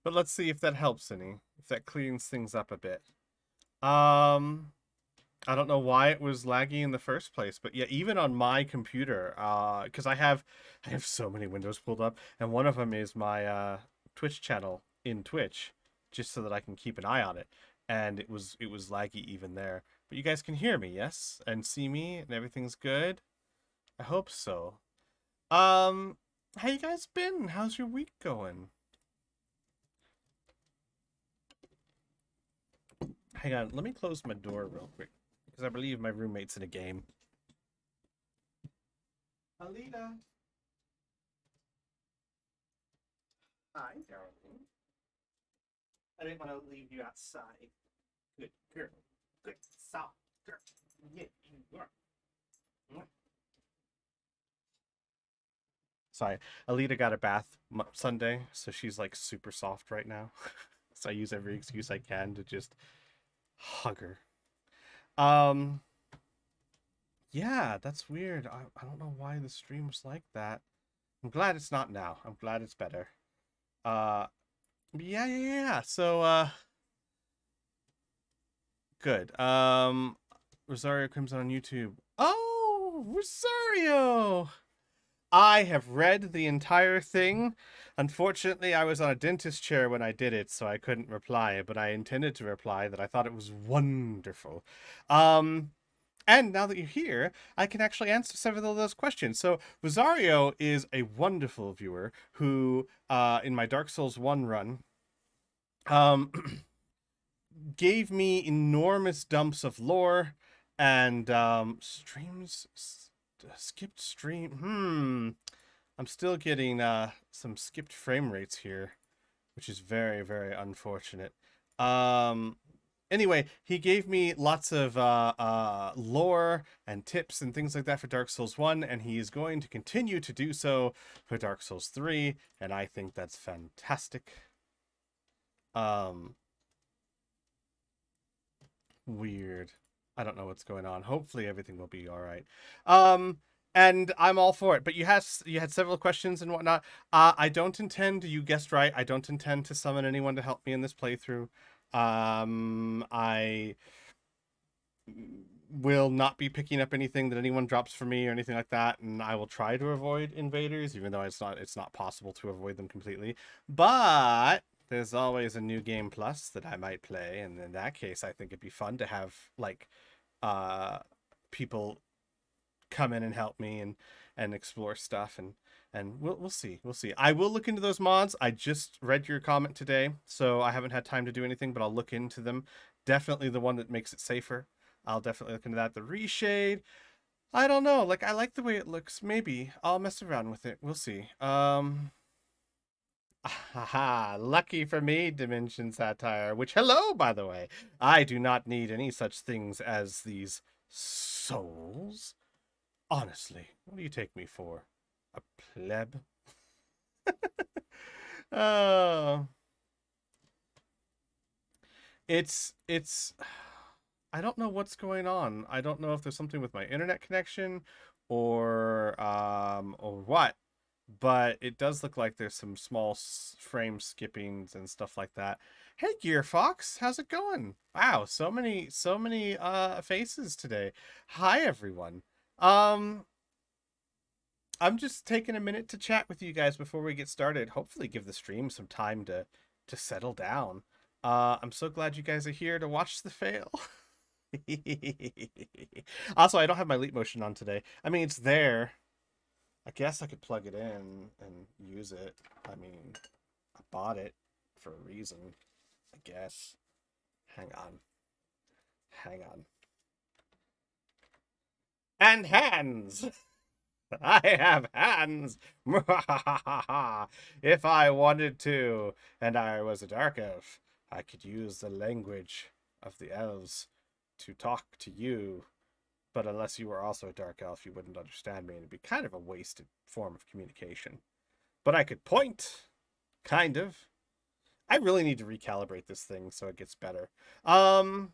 But let's see if that helps any. If that cleans things up a bit. Um, I don't know why it was laggy in the first place, but yeah, even on my computer, because I have so many windows pulled up, and one of them is my Twitch channel in Twitch, just so that I can keep an eye on it. And it was laggy even there. But you guys can hear me, yes, and see me, and everything's good. I hope so. Um, how you guys been? How's your week going? Hang on, let me close my door real quick because I believe my roommate's in a game. Alita. Hi, darling. I didn't want to leave you outside. Good girl. Good soft girl. Yeah, you are. Sorry, Alita got a bath Sunday, so she's like super soft right now. So I use every excuse I can to just hug her. Um, yeah, that's weird. I don't know why the stream was like that. I'm glad it's not now. I'm glad it's better. Uh, yeah. So, good. Rosario Crimson on YouTube. Oh, Rosario! I have read the entire thing. Unfortunately, I was on a dentist chair when I did it, so I couldn't reply, but I intended to reply that I thought it was wonderful. Um, and now that you're here, I can actually answer several of those questions. So, Rosario is a wonderful viewer who, in my Dark Souls 1 run, um, gave me enormous dumps of lore and streams skipped stream. I'm still getting some skipped frame rates here, which is very very unfortunate. Um anyway, he gave me lots of lore and tips and things like that for Dark Souls 1, and he is going to continue to do so for Dark Souls 3, and I think that's fantastic. Um Weird. I don't know what's going on. Hopefully everything will be all right. Um, and I'm all for it. But you had several questions and whatnot. I don't intend. You guessed right. I don't intend to summon anyone to help me in this playthrough. I will not be picking up anything that anyone drops for me or anything like that, and I will try to avoid invaders, even though it's not possible to avoid them completely. But there's always a new game plus that I might play, and in that case, I think it'd be fun to have like uh people come in and help me and explore stuff and we'll see. We'll see. I will look into those mods. I just read your comment today, so I haven't had time to do anything, but I'll look into them. Definitely the one that makes it safer. I'll definitely look into that. The reshade, I don't know. Like I like the way it looks. Maybe I'll mess around with it. We'll see. Haha, lucky for me, Dimension Satire, which, hello, by the way. I do not need any such things as these souls. Honestly, what do you take me for? A pleb? Oh, it's I don't know what's going on. I don't know if there's something with my internet connection or what, but it does look like there's some small frame skippings and stuff like that. Hey Gear Fox, how's it going? Wow, so many faces today. Hi everyone. Um I'm just taking a minute to chat with you guys before we get started. Hopefully give the stream some time to settle down. I'm so glad you guys are here to watch the fail. Also, I don't have my leap motion on today. I mean, it's there. I guess I could plug it in and use it. I mean, I bought it for a reason, I guess. Hang on. Hang on. And hands! I have hands! If I wanted to, and I was a dark elf, I could use the language of the elves to talk to you. But unless you were also a dark elf, you wouldn't understand me, and it'd be kind of a wasted form of communication. But I could point, kind of. I really need to recalibrate this thing so it gets better. Um,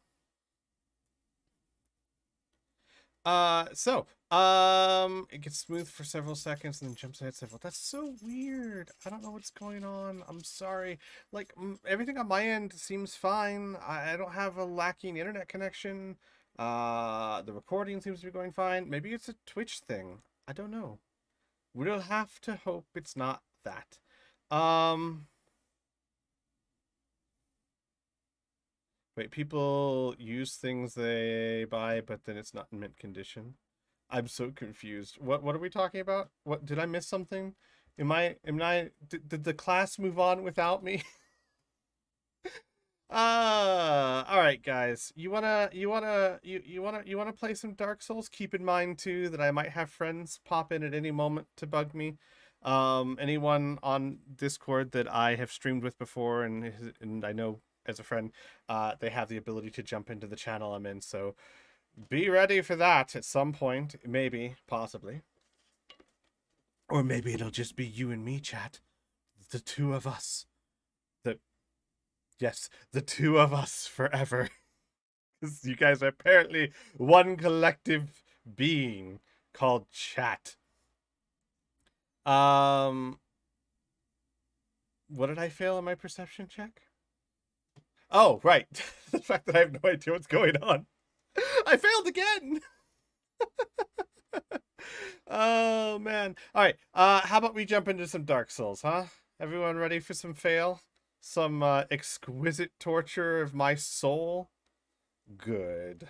It gets smooth for several seconds and then jumps ahead several. That's so weird. I don't know what's going on. I'm sorry. Like, everything on my end seems fine. I don't have a lacking internet connection. The recording seems to be going fine. Maybe it's a Twitch thing. I don't know. We'll have to hope it's not that. Wait, people use things they buy, but then it's not in mint condition. I'm so confused. What are we talking about? What did I miss something? Did the class move on without me? All right, guys. You wanna play some Dark Souls? Keep in mind too that I might have friends pop in at any moment to bug me. Anyone on Discord that I have streamed with before and I know as a friend, they have the ability to jump into the channel I'm in, so be ready for that at some point, maybe, possibly. Or maybe it'll just be you and me, chat. The two of us. Yes, the two of us forever. Because you guys are apparently one collective being called chat. What did I fail in my perception check? Oh, right. The fact that I have no idea what's going on. I failed again. Oh, man. All right. How about we jump into some Dark Souls, huh? Everyone ready for some fail? Some exquisite torture of my soul? Good.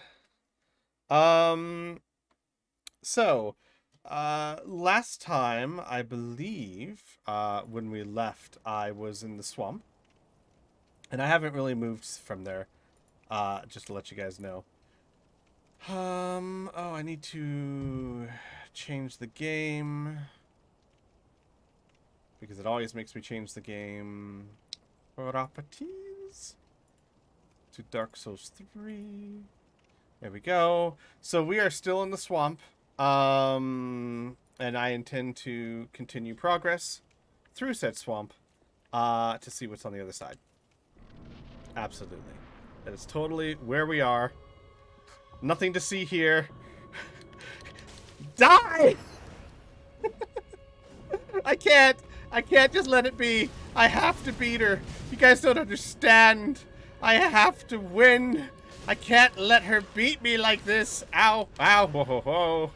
So, last time, I believe, when we left, I was in the swamp. And I haven't really moved from there, just to let you guys know. Oh, I need to change the game. Because it always makes me change the game. Properties. To Dark Souls 3. There we go. So we are still in the swamp. And I intend to continue progress through said swamp to see what's on the other side. Absolutely. That is totally where we are. Nothing to see here. Die! I can't just let it be. I have to beat her. You guys don't understand. I have to win. I can't let her beat me like this. Ow, ow, whoa, whoa, whoa.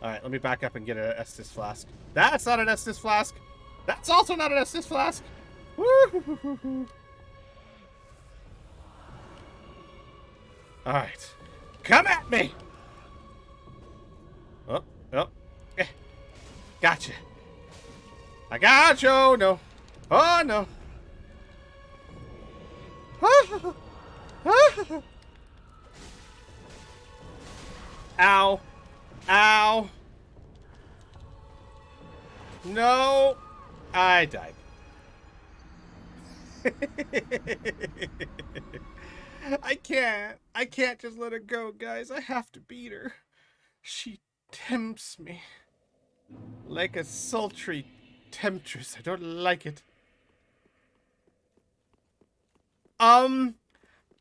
Alright, let me back up and get an Estus flask. That's not an Estus flask. That's also not an Estus flask. Woo! Alright. Come at me! Oh, oh. Gotcha. I got you. No. Oh, no. Ow. Ow. No. I died. I can't just let her go, guys. I have to beat her. She tempts me. Like a sultry temptress. I don't like it.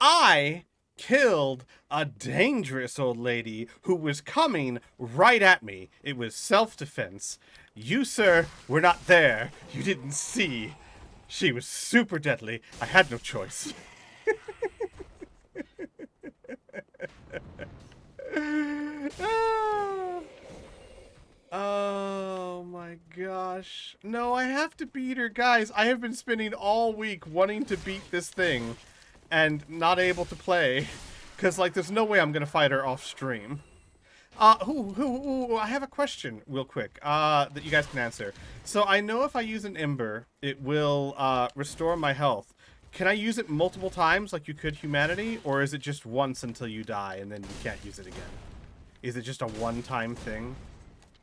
I killed a dangerous old lady who was coming right at me. It was self-defense. You, sir, were not there. You didn't see. She was super deadly. I had no choice. Oh my gosh. No, I have to beat her. Guys, I have been spending all week wanting to beat this thing and not able to play. Because, like, there's no way I'm going to fight her off stream. I have a question real quick that you guys can answer. So I know if I use an Ember, it will restore my health. Can I use it multiple times like you could Humanity? Or is it just once until you die and then you can't use it again? Is it just a one-time thing?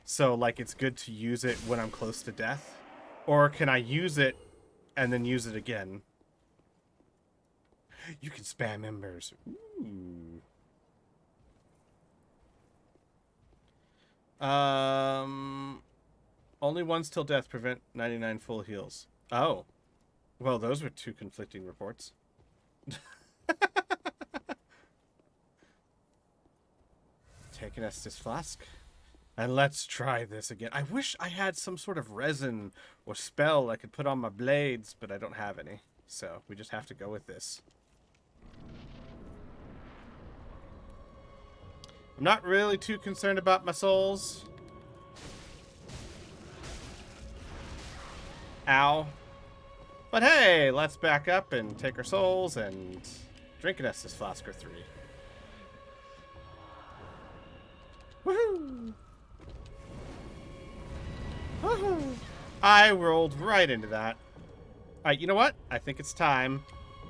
So, like, it's good to use it when I'm close to death? Or can I use it and then use it again? You can spam Embers. Ooh. Only once till death, prevent 99 full heals. Oh. Well, those were two conflicting reports. take an Estus flask. And let's try this again. I wish I had some sort of resin or spell I could put on my blades, but I don't have any. So we just have to go with this. I'm not really too concerned about my souls. Ow. But hey, let's back up and take our souls and drink an Estus flask or 3. Woohoo! Woohoo! I rolled right into that. Alright, you know what? I think it's time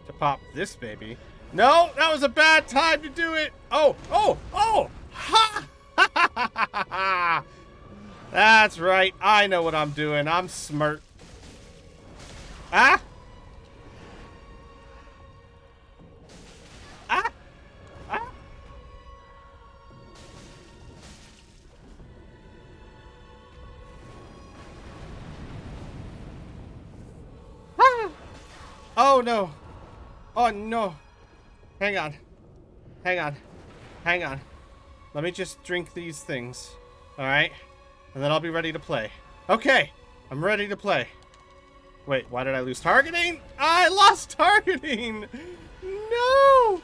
to pop this baby. No, that was a bad time to do it. Oh, oh, oh! Ha! That's right. I know what I'm doing. I'm smart. Ah! Ah! Ah! Ah! Oh no! Oh no! Hang on. Hang on. Hang on. Let me just drink these things. Alright? And then I'll be ready to play. Okay! I'm ready to play. Wait, why did I lose targeting? I lost targeting! No!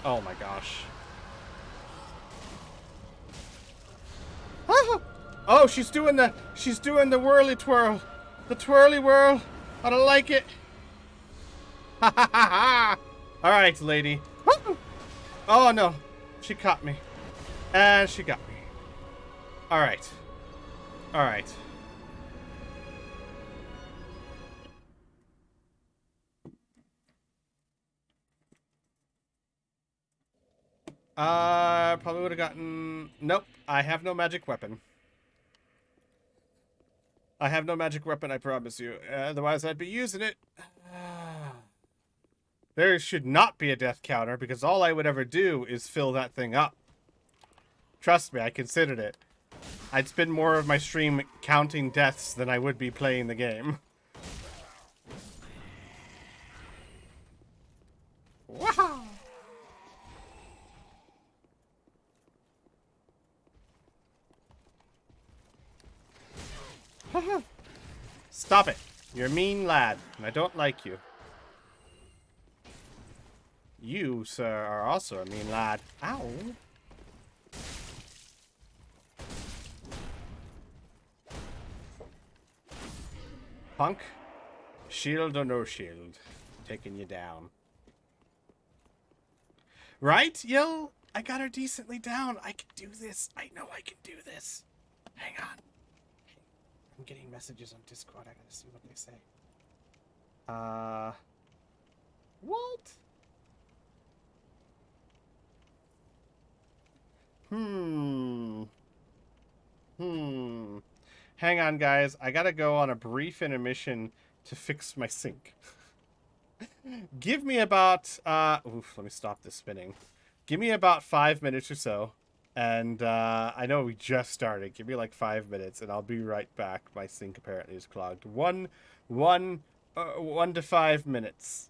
Oh my gosh. Oh, she's doing the whirly twirl. The twirly whirl. I don't like it. Ha ha ha ha! Alright, lady. Oh no. She caught me. And she got me. Alright. Alright. Probably would have gotten... Nope. I have no magic weapon. I have no magic weapon, I promise you. Otherwise, I'd be using it. There should not be a death counter, because all I would ever do is fill that thing up. Trust me, I considered it. I'd spend more of my stream counting deaths than I would be playing the game. Wow! Stop it. You're a mean lad, and I don't like you. You, sir, are also a mean lad. Ow. Punk. Shield or no shield. Taking you down. Right, Yell? I got her decently down. I can do this. I know I can do this. Hang on. I'm getting messages on Discord. I gotta see what they say. What? Hang on, guys. I gotta go on a brief intermission to fix my sink. Give me about, oof, let me stop this spinning. Give me about 5 minutes or so. And, I know we just started. Give me like 5 minutes and I'll be right back. My sink apparently is clogged. 1 to 5 minutes.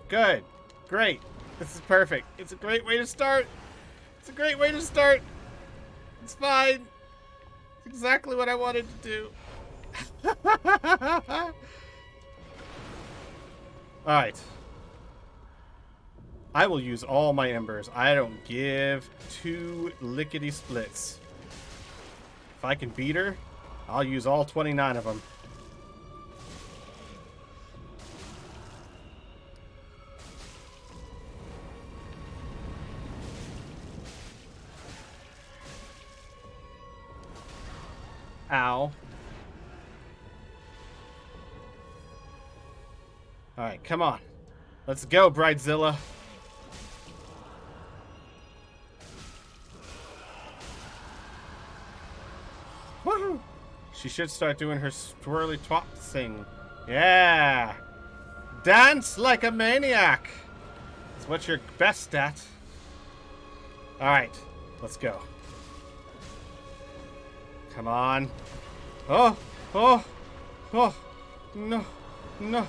Good. Great. This is perfect. It's a great way to start. It's a great way to start. It's fine. It's exactly what I wanted to do. Alright. I will use all my embers. I don't give two lickety splits. If I can beat her, I'll use all 29 of them. Ow. Alright, come on. Let's go, Bridezilla. Woohoo! She should start doing her swirly twop thing. Yeah! Dance like a maniac! It's what you're best at. Alright, let's go. Come on. Oh! Oh! Oh! No! No!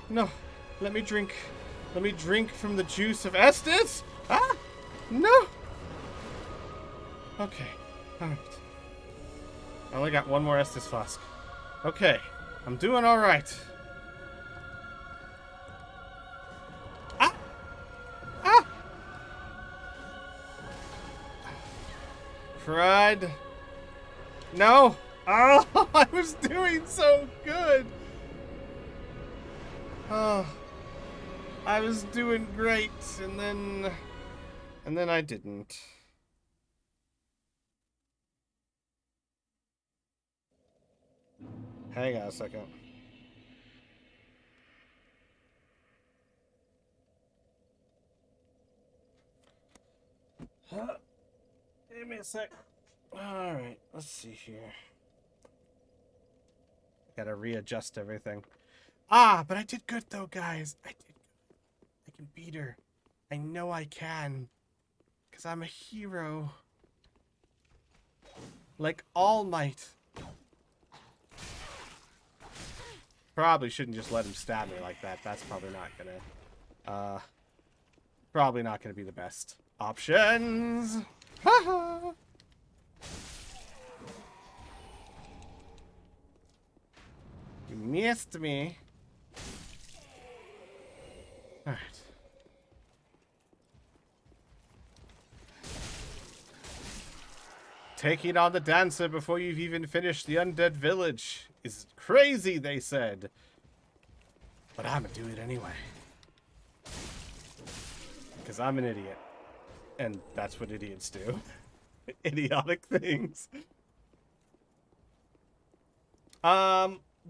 No! Let me drink. Let me drink from the juice of Estus! Ah! No! Okay. Alright. I only got one more Estus flask. Okay. I'm doing alright. Ah! Ah! Crud. No! Oh, I was doing so good! Oh, I was doing great, and then I didn't. Hang on a second. Give me a sec. Alright, let's see here. Gotta readjust everything. Ah, but I did good though, guys. I did good. I can beat her. I know I can. Because I'm a hero. Like All Might. Probably shouldn't just let him stab me like that. That's probably not gonna be the best options. Haha. You missed me. Alright. Taking on the dancer before you've even finished the undead village is crazy, they said. But I'm gonna do it anyway. Because I'm an idiot. And that's what idiots do. Idiotic things.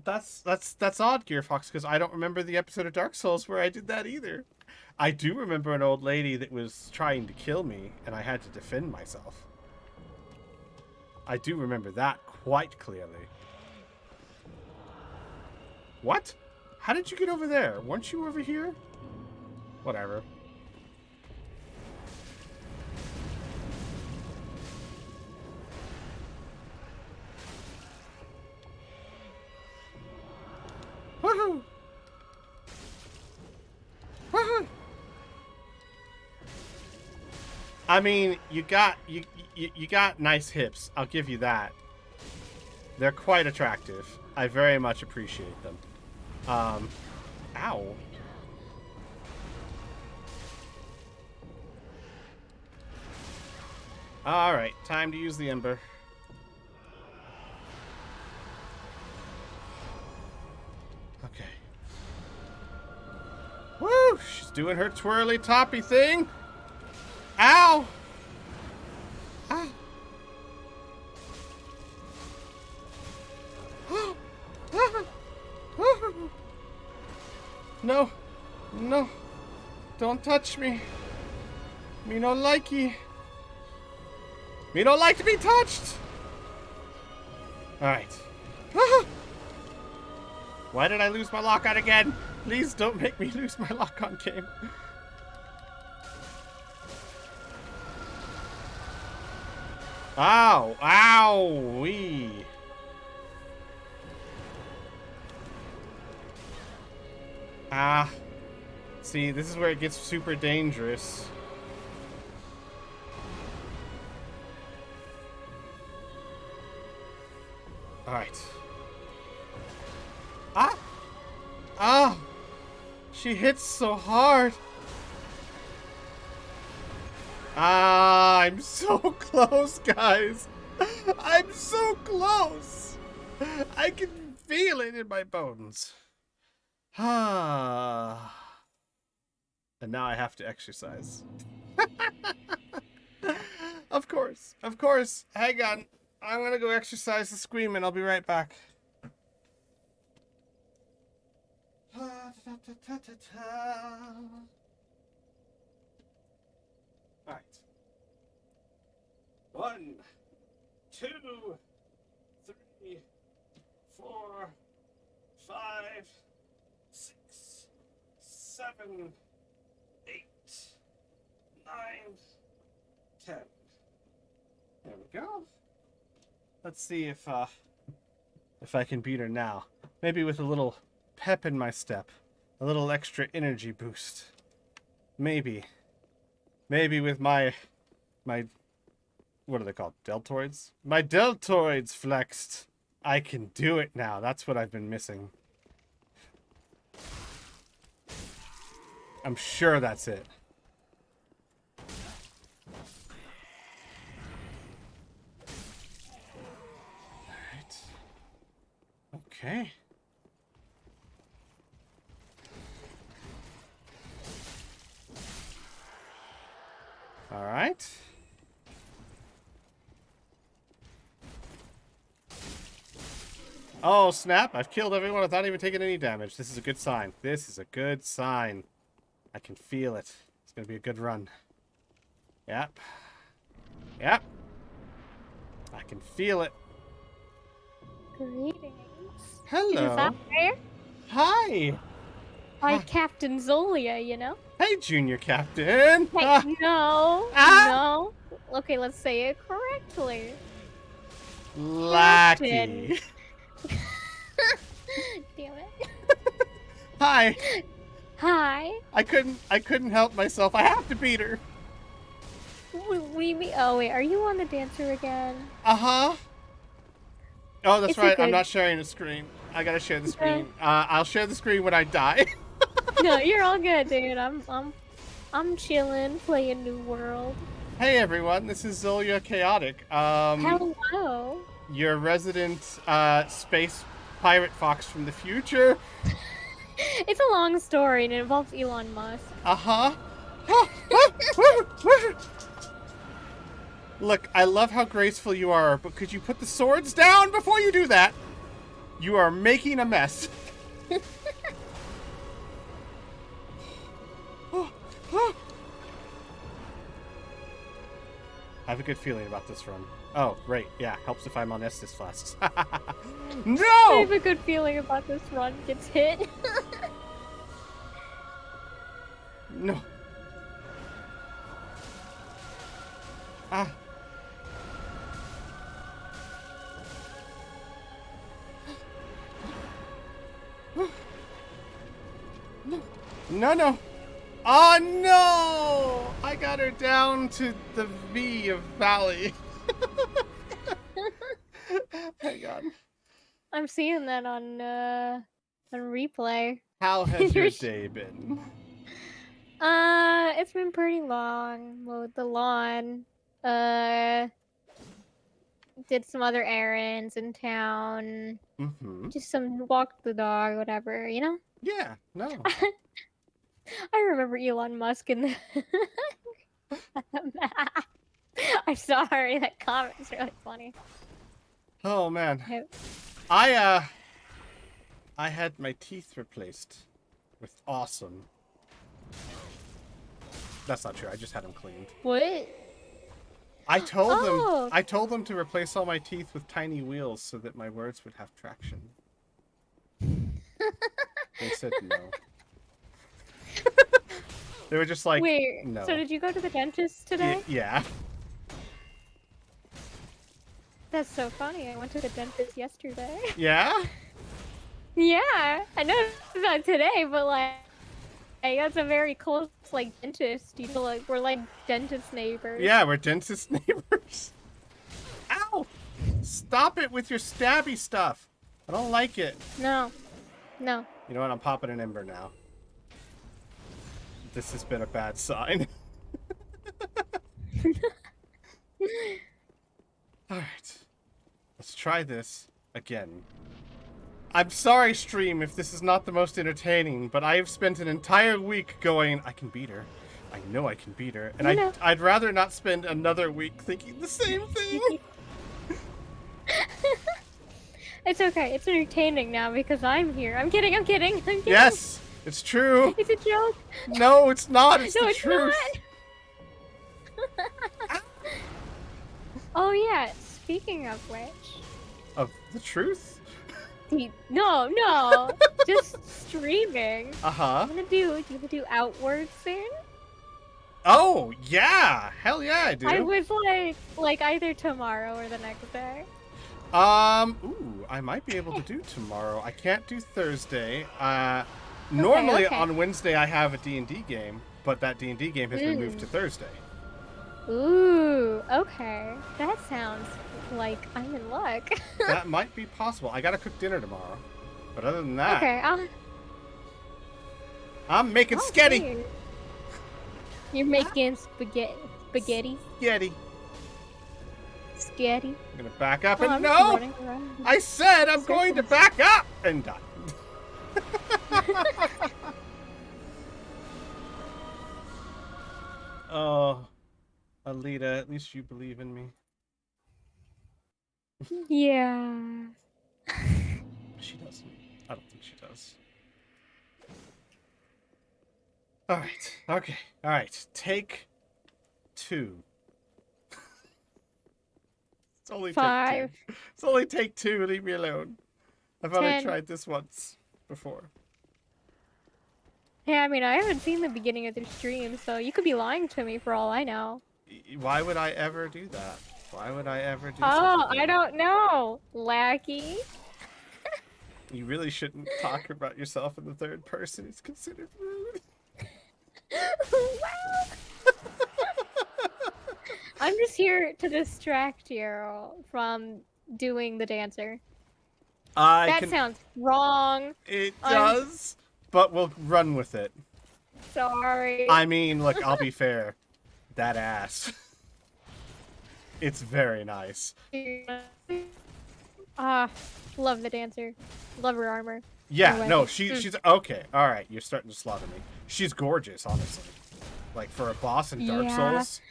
That's odd, Gear Fox, because I don't remember the episode of Dark Souls where I did that either. I do remember an old lady that was trying to kill me, and I had to defend myself. I do remember that quite clearly. What? How did you get over there? Weren't you over here? Whatever. Woohoo! Woohoo! I mean, you got nice hips. I'll give you that. They're quite attractive. I very much appreciate them. Ow. Alright, time to use the Ember. Okay. Woo! She's doing her twirly toppy thing. Ow! Ah! No! No! Don't touch me! Me no likey! Me don't like to be touched! Alright. Why did I lose my lock-on again? Please don't make me lose my lock-on game. Ow! Ow! Wee! Ah. See, this is where it gets super dangerous. Alright. Ah! Ah! She hits so hard! Ah, I'm so close, guys! I'm so close! I can feel it in my bones. Ah. And now I have to exercise. Of course. Of course. Hang on. I'm gonna go exercise the scream and I'll be right back. Alright. 1, 2, 3, 4, 5, 6, 7, 8, 9, 10. There we go. Let's see if I can beat her now. Maybe with a little pep in my step, a little extra energy boost. Maybe with my what are they called? Deltoids? My deltoids flexed. I can do it now. That's what I've been missing. I'm sure that's it. Alright. Okay. Alright. Oh, snap. I've killed everyone without even taking any damage. This is a good sign. This is a good sign. I can feel it. It's going to be a good run. Yep. Yep. I can feel it. Greetings. Hello. Fire? Hi. Hi, Captain Zolia, you know? Hey, Junior Captain. Hey, no. No. Okay, let's say it correctly. Lackey. Damn it. Hi. Hi. I couldn't help myself. I have to beat her. Oh, wait, are you on the dancer again? Uh-huh. Oh, that's It's right. I'm good- not sharing the screen. I gotta share the screen. I'll share the screen when I die. No, you're all good, dude. I'm chilling, playing New World. Hey everyone, this is Zolia Chaotic. Hello. Your resident space pirate fox from the future. It's a long story and it involves Elon Musk. Uh-huh. Look, I love how graceful you are, but could you put the swords down before you do that? You are making a mess. I have a good feeling about this run. Oh, right, yeah, helps if I'm on Estus flasks. No! I have a good feeling about this run gets hit. No. Ah. No, no. Oh, no! I got her down to the V of Valley. Hang on. I'm seeing that on replay. How has your day been? It's been pretty long. Mowed the lawn. Did some other errands in town. Mm-hmm. Just some walked the dog, whatever, you know? Yeah, no. I remember Elon Musk in the I'm sorry, that comment's really funny. Oh, man. I- I had my teeth replaced with awesome. That's not true. I just had them cleaned. What? I told them to replace all my teeth with tiny wheels so that my words would have traction. They said no. They were just like, Wait, no. so did you go to the dentist today? Yeah. That's so funny. I went to the dentist yesterday. Yeah? Yeah, I know it's not today, but like, That's a very close, like, dentist. You know, like, we're like dentist neighbors. Yeah, we're dentist neighbors. Ow! Stop it with your stabby stuff. I don't like it. No. No. You know what? I'm popping an ember now. This has been a bad sign. Alright. Let's try this again. I'm sorry, stream, if this is not the most entertaining, but I have spent an entire week going, I can beat her. I know I can beat her. And You know. I'd rather not spend another week thinking the same thing. It's okay. It's entertaining now because I'm here. I'm kidding. I'm kidding. I'm kidding. Yes, it's true. It's a joke. No, it's not. It's No, the it's truth. not. Oh yeah. Speaking of which, Of the truth? no, just streaming. Uh-huh. You wanna do Outward soon? Oh, yeah. Hell yeah, I do. I was like either tomorrow or the next day. Ooh, I might be able to do tomorrow. I can't do Thursday. Normally okay. on Wednesday I have a D&D game, but that D&D game has been moved to Thursday. Ooh, okay. That sounds like I'm in luck. That might be possible. I gotta cook dinner tomorrow. But other than that, Okay, I'm making sketty. see. You're making spaghetti. Spaghetti. Sketty. Sketty. I'm gonna back up Oh, and I'm no! running around. I said I'm going to back up and die. Oh, Alita, at least you believe in me. Yeah. She doesn't. I don't think she does. Alright, okay, alright. Take 2. It's only 5. take 2. It's only take 2, leave me alone. I've only 10. tried this once before. Yeah, I mean, I haven't seen the beginning of the stream, so you could be lying to me for all I know. Why would I ever do that? Why would I ever do Oh, such a thing? I don't know, lackey. You really shouldn't talk about yourself in the third person. It's considered rude. Wow. I'm just here to distract you from doing the dancer. That sounds wrong. It I'm- does, but we'll run with it. Sorry. I mean, look, I'll be fair. That ass. It's very nice. Love the dancer. Love her armor. Yeah, Anyway. no, she's okay. All right, you're starting to slaughter me. She's gorgeous, honestly. Like for a boss in Dark Yeah. Souls.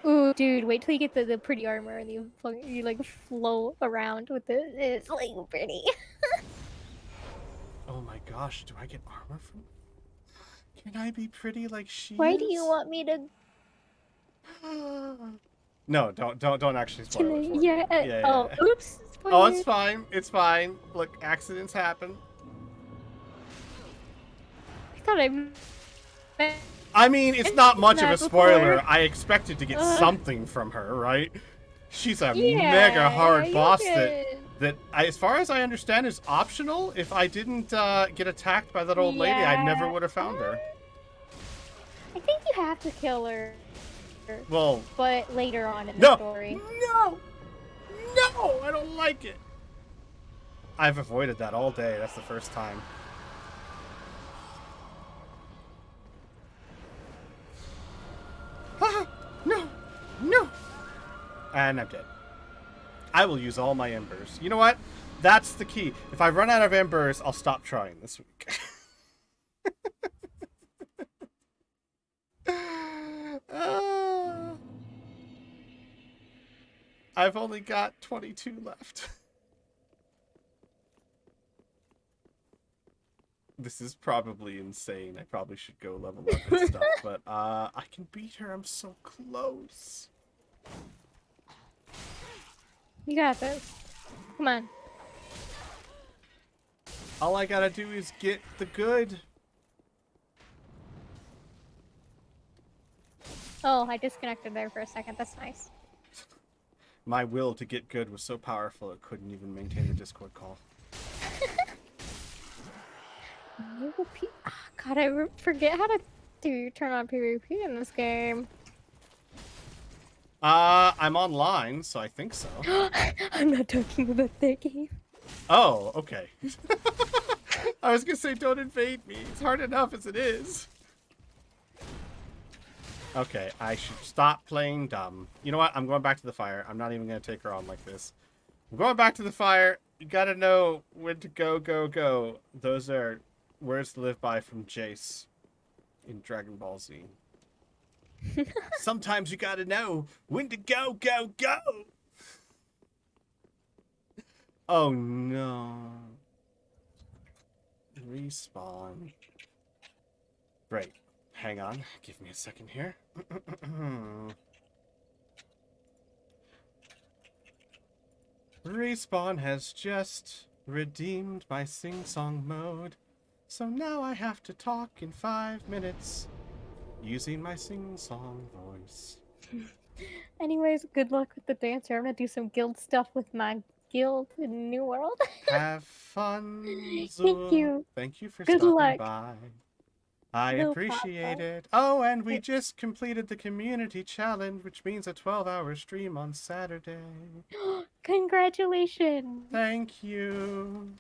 Ooh, dude, wait till you get the pretty armor and you like float around with it. It's like pretty. Oh my gosh, do I get armor from? Can I be pretty like she Why is? do you want me to? No, don't actually spoil it. For me. Yeah. Yeah, Oh, yeah. oops. Oh, it's spoilers. fine. It's fine. Look, accidents happen. I thought I. meant- I mean, it's not much of a Not spoiler. before. I expected to get something from her, right? She's a Yeah, mega hard you boss did. that as far as I understand, is optional. If I didn't get attacked by that old lady, I never Yeah. would have found her. I think you have to kill her, Well, but later on in the no, story. no, no, I don't like it. I've avoided that all day. That's the first time. Ah, no, no. And I'm dead. I will use all my embers. You know what? That's the key. If I run out of embers, I'll stop trying this week. I've only got 22 left. This is probably insane. I probably should go level up and stuff, but I can beat her. I'm so close. You got this. Come on. All I gotta do is get the good. Oh, I disconnected there for a second. That's nice. My will to get good was so powerful it couldn't even maintain the Discord call. God God, forget how to turn on PvP in this game. I'm online, so I think so. I'm not talking about that game. Oh, okay. I was gonna say, don't invade me. It's hard enough as it is. Okay, I should stop playing dumb. You know what? I'm going back to the fire. I'm not even gonna take her on like this. I'm going back to the fire. You gotta know when to go, go, go. Those are words to live by from Jace in Dragon Ball Z. Sometimes you gotta know when to go, go, go. Oh no. Respawn. Great. Hang on. Give me a second here. Respawn has just redeemed my sing-song mode. So now I have to talk in 5 minutes using my sing-song voice. Anyways, good luck with the dancer. I'm gonna do some guild stuff with my guild in New World. Have fun, Zool. Thank you. Thank you for Good stopping luck. by. I No appreciate problem. it. Oh, and we just completed the community challenge, which means a 12-hour stream on Saturday. Congratulations. Thank you.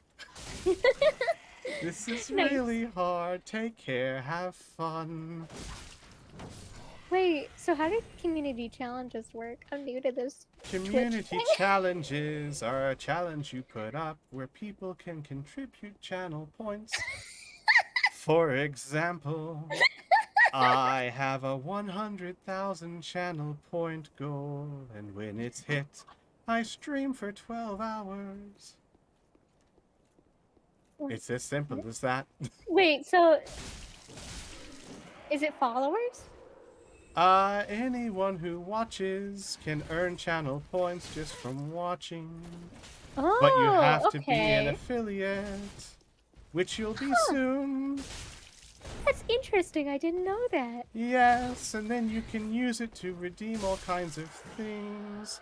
This is Nice. really hard. Take care. Have fun. Wait, so how do community challenges work? I'm new to this. Community thing. challenges are a challenge you put up where people can contribute channel points. For example, I have a 100,000 channel point goal, and when it's hit, I stream for 12 hours. It's as simple as that. Wait, so is it followers? Anyone who watches can earn channel points just from watching. Oh, But you have to okay. be an affiliate, which you'll be soon. That's interesting. I didn't know that. Yes, and then you can use it to redeem all kinds of things.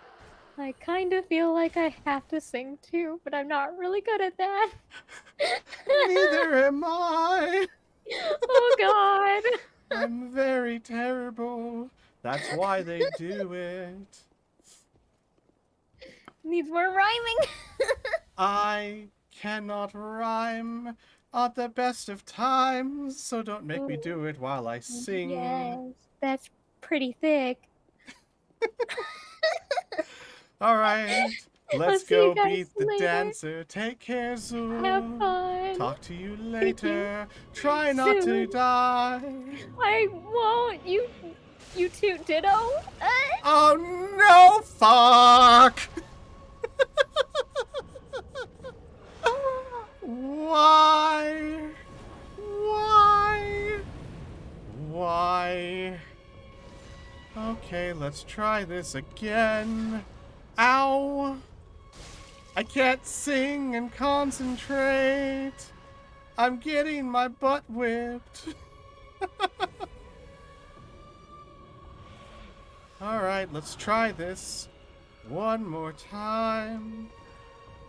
I kind of feel like I have to sing too, but I'm not really good at that. Neither am I. Oh God. I'm very terrible. That's why they do it. Needs more rhyming. I cannot rhyme at the best of times, so don't make me Ooh. do it while I sing. Yes, that's pretty thick. Alright, I'll let's see you go guys beat the later. dancer. Take care, Zool. Have fun. Talk to you you. later. Try not to Zool. die. I won't. You too, ditto. Oh no, fuck! Why? Why? Why? Okay, let's try this again. Ow! I can't sing and concentrate. I'm getting my butt whipped. Alright, let's try this one more time.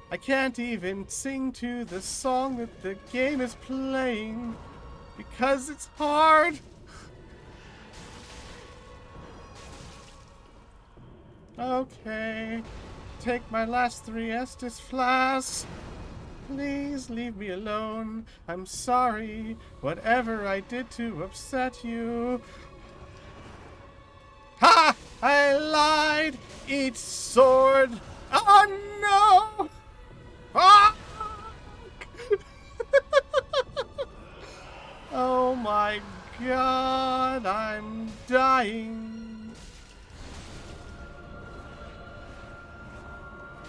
I can't even sing to the song that the game is playing because it's hard. Okay, take my last 3 Estus flasks. Please leave me alone. I'm sorry, whatever I did to upset you. Ha! I lied! Eat sword! Oh no! Fuck! Oh my god, I'm dying.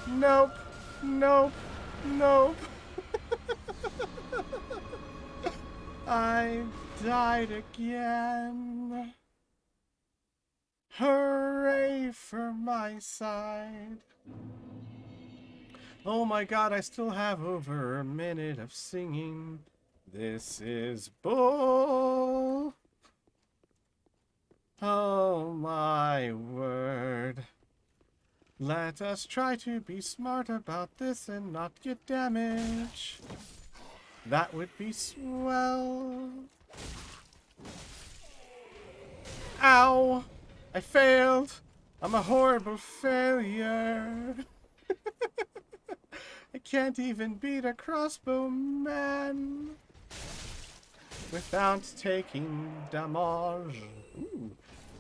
Nope, nope, nope. I died again. Hooray for my side. Oh my god, I still have over a minute of singing. This is bull. Oh my word. Let us try to be smart about this and not get damage. That would be swell. Ow! I failed! I'm a horrible failure. I can't even beat a crossbow man without taking damage. Ooh,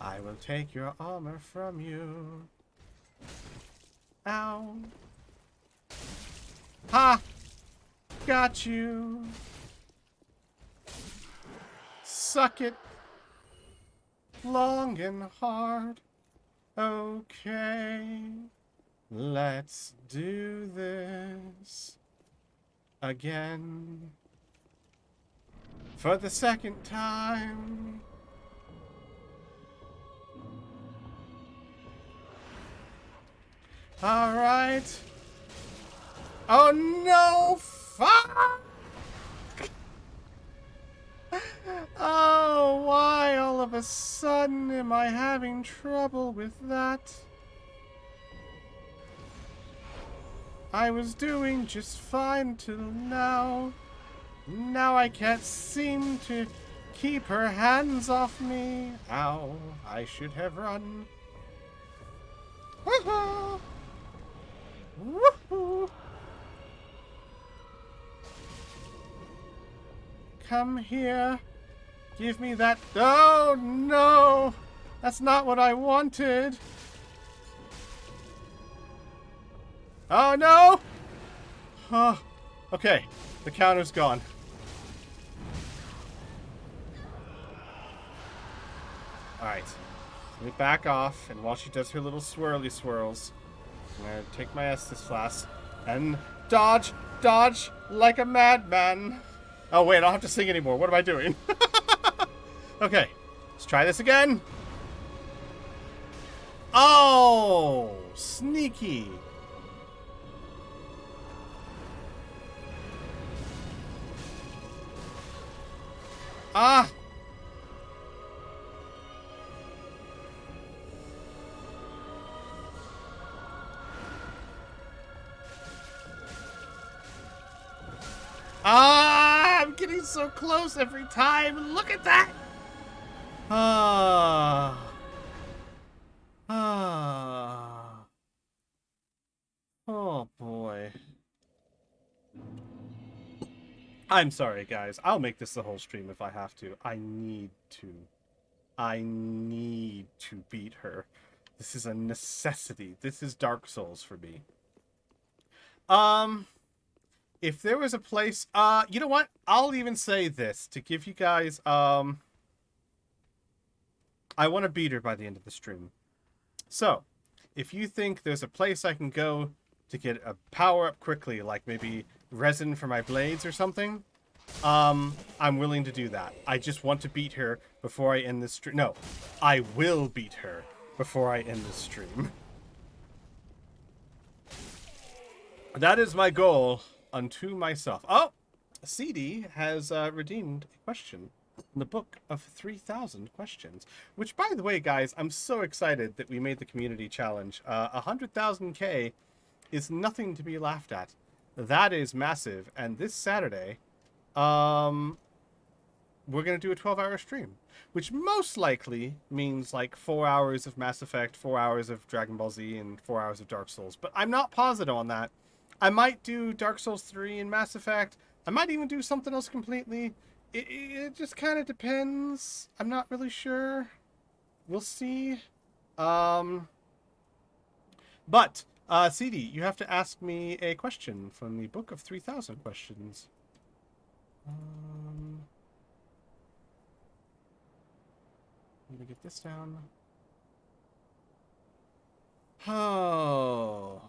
I will take your armor from you. Ow. Ha! Got you. Suck it. Long and hard. Okay. Let's do this again. For the second time. Alright. Oh no! Fuck! Oh, why all of a sudden am I having trouble with that? I was doing just fine till now. Now I can't seem to keep her hands off me. Ow, I should have run. Woohoo! Woohoo! Come here. Give me that. Oh, no! That's not what I wanted. Oh, no! Oh, okay. The counter's gone. Alright. Let me back off, and while she does her little swirly swirls, I'm gonna take my Estus Flask and dodge, dodge like a madman. Oh, wait, I don't have to sing anymore. What am I doing? Okay, let's try this again. Oh, sneaky. Ah. Ah, I'm getting so close every time. Look at that. Ah. Ah. Oh, boy. I'm sorry, guys. I'll make this the whole stream if I have to. I need to. I need to beat her. This is a necessity. This is Dark Souls for me. If there was a place, you know what? I'll even say this to give you guys, I want to beat her by the end of the stream. So, if you think there's a place I can go to get a power up quickly, like maybe resin for my blades or something, I'm willing to do that. I just want to beat her before I end this stream. No, I will beat her before I end this stream. That is my goal unto myself. Oh, CD has redeemed a question in the book of 3,000 questions. Which, by the way, guys, I'm so excited that we made the community challenge. 100,000K is nothing to be laughed at. That is massive. And this Saturday, we're going to do a 12-hour stream. Which most likely means like 4 hours of Mass Effect, 4 hours of Dragon Ball Z, and 4 hours of Dark Souls. But I'm not positive on that. I might do Dark Souls 3 and Mass Effect. I might even do something else completely. It just kind of depends. I'm not really sure. We'll see. But, CD, you have to ask me a question from the book of 3,000 questions. Let me get this down. Oh...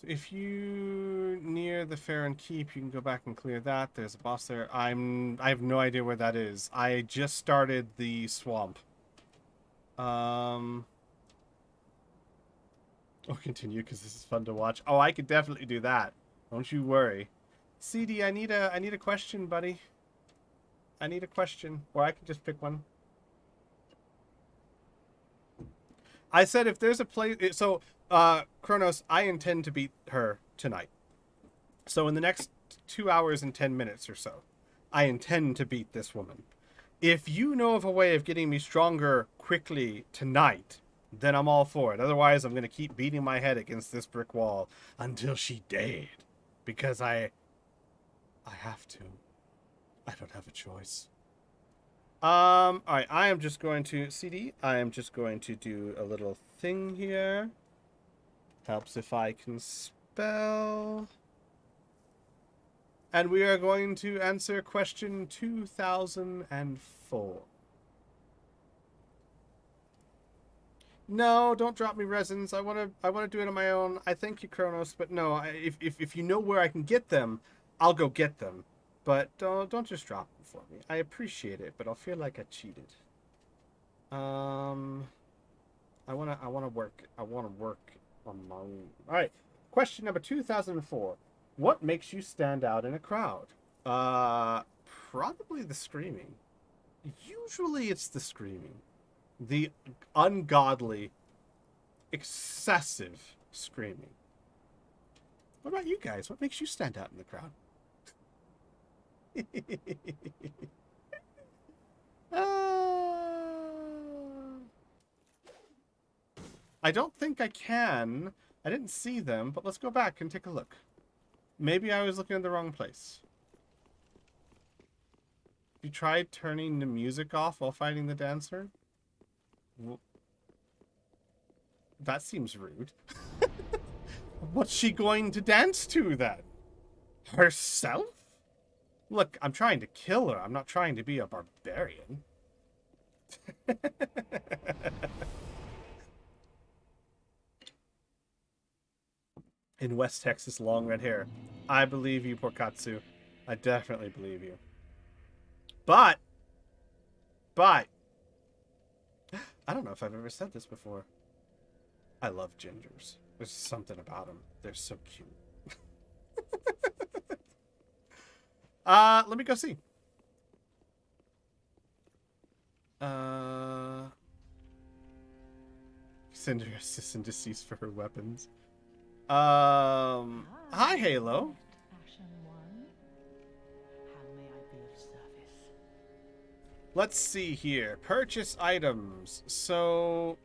If you near the Farron Keep, you can go back and clear that. There's a boss there. I have no idea where that is. I just started the swamp. I'll continue because this is fun to watch. Oh, I could definitely do that. Don't you worry. CD, I need a question, buddy. I need a question, or I can just pick one. I said if there's a place, so Kronos, I intend to beat her tonight. So in the next 2 hours and 10 minutes or so. I intend to beat this woman. If you know of a way of getting me stronger quickly tonight, then I'm all for it. Otherwise, I'm going to keep beating my head against this brick wall until she dead. Because I have to. I don't have a choice. Alright, I am just going to, CD, I am just going to do a little thing here. Helps if I can spell. And we are going to answer question 2004. No, don't drop me resins. I want to do it on my own. I thank you, Kronos, but no, if you know where I can get them, I'll go get them. But don't just drop them for me. I appreciate it, but I'll feel like I cheated. I want to work on my own. All right. Question number 2004. What makes you stand out in a crowd? Probably the screaming. Usually it's the screaming. The ungodly, excessive screaming. What about you guys? What makes you stand out in the crowd? I don't think I can. I didn't see them, but let's go back and take a look. Maybe I was looking at the wrong place. You tried turning the music off while fighting the dancer? That seems rude. What's she going to dance to then? Herself? Look, I'm trying to kill her. I'm not trying to be a barbarian. In West Texas, long red hair. I believe you, Porkatsu. I definitely believe you. But, I don't know if I've ever said this before. I love gingers. There's something about them. They're so cute. Let me go see. Send her cease and desist for her weapons. Hi, Halo. Let's see here. Purchase items. So,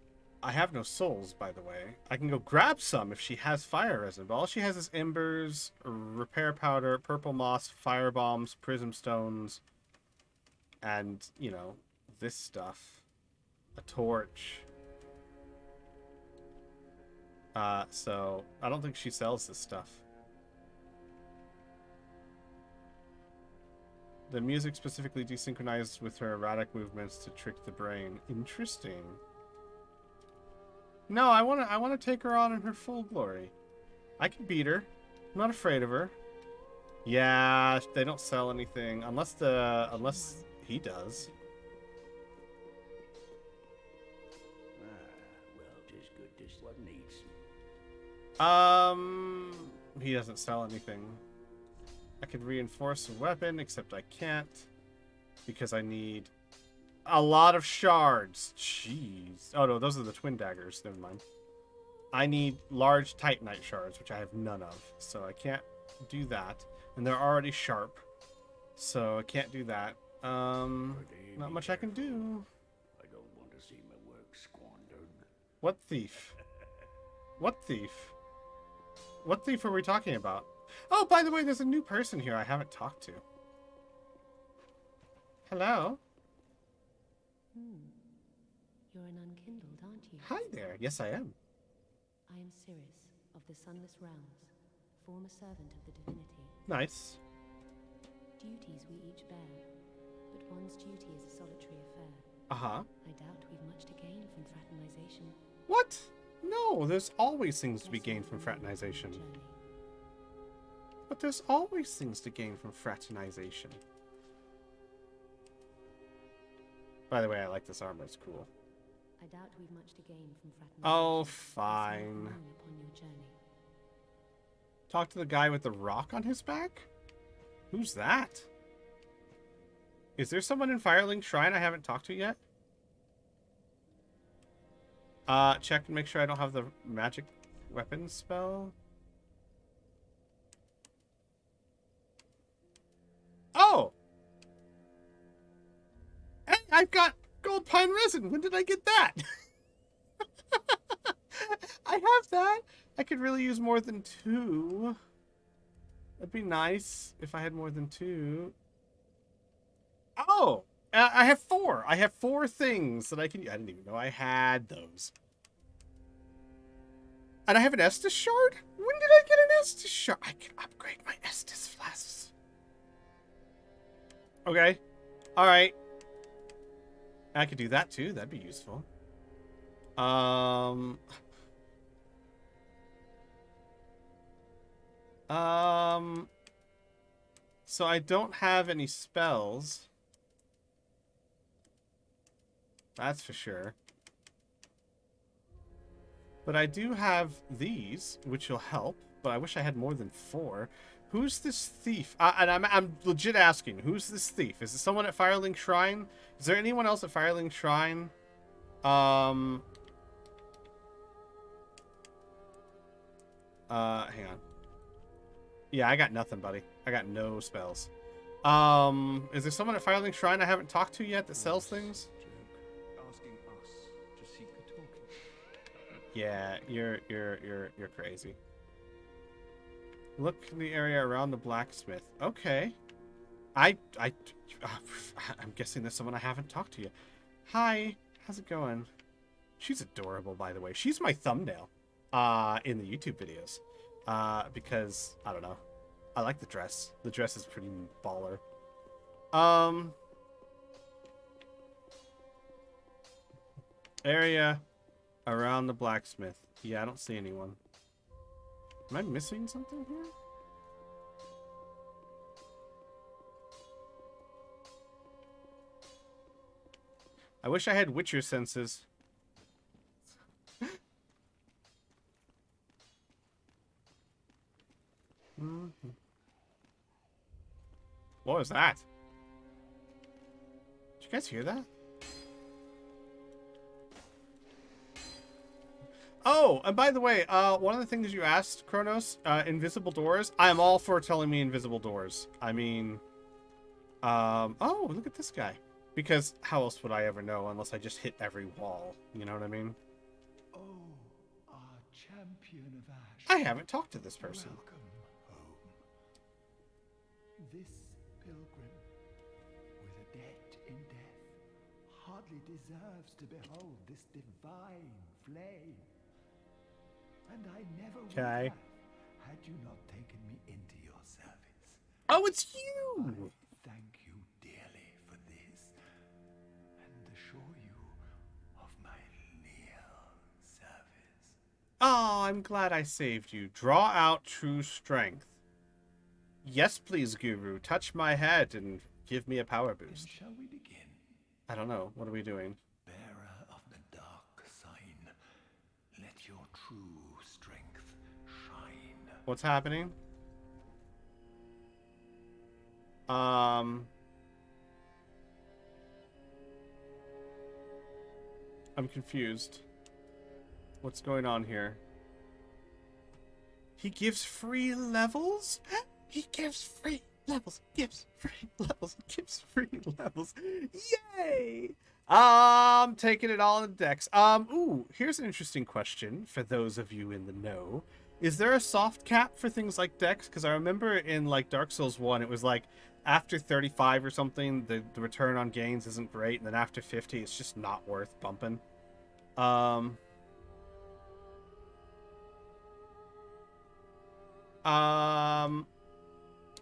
I have no souls, by the way. I can go grab some if she has fire resin, but all she has is embers, repair powder, purple moss, fire bombs, prism stones, and, you know, this stuff. A torch. So, I don't think she sells this stuff. The music specifically desynchronized with her erratic movements to trick the brain. Interesting. No, I wanna take her on in her full glory. I can beat her. I'm not afraid of her. Yeah, they don't sell anything unless he does. He doesn't sell anything. I could reinforce a weapon, except I can't because I need a lot of shards. Jeez. Oh no, those are the twin daggers. Never mind. I need large titanite shards, which I have none of, so I can't do that. And they're already sharp, so I can't do that. Not much I can do. I don't want to see my work squandered. What thief? What thief? What thief are we talking about? Oh, by the way, there's a new person here I haven't talked to. Hello? You're an unkindled, aren't you? Hi there. Yes, I am. I am Cirrus, of the Sunless Realms, former servant of the divinity. Nice. Duties we each bear, but one's duty is a solitary affair. Uh-huh. I doubt we've much to gain from fraternization. What? No, there's always things to be gained from fraternization. But there's always things to gain from fraternization. By the way, I like this armor. It's cool. I doubt we've much to gain from fraternization. Oh, fine. Upon your journey. Talk to the guy with the rock on his back? Who's that? Is there someone in Firelink Shrine I haven't talked to yet? Check and make sure I don't have the magic weapon spell. Oh! I've got gold pine resin. When did I get that? I have that. I could really use more than 2. That'd be nice if I had more than 2. Oh, I have 4. I have 4 things that I can. I didn't even know I had those. And I have an Estus shard? When did I get an Estus shard? I can upgrade my Estus flasks. Okay. Alright. I could do that too. That'd be useful. So I don't have any spells. That's for sure. But I do have these, which will help. But I wish I had more than 4. Who's this thief? And I'm legit asking, who's this thief? Is it someone at Firelink Shrine? Is there anyone else at Firelink Shrine? Hang on. Yeah, I got nothing, buddy. I got no spells. Is there someone at Firelink Shrine I haven't talked to yet that sells things? Asking us to seek the token. Yeah, you're crazy. Look in the area around the blacksmith. Okay. I'm guessing there's someone I haven't talked to yet. Hi, how's it going? She's adorable, by the way. She's my thumbnail in the YouTube videos. Because, I don't know. I like the dress. The dress is pretty baller. Area around the blacksmith. Yeah, I don't see anyone. Am I missing something here? I wish I had Witcher senses. What was that? Did you guys hear that? Oh, and by the way, one of the things you asked, Kronos, invisible doors. I'm all for telling me invisible doors. I mean, oh, look at this guy. Because how else would I ever know unless I just hit every wall? You know what I mean? Oh, our champion of Ash. I haven't talked to this person. Welcome home. This pilgrim, with a debt in death, hardly deserves to behold this divine flame. And I never would Okay. have had you not taken me into your service. Oh, it's you! I thank you dearly for this, and assure you of my leal service. Oh, I'm glad I saved you. Draw out true strength. Yes, please, Guru. Touch my head and give me a power Then boost. shall we begin? I don't know. What are we doing? Bearer of the dark sign, let your true strength shine. What's happening? I'm confused. What's going on here? He gives free levels? He gives free levels. Gives free levels. Gives free levels. Yay! Taking it all in the decks. Ooh, here's an interesting question for those of you in the know. Is there a soft cap for things like decks? Because I remember in like Dark Souls 1, it was like after 35 or something, the return on gains isn't great, and then after 50, it's just not worth bumping.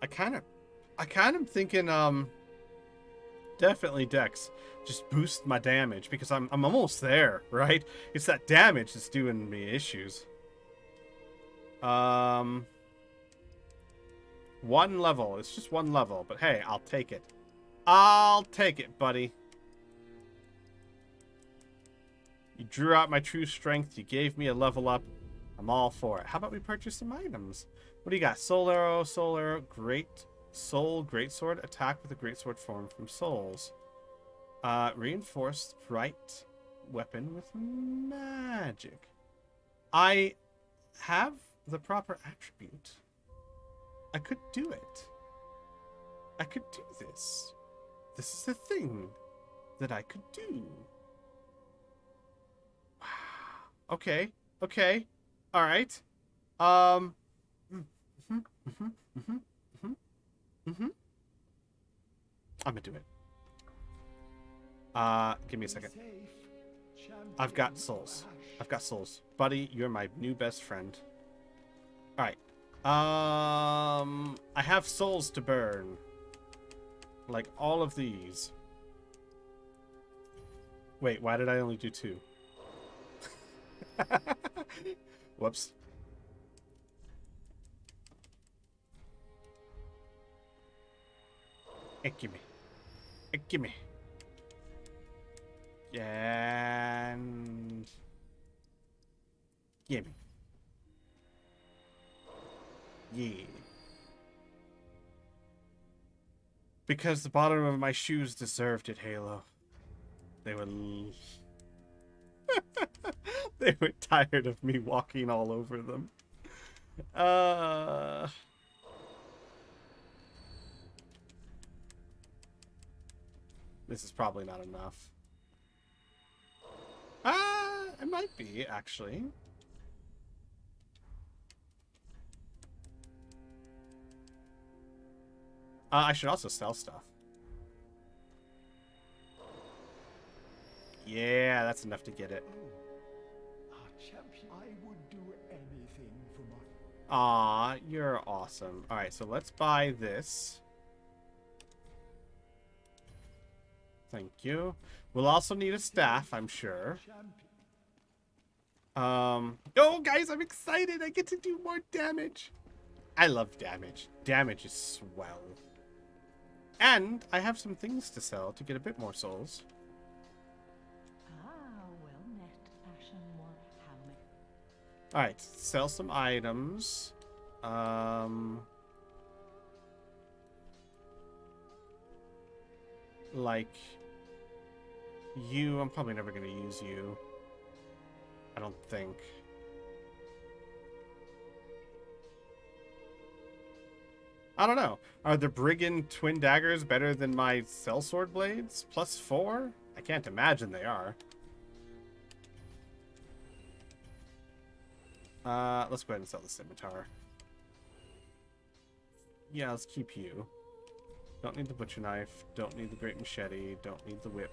I kind of thinking definitely decks. Just boost my damage because I'm almost there, right? It's that damage that's doing me issues. One level. It's just one level, but hey, I'll take it. I'll take it, buddy. You drew out my true strength. You gave me a level up. I'm all for it. How about we purchase some items? What do you got? Soul arrow, great soul, greatsword, attack with a greatsword formed from souls. Reinforced right weapon with magic. I have the proper attribute. I could do it. I could do this. This is the thing. that I could do. Okay. Okay. All right. Mhm, mhm, mhm, mhm, mhm. I'm gonna do it. Give me a second. I've got souls. I've got souls. Buddy, you're my new best friend. Alright. I have souls to burn. Like all of these. Wait, why did I only do 2? Whoops. Gimme. Gimme. And... Gimme. Yeah. Because the bottom of my shoes deserved it, Halo. They were... they were tired of me walking all over them. This is probably not enough. It might be, actually. I should also sell stuff. Yeah, that's enough to get it. Our champion. I would do anything for my... Aw, you're awesome. Alright, so let's buy this. Thank you. We'll also need a staff, I'm sure. Oh, guys, I'm excited. I get to do more damage. I love damage. Damage is swell. And I have some things to sell to get a bit more souls. Well met, Ashen One. How many? Alright, sell some items. Like you, I'm probably never gonna use you. I don't think. I don't know. Are the Brigand Twin Daggers better than my Sellsword Blades? +4? I can't imagine they are. Let's go ahead and sell the Scimitar. Yeah, let's keep you. Don't need the Butcher Knife. Don't need the Great Machete. Don't need the Whip.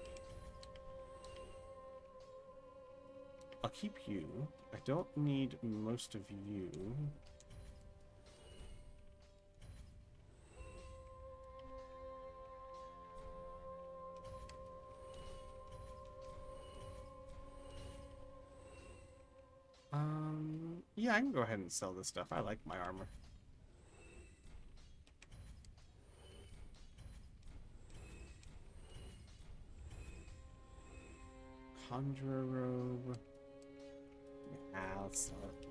I'll keep you. I don't need most of you. Yeah, I can go ahead and sell this stuff. I like my armor. Conjurer robe. Yeah, let's sell it.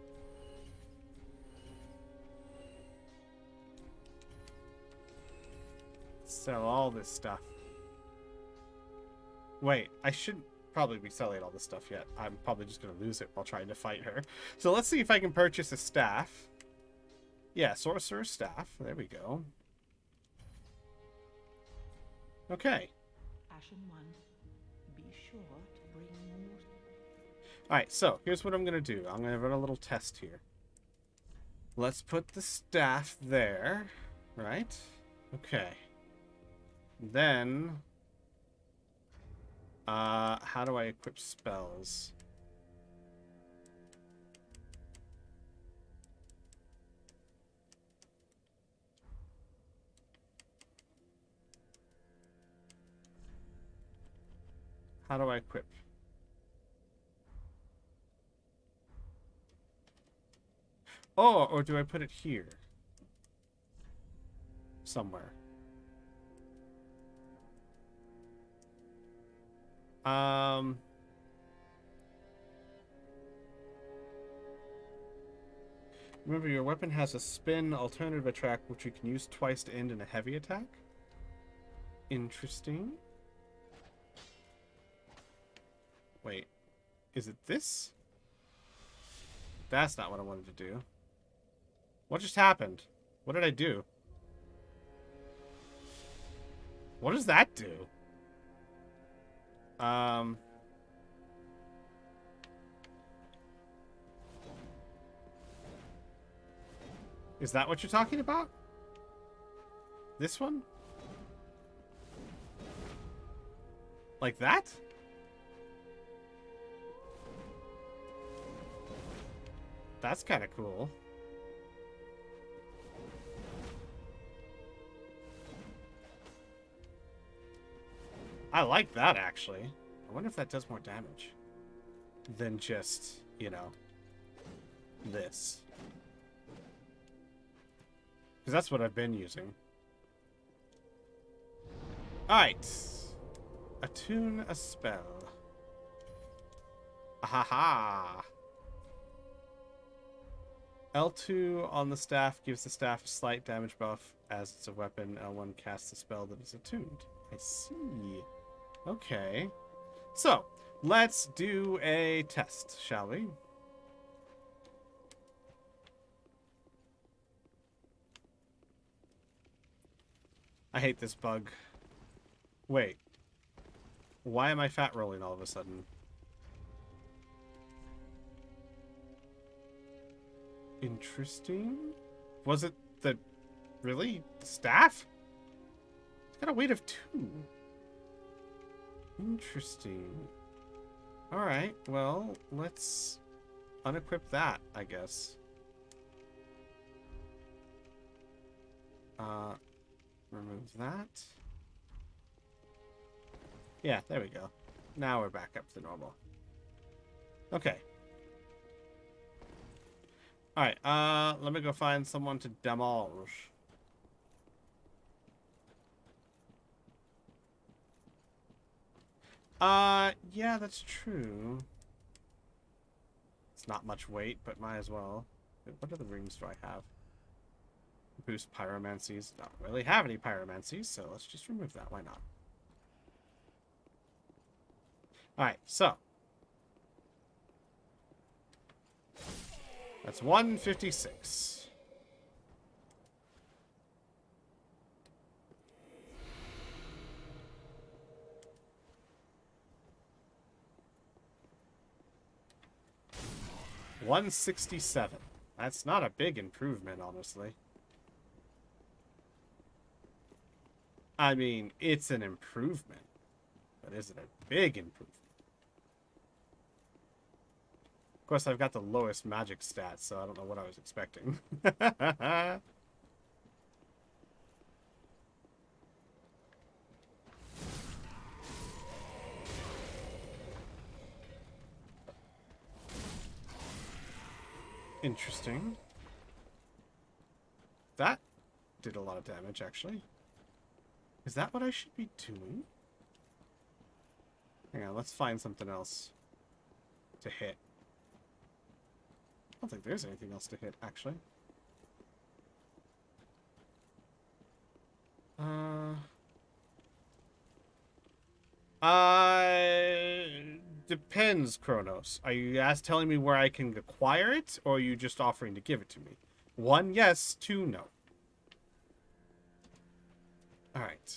Sell all this stuff. Wait, I shouldn't probably be selling all this stuff yet. I'm probably just going to lose it while trying to fight her. So let's see if I can purchase a staff. Yeah, Sorcerer's Staff. There we go. Okay. Ashen One, be sure to bring more. Alright, so here's what I'm going to do. I'm going to run a little test here. Let's put the staff there. Right? Okay. Then... how do I equip spells? How do I equip? Oh, or do I put it here? Somewhere. Remember, your weapon has a spin alternative attack, which you can use twice to end in a heavy attack. Interesting. Wait, is it this? That's not what I wanted to do. What just happened? What did I do? What does that do? Um. Is that what you're talking about? This one? Like that? That's kind of cool. I like that, actually. I wonder if that does more damage than just, you know, this. Because that's what I've been using. Alright. Attune a spell. Ahaha. L2 on the staff gives the staff a slight damage buff as it's a weapon. L1 casts a spell that is attuned. I see. Okay. So, let's do a test, shall we? I hate this bug. Wait. Why am I fat rolling all of a sudden? Interesting. Was it the... Really? Staff? It's got a weight of 2. Interesting. Alright, well, let's unequip that, I guess. Remove that. Yeah, there we go. Now we're back up to normal. Okay. Alright, let me go find someone to demolish. Yeah, that's true. It's not much weight, but might as well. What other rings do I have? Boost pyromancies. Don't really have any pyromancies, so let's just remove that. Why not? Alright, so. That's 156. $167. That's not a big improvement, honestly. I mean, it's an improvement, but is it a big improvement? Of course, I've got the lowest magic stats, so I don't know what I was expecting. Interesting. That did a lot of damage, actually. Is that what I should be doing? Hang on, let's find something else to hit. I don't think there's anything else to hit, actually. Depends, Kronos. Are you telling me where I can acquire it, or are you just offering to give it to me? 1, yes. 2, no. Alright.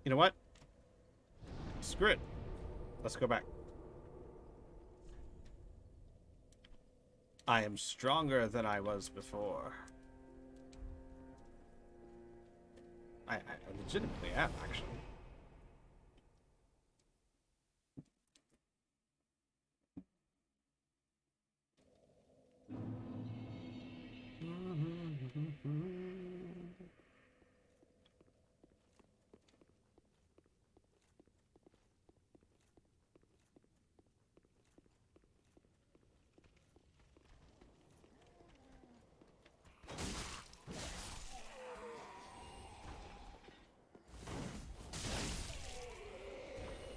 You know what? Screw it. Let's go back. I am stronger than I was before. I legitimately am, actually.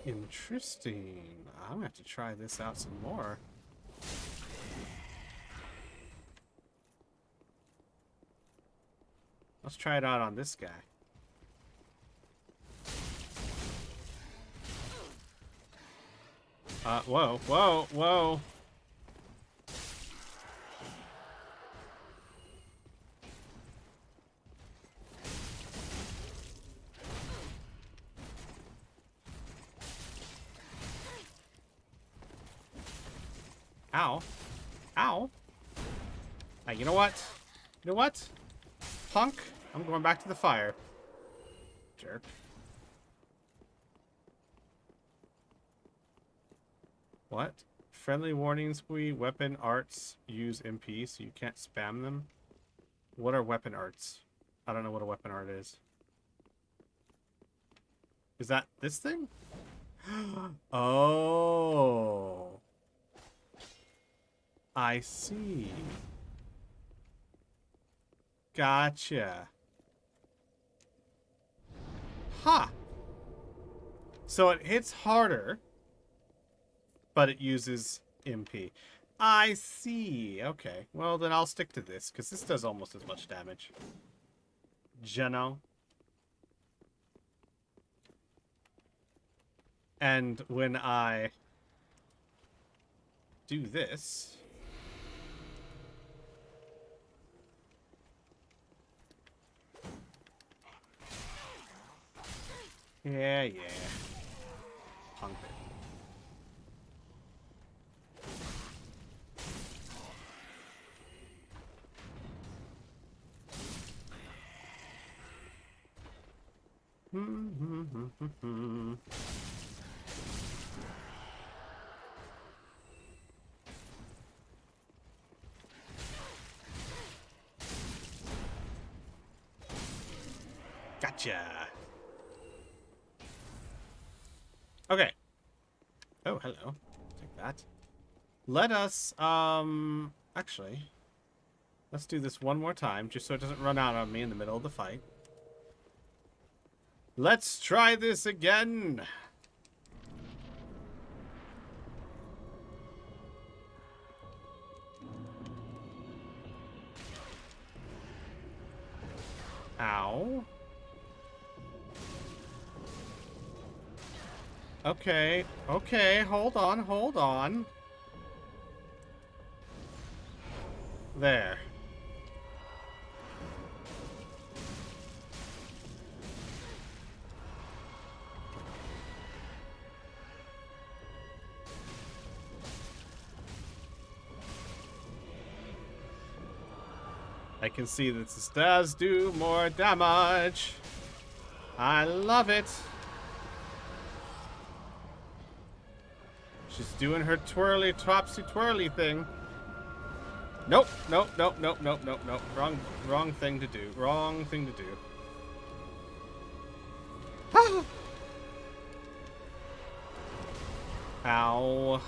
Interesting. I'm gonna have to try this out some more. Let's try it out on this guy. Whoa, whoa, whoa. Ow. Ow. Hey, you know what? You know what? Punk, I'm going back to the fire. Jerk. What? Friendly warnings, we weapon arts use MP, so you can't spam them? What are weapon arts? I don't know what a weapon art is. Is that this thing? Oh. I see. Gotcha. Huh. So it hits harder, but it uses MP. I see. Okay. Well, then I'll stick to this, because this does almost as much damage. Geno. And when I do this... Yeah. Punk it. Gotcha. Okay. Oh, hello. Take that. Let us, actually, let's do this one more time, just so it doesn't run out on me in the middle of the fight. Let's try this again. Ow. Okay, hold on. There. I can see that this does do more damage. I love it. She's doing her twirly, topsy-twirly thing. Nope. Wrong thing to do. Wrong thing to do. Ah! Ow.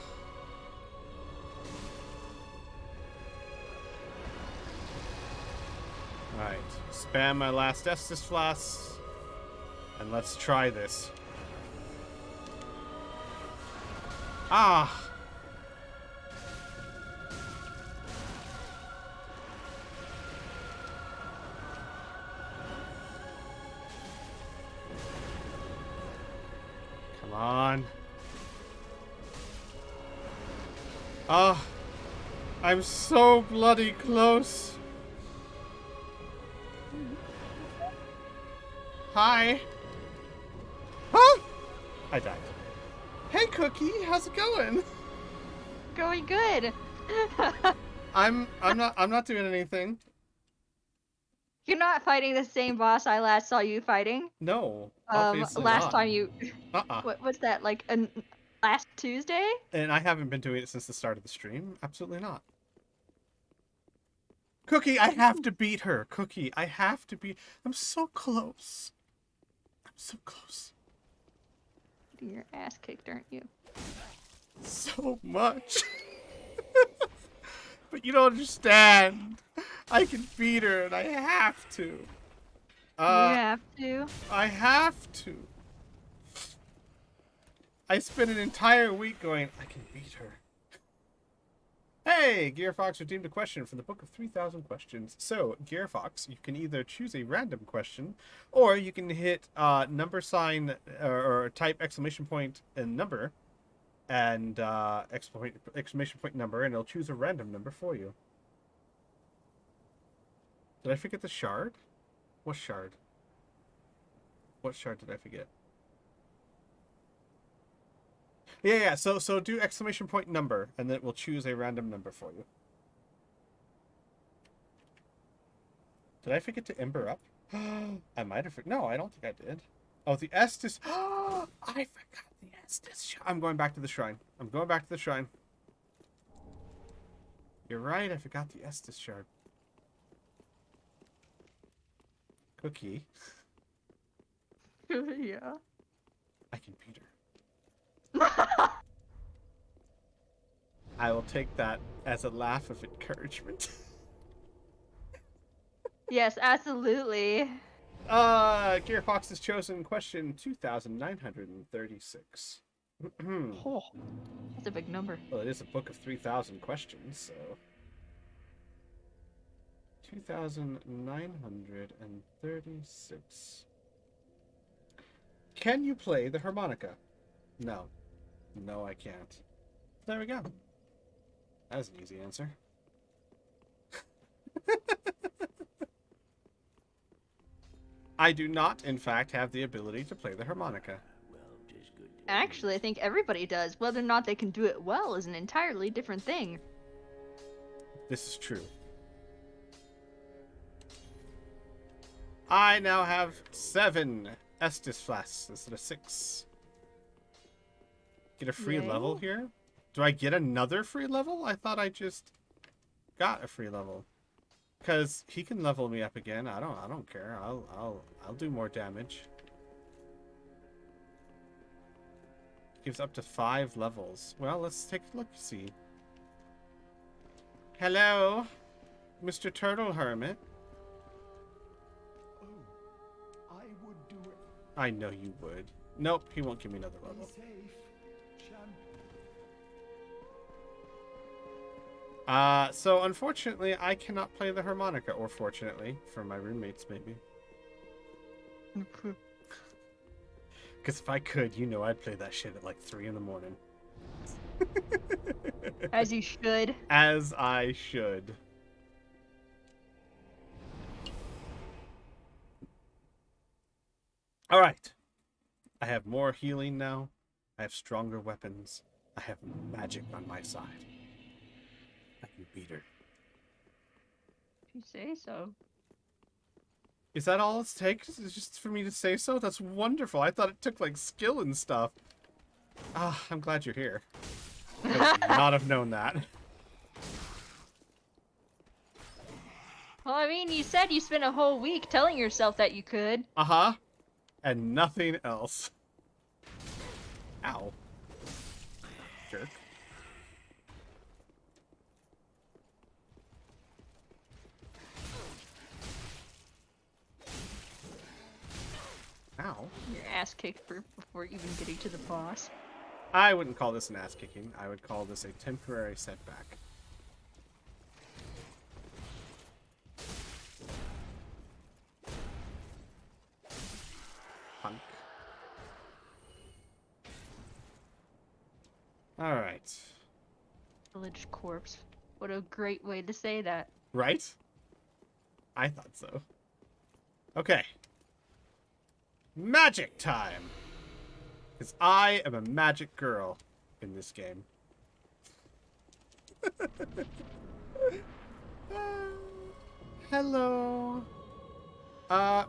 Alright. Spam my last Estus Flask. And let's try this. Ah! Come on. Ah! I'm so bloody close. Hi. Ah! I died. Hey, Cookie, how's it going? Going good. I'm not doing anything. You're not fighting the same boss I last saw you fighting. No, obviously Last not. time you, Uh-uh. what's that, like last Tuesday? And I haven't been doing it since the start of the stream. Absolutely not. Cookie, I have to beat her. Cookie, I have to beat. I'm so close. I'm so close. Getting your ass kicked, aren't you? So much. But you don't understand. I can beat her and I have to. You have to. I have to. I spent an entire week going, I can beat her. Hey, Gearfox redeemed a question from the book of 3,000 questions. So, Gearfox, you can either choose a random question, or you can hit number sign or type exclamation point and number, and exclamation point number, and it'll choose a random number for you. Did I forget the shard? What shard? What shard did I forget? Yeah. So do exclamation point number, and then it will choose a random number for you. Did I forget to ember up? I might have. No, I don't think I did. Oh, the Estus. I forgot the Estus. I'm going back to the shrine. I'm going back to the shrine. You're right. I forgot the Estus shard. Cookie. Yeah. I can beat her. I will take that as a laugh of encouragement. Yes, absolutely. Gearfox has chosen question 2,936. Oh, that's a big number. Well, it is a book of 3,000 questions, so... 2,936. Can you play the harmonica? No. No, I can't. There we go. That was an easy answer. I do not, in fact, have the ability to play the harmonica. Actually, I think everybody does. Whether or not they can do it well is an entirely different thing. This is true. I now have 7 Estus flasks instead of 6. Get a free Yay. level here? Do I get another free level? I thought I just got a free level. Cause he can level me up again. I don't care. I'll do more damage. Gives up to 5 levels. Well, let's take a look. See. Hello, Mr. Turtle Hermit. Oh, I would do it. I know you would. Nope, he won't give me another Be level. safe, champ. So unfortunately, I cannot play the harmonica, or fortunately, for my roommates, maybe. Because if I could, you know I'd play that shit at like 3 in the morning. As you should. As I should. Alright. I have more healing now. I have stronger weapons. I have magic on my side. I can beat her. If you say so. Is that all it takes? Is just for me to say so? That's wonderful. I thought it took like skill and stuff. Ah, I'm glad you're here. I would not have known that. Well, I mean, you said you spent a whole week telling yourself that you could. Uh-huh. And nothing else. Ow. Jerk. Ow. Your ass kicked before even getting to the boss. I wouldn't call this an ass kicking. I would call this a temporary setback. Punk. Alright. Village corpse. What a great way to say that. Right? I thought so. Okay. Magic time! Because I am a magic girl in this game. Hello.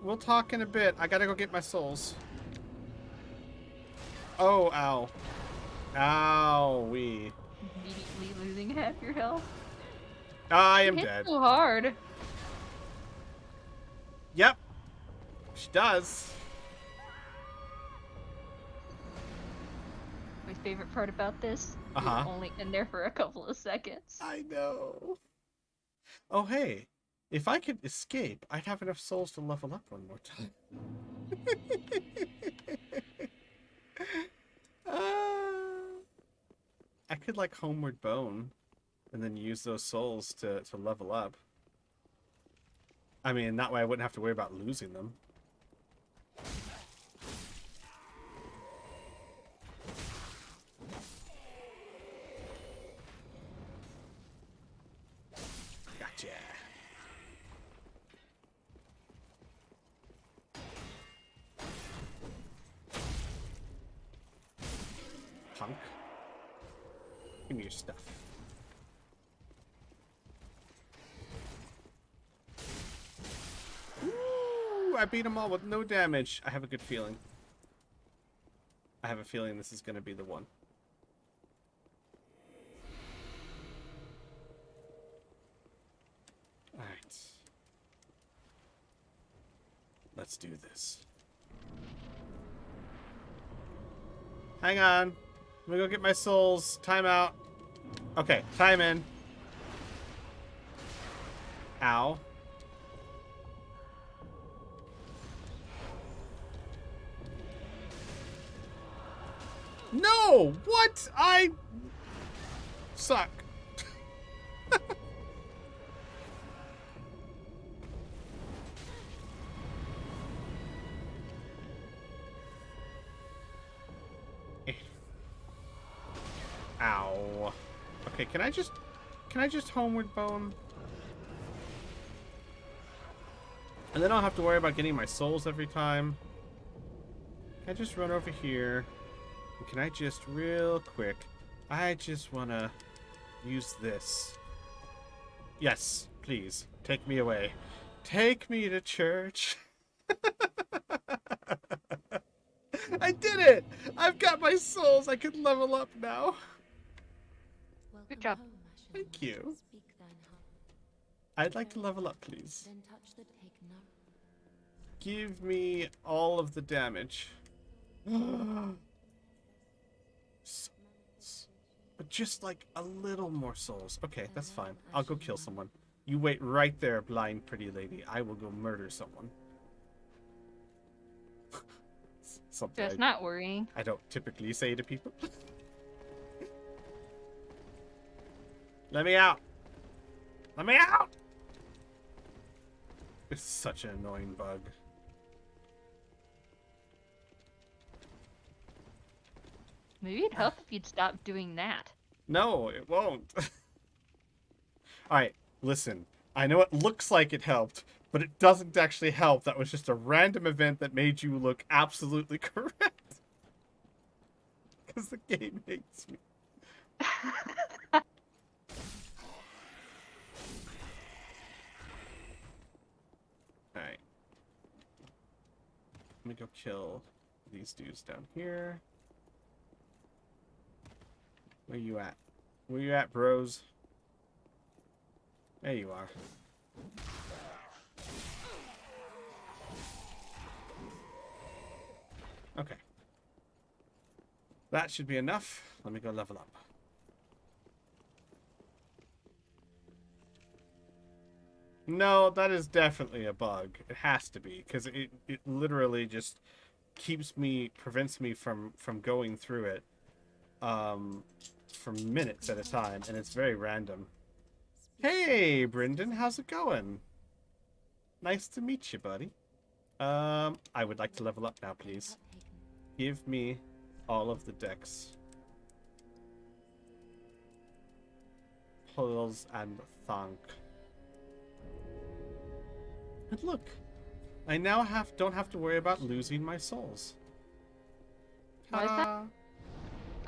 We'll talk in a bit. I gotta go get my souls. Oh, ow. Owie. Immediately losing half your health. I am Hit dead. so hard. Yep. She does. My favorite part about this, Uh-huh. you're only in there for a couple of seconds. I know. Oh, hey. If I could escape, I'd have enough souls to level up one more time. I could, like, Homeward Bone and then use those souls to level up. I mean, that way I wouldn't have to worry about losing them. Gotcha. Punk. Give me your stuff. Ooh, I beat them all with no damage. I have a good feeling. I have a feeling this is going to be the one. Alright. Let's do this. Hang on. Let me go get my souls. Time out. Okay, time in. Ow. No! What? I suck. Ow. Okay, can I just homeward bone? And then I'll have to worry about getting my souls every time. Can I just run over here? And can I just real quick? I just wanna use this. Yes, please. Take me away. Take me to church. I did it! I've got my souls. I can level up now. Welcome job. home, Ashen Thank One. you. Speak thine heart. I'd like to level up, please. Then touch the take no. Give me all of the damage. Souls. But just like a little more souls. Okay, that's fine. I'll go kill someone. You wait right there, blind pretty lady. I will go murder someone. Something Just not worrying. I don't typically say to people. Let me out! Let me out! It's such an annoying bug. Maybe it'd help if you'd stop doing that. No, it won't. Alright, listen. I know it looks like it helped, but it doesn't actually help. That was just a random event that made you look absolutely correct. Because the game hates me. Alright. Let me go kill these dudes down here. Where you at? Where you at, bros? There you are. Okay. That should be enough. Let me go level up. No, that is definitely a bug. It has to be, because it literally just prevents me from going through it for minutes at a time, and it's very random. Hey, Brendan, how's it going? Nice to meet you, buddy. I would like to level up now, please. Give me all of the decks. Pulls and thunk. And look, I now don't have to worry about losing my souls. Why is that? Ta-da!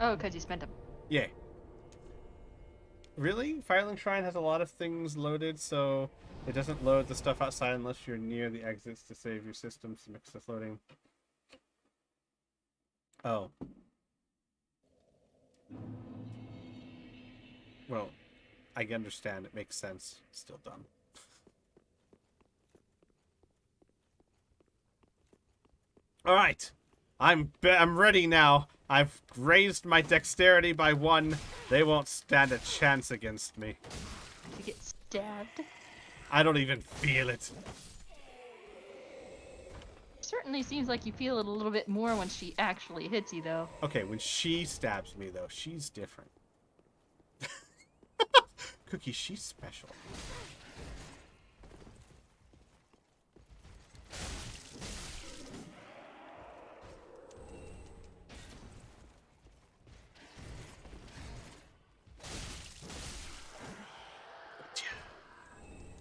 Oh, because you spent them. Yeah. Really? Firelink Shrine has a lot of things loaded, so it doesn't load the stuff outside unless you're near the exits to save your systems to mix this loading. Oh. Well, I understand. It makes sense. It's still dumb. All right. I'm ready now. I've raised my dexterity by 1. They won't stand a chance against me. You get stabbed. I don't even feel it. Certainly seems like you feel it a little bit more when she actually hits you, though. Okay, when she stabs me, though, she's different. Cookie, she's special.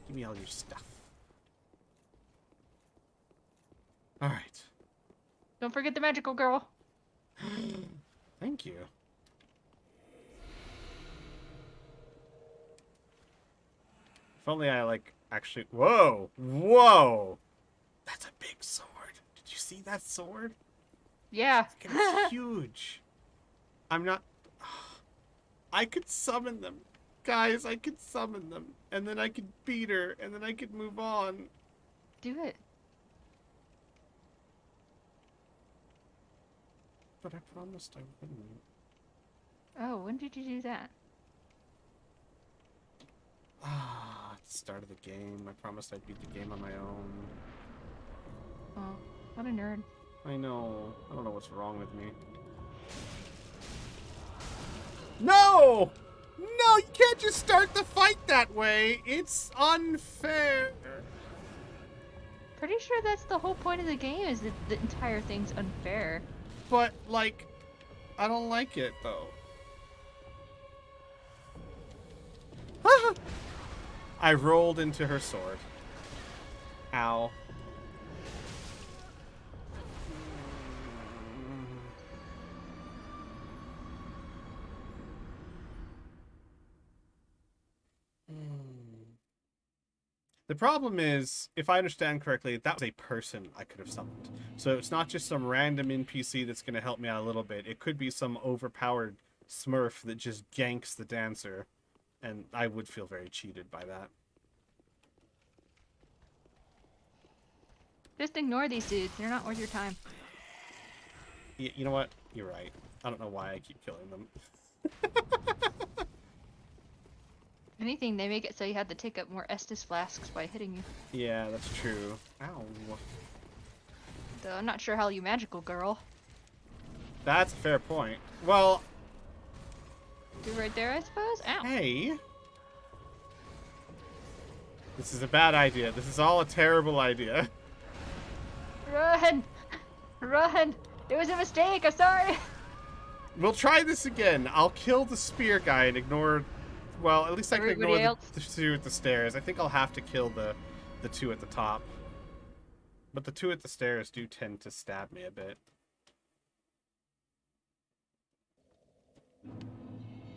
Give me all your stuff. Alright. Don't forget the magical girl. Thank you. If only I, like, actually... Whoa! Whoa! That's a big sword. Did you see that sword? Yeah. It's huge. I'm not... I could summon them. Guys, I could summon them. And then I could beat her. And then I could move on. Do it. But I promised I wouldn't. Oh, when did you do that? Ah, at the start of the game. I promised I'd beat the game on my own. Oh, what a nerd. I know. I don't know what's wrong with me. No! No, you can't just start the fight that way. It's unfair. Pretty sure that's the whole point of the game, is that the entire thing's unfair. But, like, I don't like it, though. I rolled into her sword. Ow. The problem is, if I understand correctly, that was a person I could have summoned. So it's not just some random NPC that's going to help me out a little bit. It could be some overpowered smurf that just ganks the dancer. And I would feel very cheated by that. Just ignore these dudes. They're not worth your time. You know what? You're right. I don't know why I keep killing them. If anything, they make it so you have to take up more Estus flasks by hitting you. Yeah, that's true. Ow. Though I'm not sure how you magical girl. That's a fair point. Well, Do right there, I suppose? Ow. hey. This is a bad idea. This is all a terrible idea. Run! Run! It was a mistake, I'm sorry! We'll try this again. I'll kill the spear guy and ignore... Well, at least I can Everybody ignore else? the two at the stairs. I think I'll have to kill the two at the top. But the two at the stairs do tend to stab me a bit.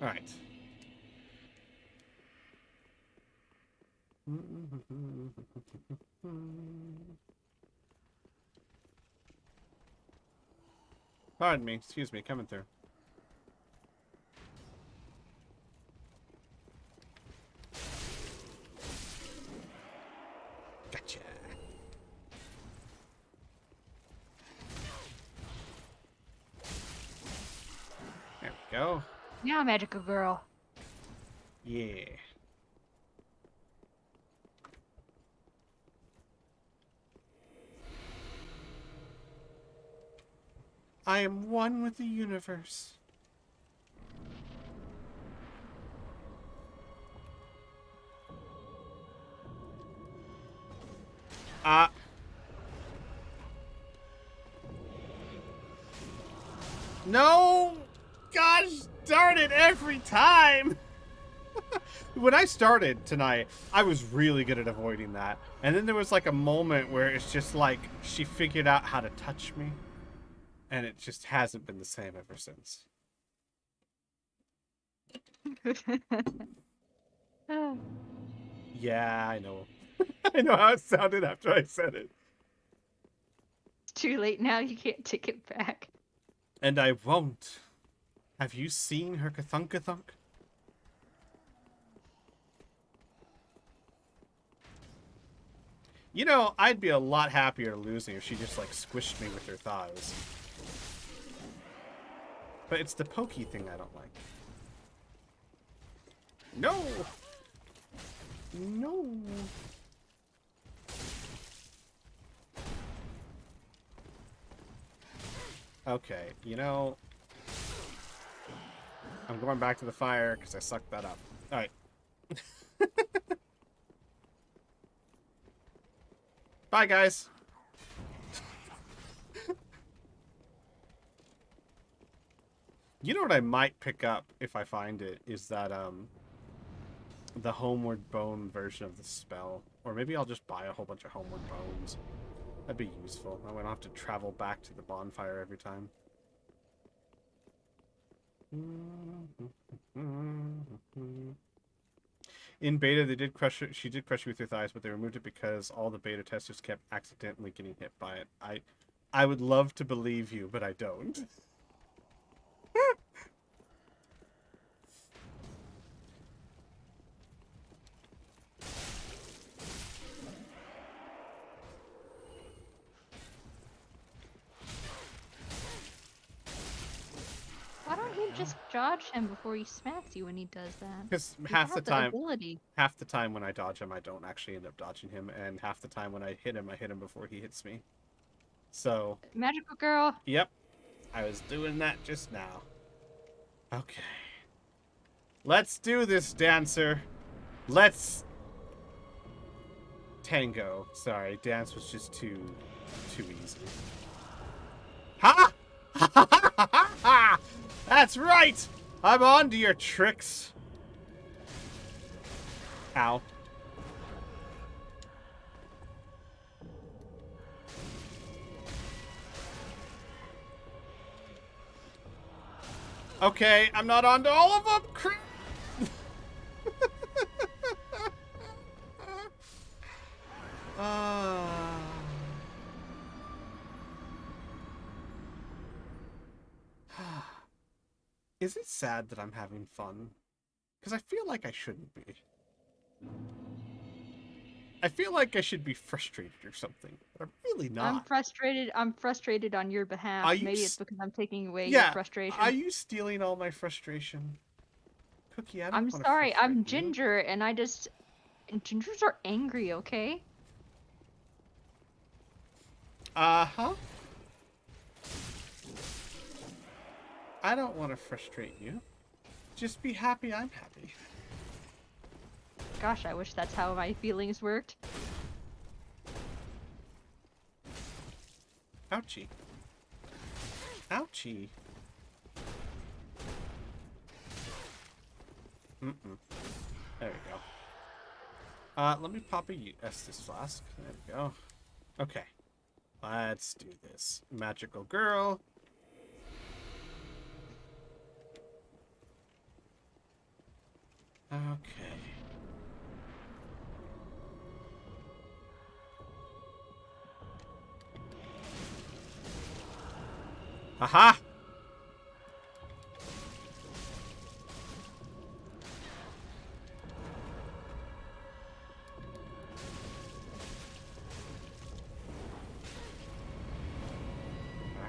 Alright. Pardon me, excuse me, coming through. Gotcha. There we go. Now, magical girl. Yeah. I am one with the universe. No! Gosh darn it, every time! When I started tonight, I was really good at avoiding that. And then there was like a moment where it's just like she figured out how to touch me. And it just hasn't been the same ever since. Yeah, I know. I know how it sounded after I said it. It's too late now, you can't take it back. And I won't. Have you seen her Cthulhu? You know, I'd be a lot happier losing if she just, like, squished me with her thighs. But it's the pokey thing I don't like. No! No! Okay, you know... I'm going back to the fire because I sucked that up. Alright. Bye, guys. You know what I might pick up if I find it is that the Homeward Bone version of the spell. Or maybe I'll just buy a whole bunch of Homeward Bones. That'd be useful. I won't have to travel back to the bonfire every time. In beta, they did crush it. She did crush you with her thighs, but they removed it because all the beta testers kept accidentally getting hit by it. I would love to believe you, but I don't. Why don't you just dodge him before he smacks you when he does that? Because You half the have time, ability. half the time when I dodge him, I don't actually end up dodging him, and half the time when I hit him before he hits me. So, Magical girl. yep, I was doing that just now. Okay. Let's do this, dancer. Let's tango. Sorry, dance was just too easy. Ha! That's right! I'm on to your tricks. Ow. Okay, I'm not on to all of them. Crap. Is it sad that I'm having fun? Because I feel like I shouldn't be. I feel like I should be frustrated or something, but I'm really I'm not. frustrated. I'm frustrated on your behalf. Are you Maybe it's s- because I'm taking away Yeah, your frustration. are you stealing all my frustration? Cookie, I don't I'm wanna sorry. I'm frustrate you. Ginger, and and gingers are angry. Okay. Uh-huh. I don't want to frustrate you. Just be happy I'm happy. Gosh, I wish that's how my feelings worked. Ouchie. Ouchie. Mm-mm. There we go. Let me pop a Estus flask. There we go. Okay. Let's do this. Magical girl. Okay. Aha!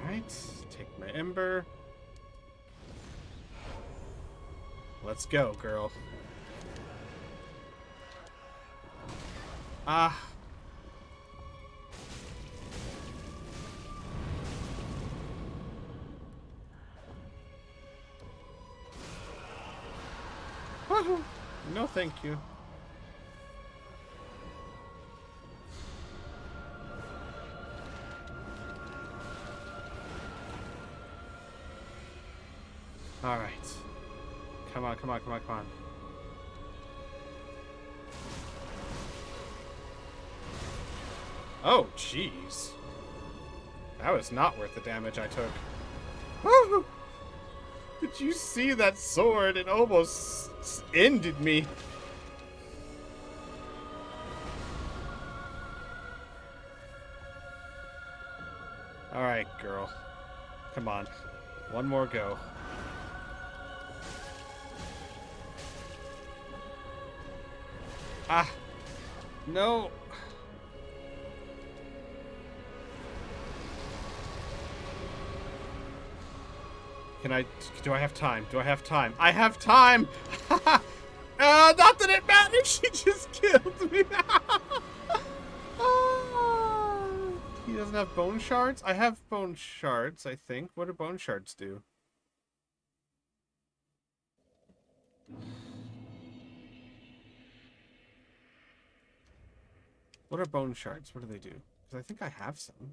Alright, take my ember. Let's go, girl. Ah. Woohoo! No, thank you. Alright. Come on, come on, come on, come on. Oh, jeez. That was not worth the damage I took. Woohoo! Did you see that sword? It almost ended me. Alright, girl. Come on. One more go. Ah! No! Do I have time? Do I have time? I have time! Not that it matters, she just killed me! He doesn't have bone shards? I have bone shards, I think. What do bone shards do? What are bone shards? What do they do? Because I think I have some.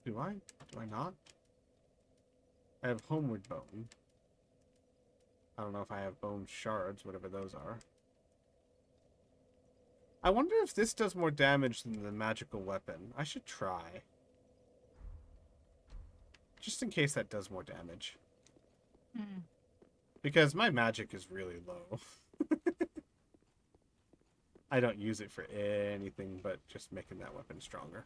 Do I? Do I not? I have homeward bone. I don't know if I have bone shards, whatever those are. I wonder if this does more damage than the magical weapon. I should try. Just in case that does more damage. Because my magic is really low. I don't use it for anything but just making that weapon stronger.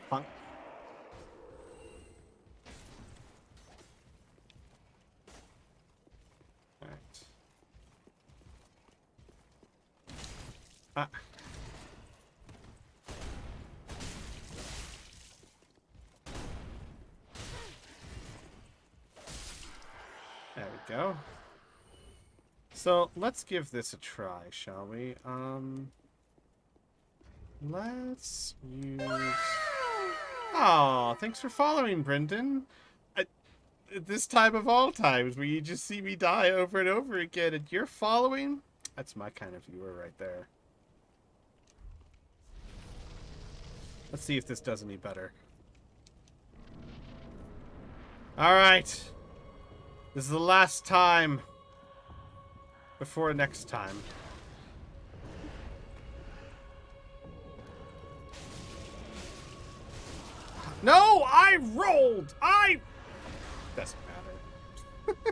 Punk. Alright. Ah. There we go. So let's give this a try, shall we? Let's use. Oh, thanks for following, Brendan. At this time of all times, where you just see me die over and over again, and you're following. That's my kind of viewer right there. Let's see if this does any better. All right. This is the last time before next time. No, I rolled. Doesn't matter.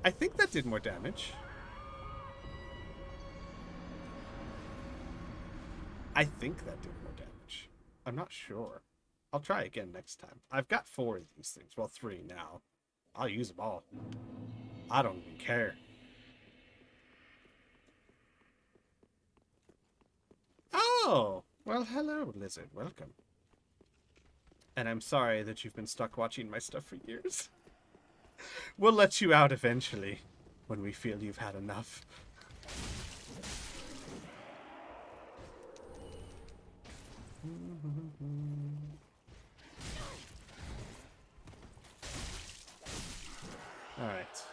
I think that did more damage. I think that did more damage. I'm not sure. I'll try again next time. I've got 4 of these things. Well, 3 now. I'll use them all. I don't even care. Oh! Well, hello, Lizard. Welcome. And I'm sorry that you've been stuck watching my stuff for years. We'll let you out eventually, when we feel you've had enough. Alright.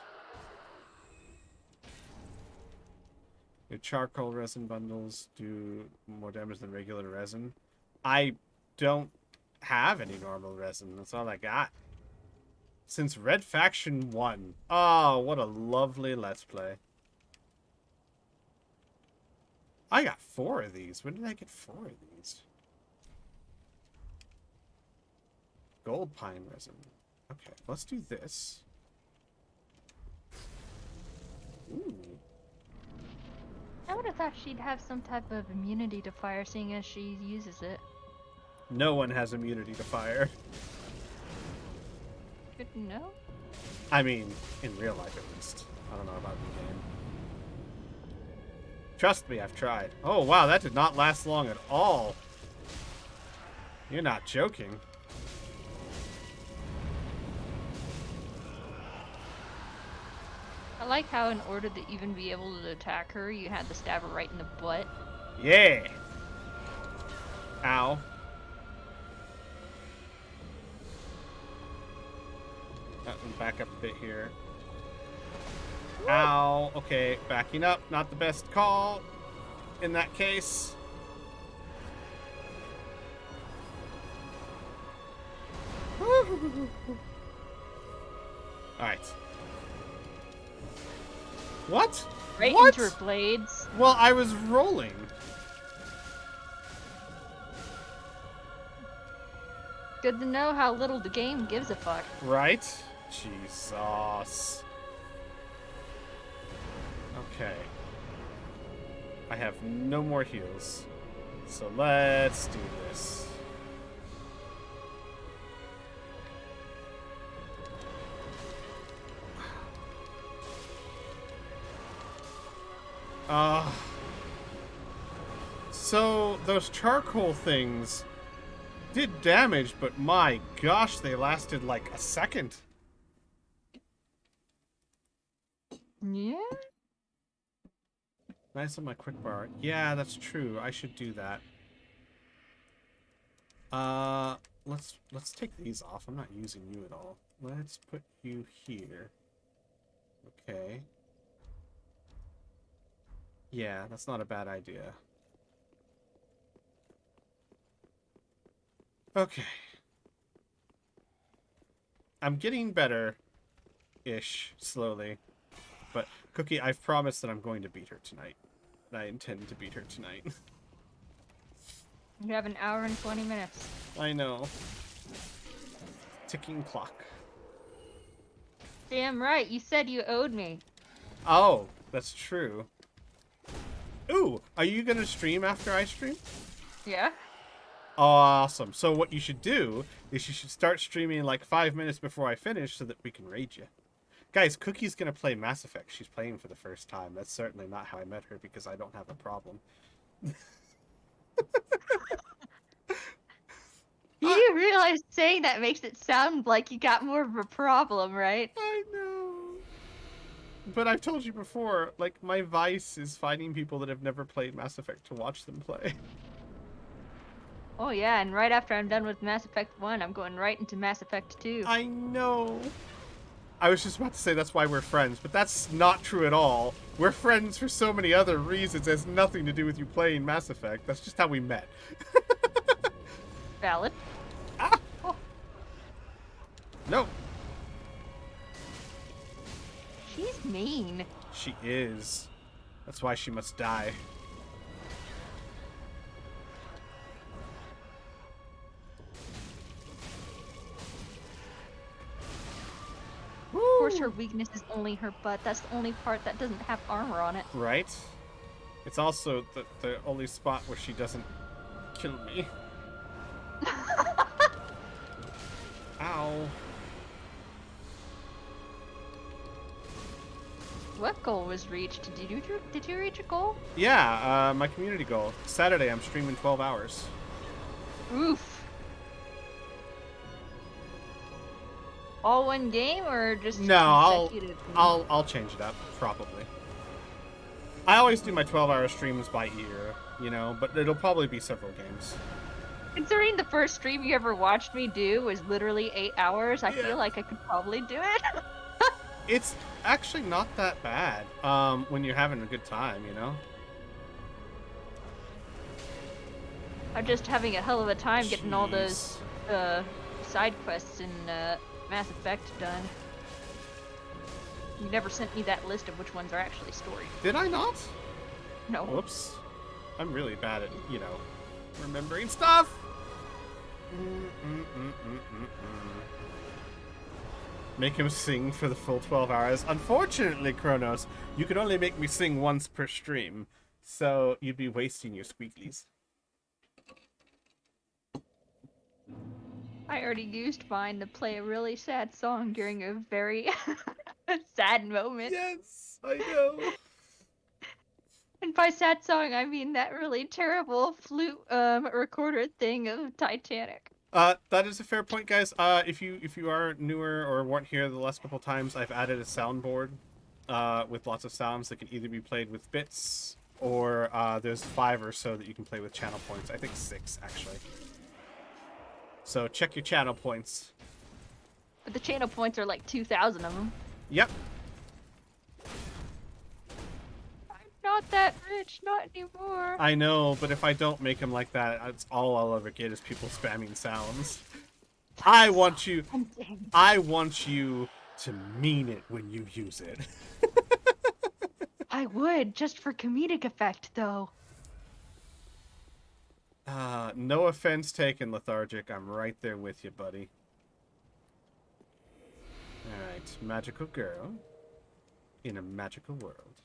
Your charcoal resin bundles do more damage than regular resin. I don't have any normal resin. That's all I got. Since Red Faction 1. Oh, what a lovely Let's Play. I got 4 of these. When did I get 4 of these? Gold pine resin. Okay, let's do this. Ooh. I would have thought she'd have some type of immunity to fire, seeing as she uses it. No one has immunity to fire. Good to know. I mean, in real life at least. I don't know about the game. Trust me, I've tried. Oh wow, that did not last long at all. You're not joking. I like how in order to even be able to attack her, you had to stab her right in the butt. Yeah. Ow. Back up a bit here. Ow. Okay, backing up. Not the best call in that case. Alright. What? Right What? into her blades. Well, I was rolling. Good to know how little the game gives a fuck. Right? Jesus. Okay. I have no more heals. So let's do this. So those charcoal things did damage, but my gosh, they lasted like a second. Yeah? Nice on my quick bar. Yeah, that's true. I should do that. Let's take these off. I'm not using you at all. Let's put you here. Okay. Yeah, that's not a bad idea. Okay. I'm getting better-ish, slowly. But, Cookie, I've promised that I'm going to beat her tonight. and I intend to beat her tonight. You have an hour and 20 minutes. I know. Ticking clock. Damn right, you said you owed me. Oh, that's true. Ooh, are you gonna stream after I stream? Yeah? Awesome. So what you should do is you should start streaming like 5 minutes before I finish so that we can raid you. Guys, Cookie's gonna play Mass Effect. She's playing for the first time. That's certainly not how I met her because I don't have a problem. You do realize saying that makes it sound like you got more of a problem, right? I know. But I've told you before, like, my vice is finding people that have never played Mass Effect to watch them play. Oh yeah, and right after I'm done with Mass Effect 1, I'm going right into Mass Effect 2. I know. I was just about to say that's why we're friends, but that's not true at all. We're friends for so many other reasons. It has nothing to do with you playing Mass Effect. That's just how we met. Valid. Ah! Oh, No. she's mean. She is. That's why she must die. Of course her weakness is only her butt. That's the only part that doesn't have armor on it. Right? It's also the only spot where she doesn't kill me. Ow. What goal was reached? Did you reach a goal? Yeah, my community goal. Saturday, I'm streaming 12 hours. Oof. All one game or just No, consecutive? I'll change it up, probably. I always do my 12-hour streams by ear, you know, but it'll probably be several games. Considering the first stream you ever watched me do was literally 8 hours, I Yeah. feel like I could probably do it. It's actually not that bad, when you're having a good time, you know? I'm just having a hell of a time getting all those Jeez. side quests in Mass Effect done. You never sent me that list of which ones are actually story. Did I not? No. Whoops. I'm really bad at, you know, remembering stuff! Make him sing for the full 12 hours. Unfortunately, Kronos, you can only make me sing once per stream, so you'd be wasting your squeaklies. I already used mine to play a really sad song during a very sad moment. Yes, I know. And by sad song, I mean that really terrible flute recorder thing of Titanic. That is a fair point, guys. If you are newer or weren't here the last couple times, I've added a soundboard with lots of sounds that can either be played with bits or there's 5 or so that you can play with channel points. I think 6 actually. So check your channel points. But the channel points are like 2,000 of them. Yep. I'm not that rich, not anymore. I know, but if I don't make them like that, it's all I'll ever get is people spamming sounds. I want you to mean it when you use it. I would, just for comedic effect, though. No offense taken, Lethargic. I'm right there with you, buddy. Alright, magical girl in a magical world.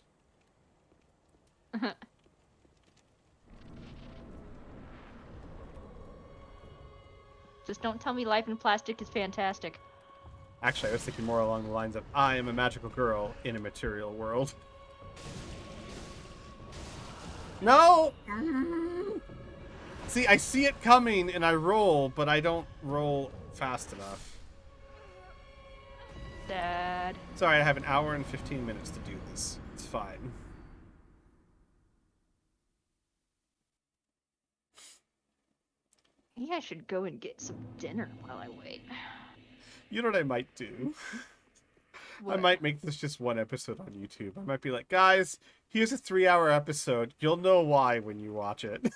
Just don't tell me life in plastic is fantastic. Actually, I was thinking more along the lines of, I am a magical girl in a material world. No! See, I see it coming and I roll, but I don't roll fast enough. Dad. Sorry, I have an hour and 15 minutes to do this. It's fine. Maybe I should go and get some dinner while I wait. You know what I might do? I What? might make this just one episode on YouTube. I might be like, guys, here's a 3-hour episode. You'll know why when you watch it.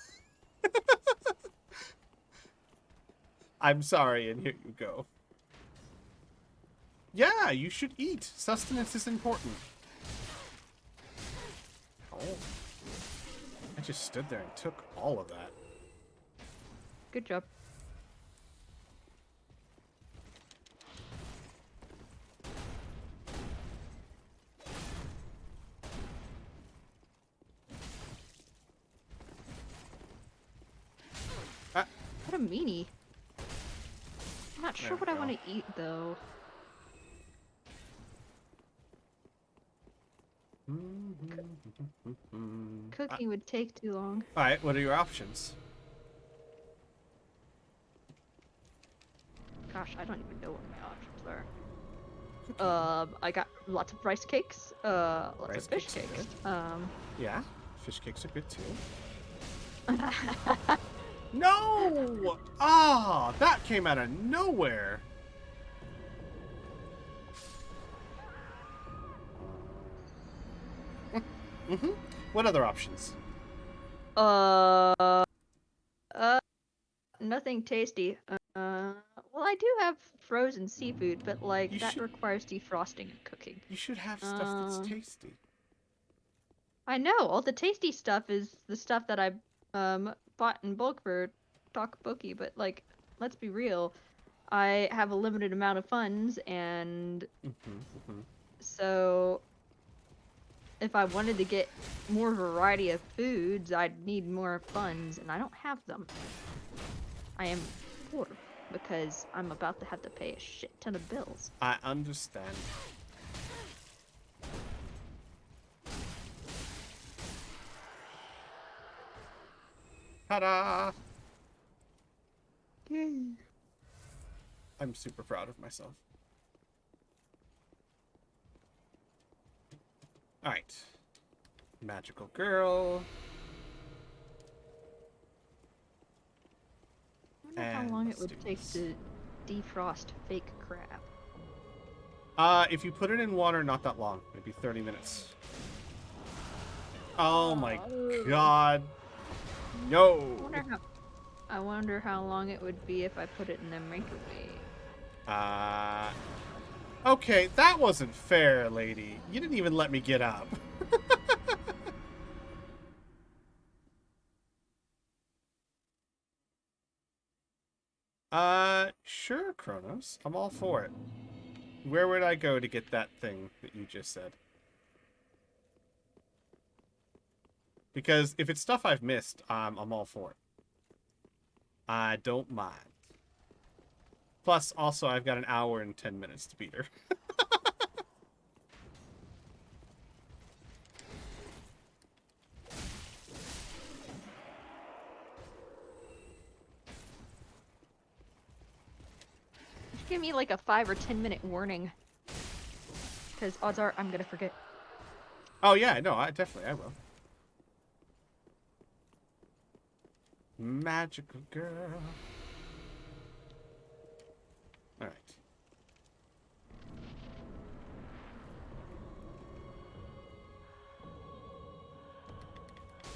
I'm sorry, and here you go. Yeah, you should eat. Sustenance is important. Oh. just stood there and took all of that. Good job. Ah. What a meanie. I'm not There sure we what I go. want to eat though. Cooking would take too long. Alright, what are your options? Gosh, I don't even know what my options are. I got lots of rice cakes, lots Rice of fish cakes are cakes. Yeah, fish cakes are good too. No! Ah, that came out of nowhere. Mm-hmm. What other options? Nothing tasty. Well, I do have frozen seafood, but like You that should- requires defrosting and cooking. You should have stuff that's Um, tasty. I know all the tasty stuff is the stuff that I bought in bulk for tteokbokki, but like let's be real, I have a limited amount of funds, and so if I wanted to get more variety of foods, I'd need more funds, and I don't have them. I am poor because I'm about to have to pay a shit ton of bills. I understand. Ta-da! I'm super proud of myself. Alright. Magical girl. I wonder how And long let's it would do take this. to defrost fake crab. If you put it in water, not that long. Maybe 30 minutes. Oh my god. No! I wonder how long it would be if I put it in the microwave. Okay, that wasn't fair, lady. You didn't even let me get up. Sure, Kronos. I'm all for it. Where would I go to get that thing that you just said? Because if it's stuff I've missed, I'm all for it. I don't mind. Plus, also, I've got an hour and 10 minutes to beat her. Just give me like a 5 or 10 minute warning. Because odds are I'm gonna forget. Oh, yeah, no, I will. Magical girl. Alright.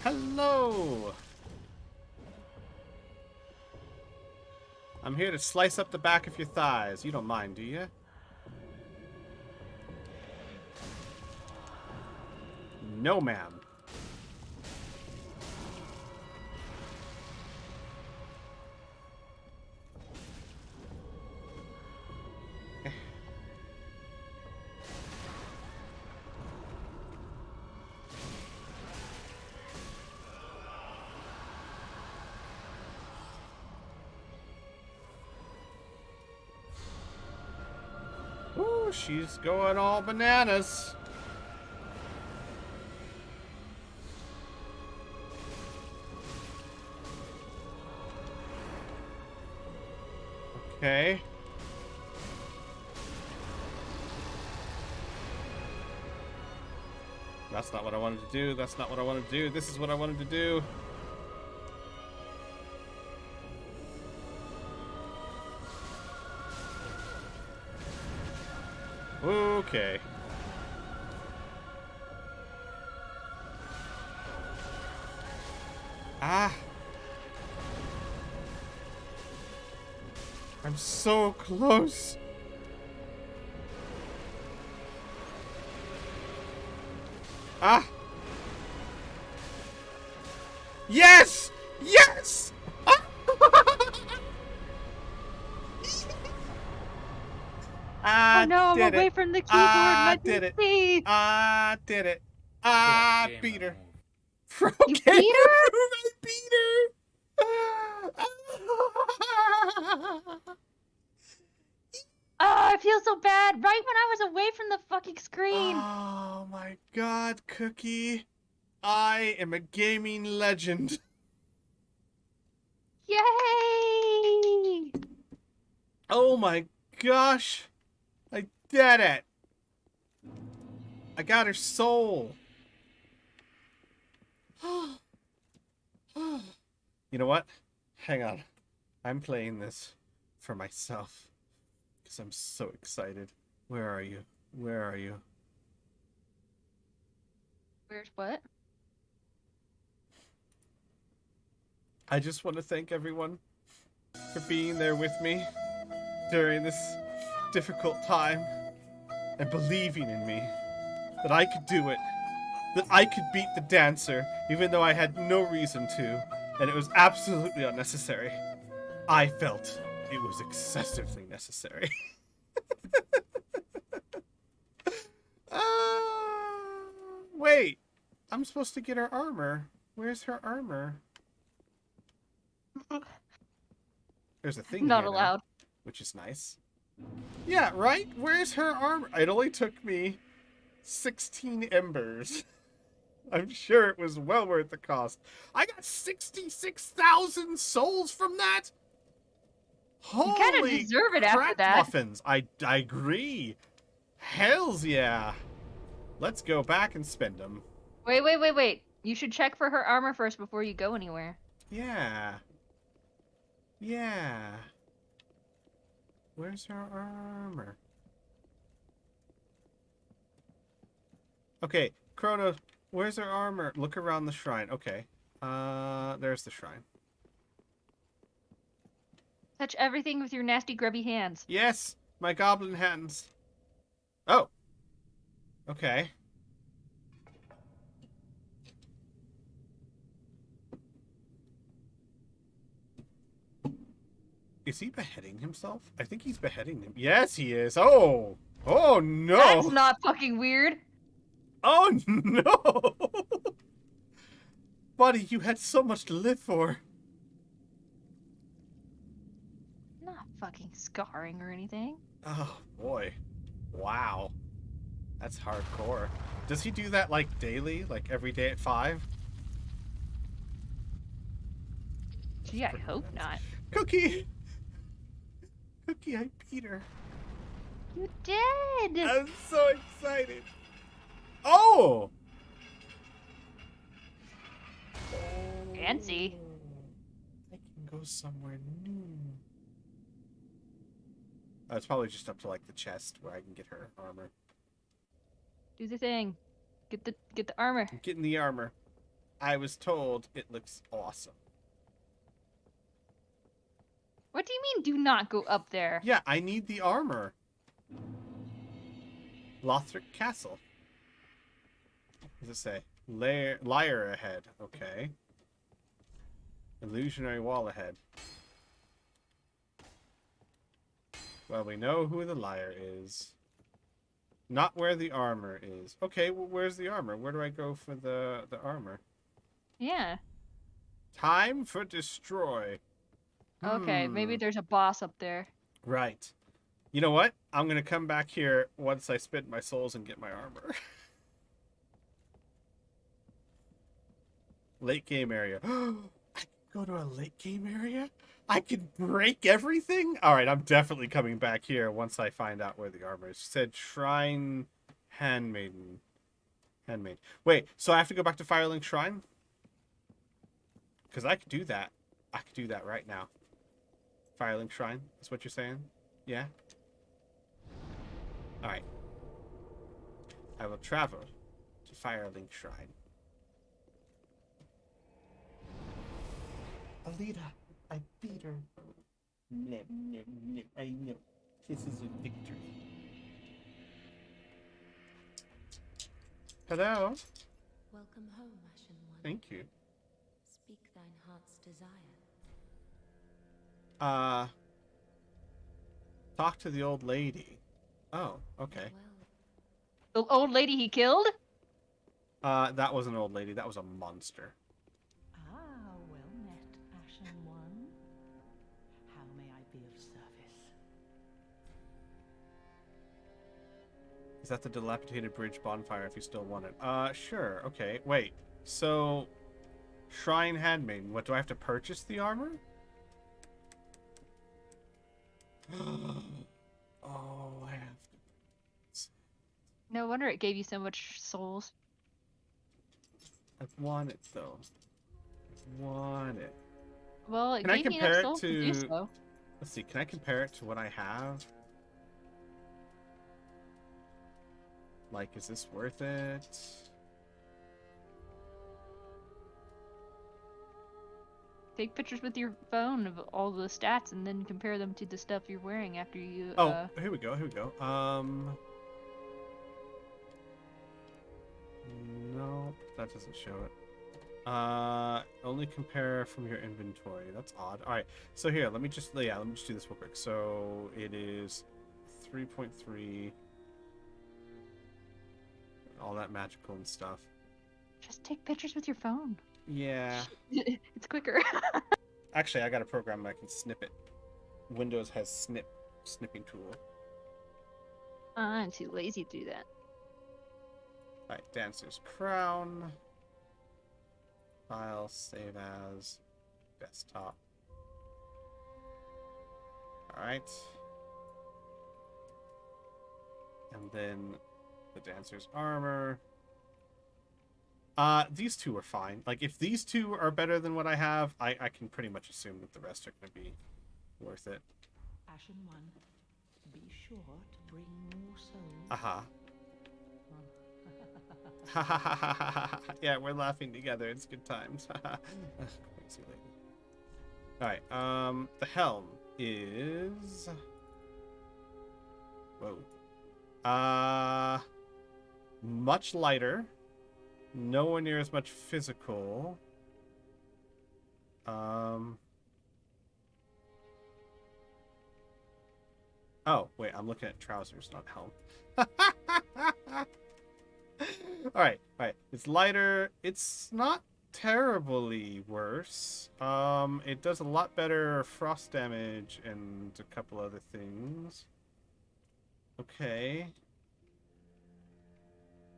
Hello! I'm here to slice up the back of your thighs. You don't mind, do you? No, ma'am. Ooh, she's going all bananas. Okay. That's not what I wanted to do. That's not what I wanted to do. This is what I wanted to do. Okay. Ah. I'm so close. Ah. Yes! Yes! Oh no, I'm did away it. from the keyboard and I Did it. didn't see. Did it. Pro Beat her. gamer move. Pro You gamer beat her? move, I beat her. Oh, I feel so bad. Right when I was away from the fucking screen. Oh my god, Cookie. I am a gaming legend. Yay! Oh my gosh. I did it. I got her soul. You know what? Hang on. I'm playing this for myself. Because I'm so excited. Where are you? Where are you? Where's what? I just want to thank everyone for being there with me during this difficult time and believing in me that I could do it, that I could beat the dancer even though I had no reason to, and it was absolutely unnecessary. I felt it was excessively necessary. Wait, I'm supposed to get her armor. Where's her armor? There's a thing Not here now, allowed. which is nice. Yeah, right? Where's her armor? It only took me 16 embers. I'm sure it was well worth the cost. I got 66,000 souls from that? Holy You kind of deserve it after crack that. muffins. I agree. Hells yeah. Let's go back and spend them. Wait. You should check for her armor first before you go anywhere. Yeah. Yeah. Where's her armor? Okay, Chrono, where's her armor? Look around the shrine. Okay. There's the shrine. Touch everything with your nasty grubby hands. Yes, my goblin hands. Oh. Okay. Is he beheading himself? I think he's beheading him. Yes, he is. Oh. Oh, no. That's not fucking weird. Oh, no. Buddy, you had so much to live for. Not fucking scarring or anything. Oh, boy. Wow. That's hardcore. Does he do that, like, daily? Like, every day at 5? Gee, I hope not. Cookie! Cookie, I beat her. You did! I'm so excited. Oh! Fancy. I can go somewhere new. Oh, it's probably just up to, like, the chest where I can get her armor. Do the thing. Get the armor. I'm getting the armor. I was told it looks awesome. What do you mean do not go up there? Yeah, I need the armor. Lothric Castle. What does it say? Liar ahead. Okay. Illusionary wall ahead. Well, we know who the liar is. Not where the armor is. Okay, well, where's the armor? Where do I go for the armor? Yeah. Time for destroy. Okay, maybe there's a boss up there. Right. You know what? I'm going to come back here once I spend my souls and get my armor. Late game area. I can go to a late game area? I can break everything? Alright, I'm definitely coming back here once I find out where the armor is. It said Shrine Handmaiden. Handmaid. Wait, so I have to go back to Firelink Shrine? Because I could do that. I could do that right now. Firelink Shrine, is what you're saying? Yeah? Alright. I will travel to Firelink Shrine. Alita, I beat her. No, I know. This is a victory. Hello? Welcome home, Ashen One. Thank you. Speak thine heart's desire. Talk to the old lady. Oh, okay. Well, The old lady he killed? That was an old lady. That was a monster. Ah, well met, Ashen One. How may I be of service? Is that the dilapidated bridge bonfire if you still want it? Sure. Okay. Wait. So, Shrine Handmaiden. What, do I have to purchase the armor? Oh, I have to. No wonder it gave you so much souls. I want it, though. I want it. Well, it Can I gave me compare enough it souls to do to- so. Let's see. Can I compare it to what I have? Like, is this worth it? Take pictures with your phone of all the stats and then compare them to the stuff you're wearing after you. Oh, here we go. Here we go. No, that doesn't show it. Only compare from your inventory. That's odd. All right. So here, let me just do this real quick. So it is 3.3. All that magical and stuff. Just take pictures with your phone. Yeah. It's quicker. Actually, I got a program that can snip it. Windows has snipping tool. I'm too lazy to do that. All right, Dancer's Crown. File, save as, desktop. All right. And then the Dancer's Armor. These two are fine. Like, if these two are better than what I have, I can pretty much assume that the rest are going to be worth it. Ashen One, be sure to bring more souls. Aha. Ha ha ha ha ha ha. Yeah, we're laughing together. It's good times. Crazy lady. Alright, the helm is... Whoa. Much lighter. Nowhere near as much physical. Oh, wait, I'm looking at trousers, not helm. Alright. It's lighter. It's not terribly worse. It does a lot better frost damage and a couple other things. Okay.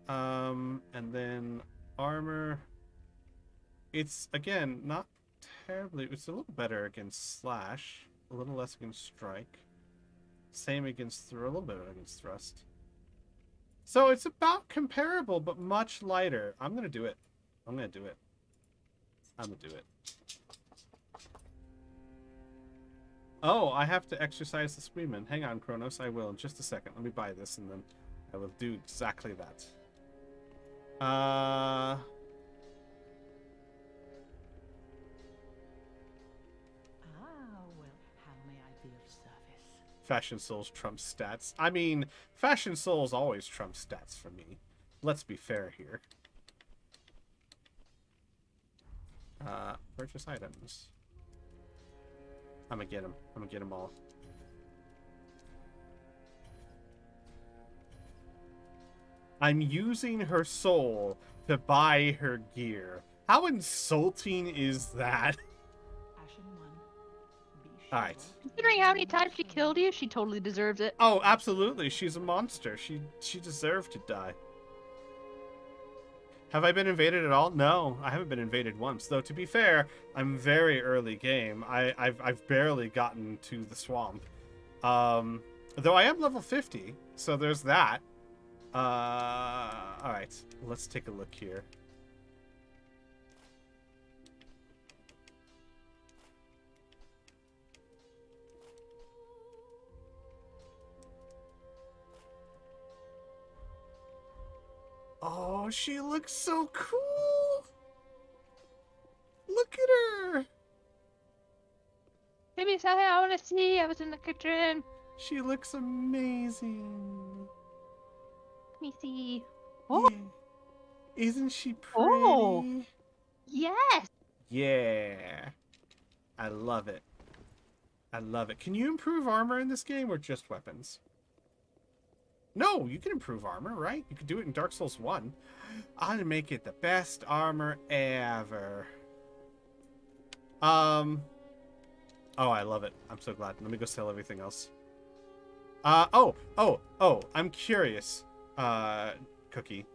And then armor. It's, again, not terribly... It's a little better against slash. A little less against strike. Same against... a little bit against thrust. So it's about comparable, but much lighter. I'm going to do it. I'm going to do it. Oh, I have to exercise the Screamin'. Hang on, Kronos. I will in just a second. Let me buy this, and then I will do exactly that. Well, how may I be of service? Fashion Souls trumps stats. I mean, Fashion Souls always trumps stats for me. Let's be fair here. Purchase items. I'm gonna get them. I'm gonna get them all. I'm using her soul to buy her gear. How insulting is that? Ashen One, be sure. All right. Considering how many times she killed you, she totally deserves it. Oh, absolutely. She's a monster. She deserved to die. Have I been invaded at all? No, I haven't been invaded once. Though, to be fair, I'm very early game. I've barely gotten to the swamp. Though I am level 50, so there's that. Alright. Let's take a look here. Oh, she looks so cool! Look at her! Maybe something I want to see. I was in the kitchen. She looks amazing. Let me see. Oh, Yeah. Isn't she pretty? Oh. Yes. Yeah. I love it. I love it. Can you improve armor in this game or just weapons? No, you can improve armor, right? You can do it in Dark Souls 1. I'm gonna make it the best armor ever. Oh, I love it. I'm so glad. Let me go sell everything else. Oh, I'm curious, Cookie.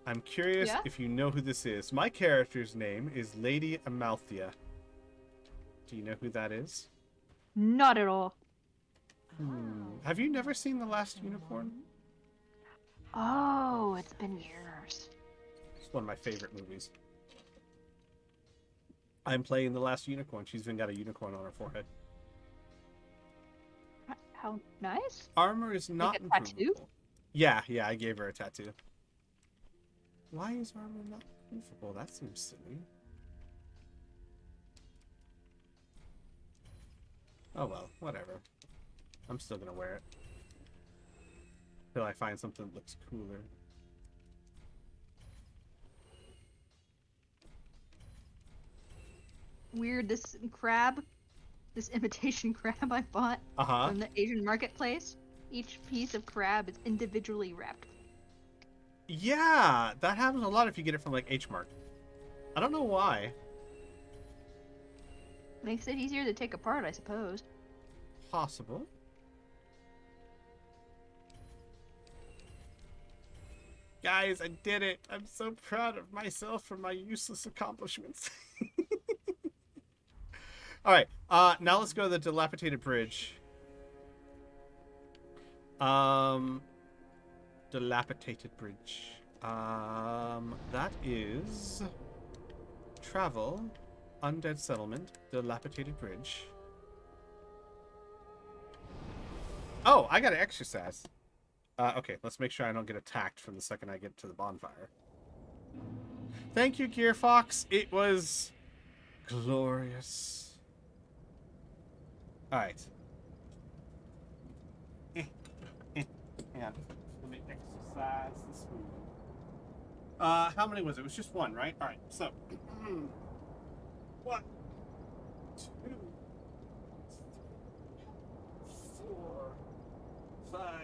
I'm curious Yeah? if you know who this is. My character's name is Lady Amalthea. Do you know who that is? Not at all. Have you never seen The Last Unicorn? Oh, it's been years. It's one of my favorite movies. I'm playing The Last Unicorn. She's even got a unicorn on her forehead. How nice. Armor is not a tattoo? improvable. Yeah, I gave her a tattoo. Why is armor not improvable? That seems silly. Oh well, whatever. I'm still gonna wear it. Till I find something that looks cooler. Weird, this crab, this imitation crab I bought Uh-huh. from the Asian marketplace. Each piece of crab is individually wrapped. Yeah, that happens a lot if you get it from like H Mart. I don't know why. Makes it easier to take apart, I suppose. Possible. Guys, I did it. I'm so proud of myself for my useless accomplishments. All right, now let's go to the dilapidated bridge. Dilapidated bridge. That is travel, undead settlement, dilapidated bridge. Oh, I gotta exercise. Okay, let's make sure I don't get attacked from the second I get to the bonfire. Thank you, Gear Fox. It was glorious. All right. Yeah, let me exercise this movement. How many was it? It was just one, right? All right. So, 1, 2, 3, 4, 5,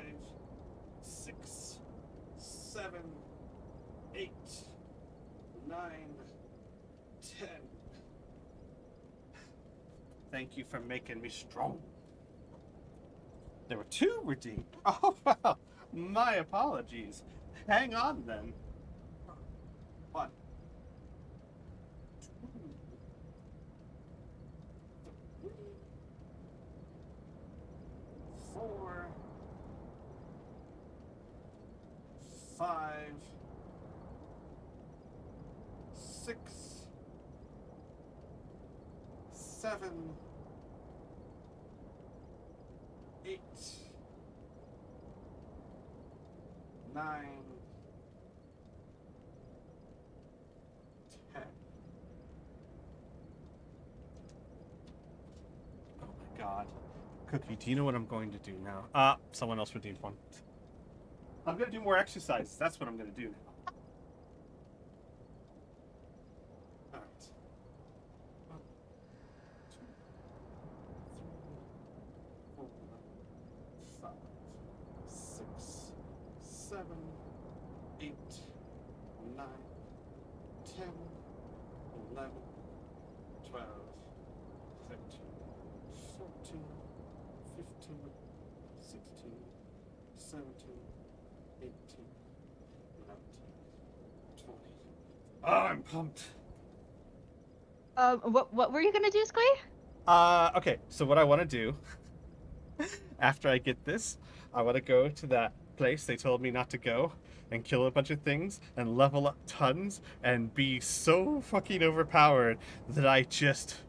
6, 7, 8, 9, 10. Thank you for making me strong. There were 2 redeemed. Oh, well, my apologies. Hang on then. 1, 2, 3, 4, 5, 6, 7, 8, 9, 10. Oh my god. Cookie, do you know what I'm going to do now? Someone else redeemed one. I'm gonna do more exercises. That's what I'm gonna do now. Alright. 1, 2, 3, 4, 5, 6, 7, 8, 9, 10, 11, 12, 13, 14, 15, 16, 17, 18, 19, 20. Oh, I'm pumped. What were you gonna do, Squee? Okay, so what I want to do after I get this, I want to go to that place they told me not to go and kill a bunch of things and level up tons and be so fucking overpowered that I just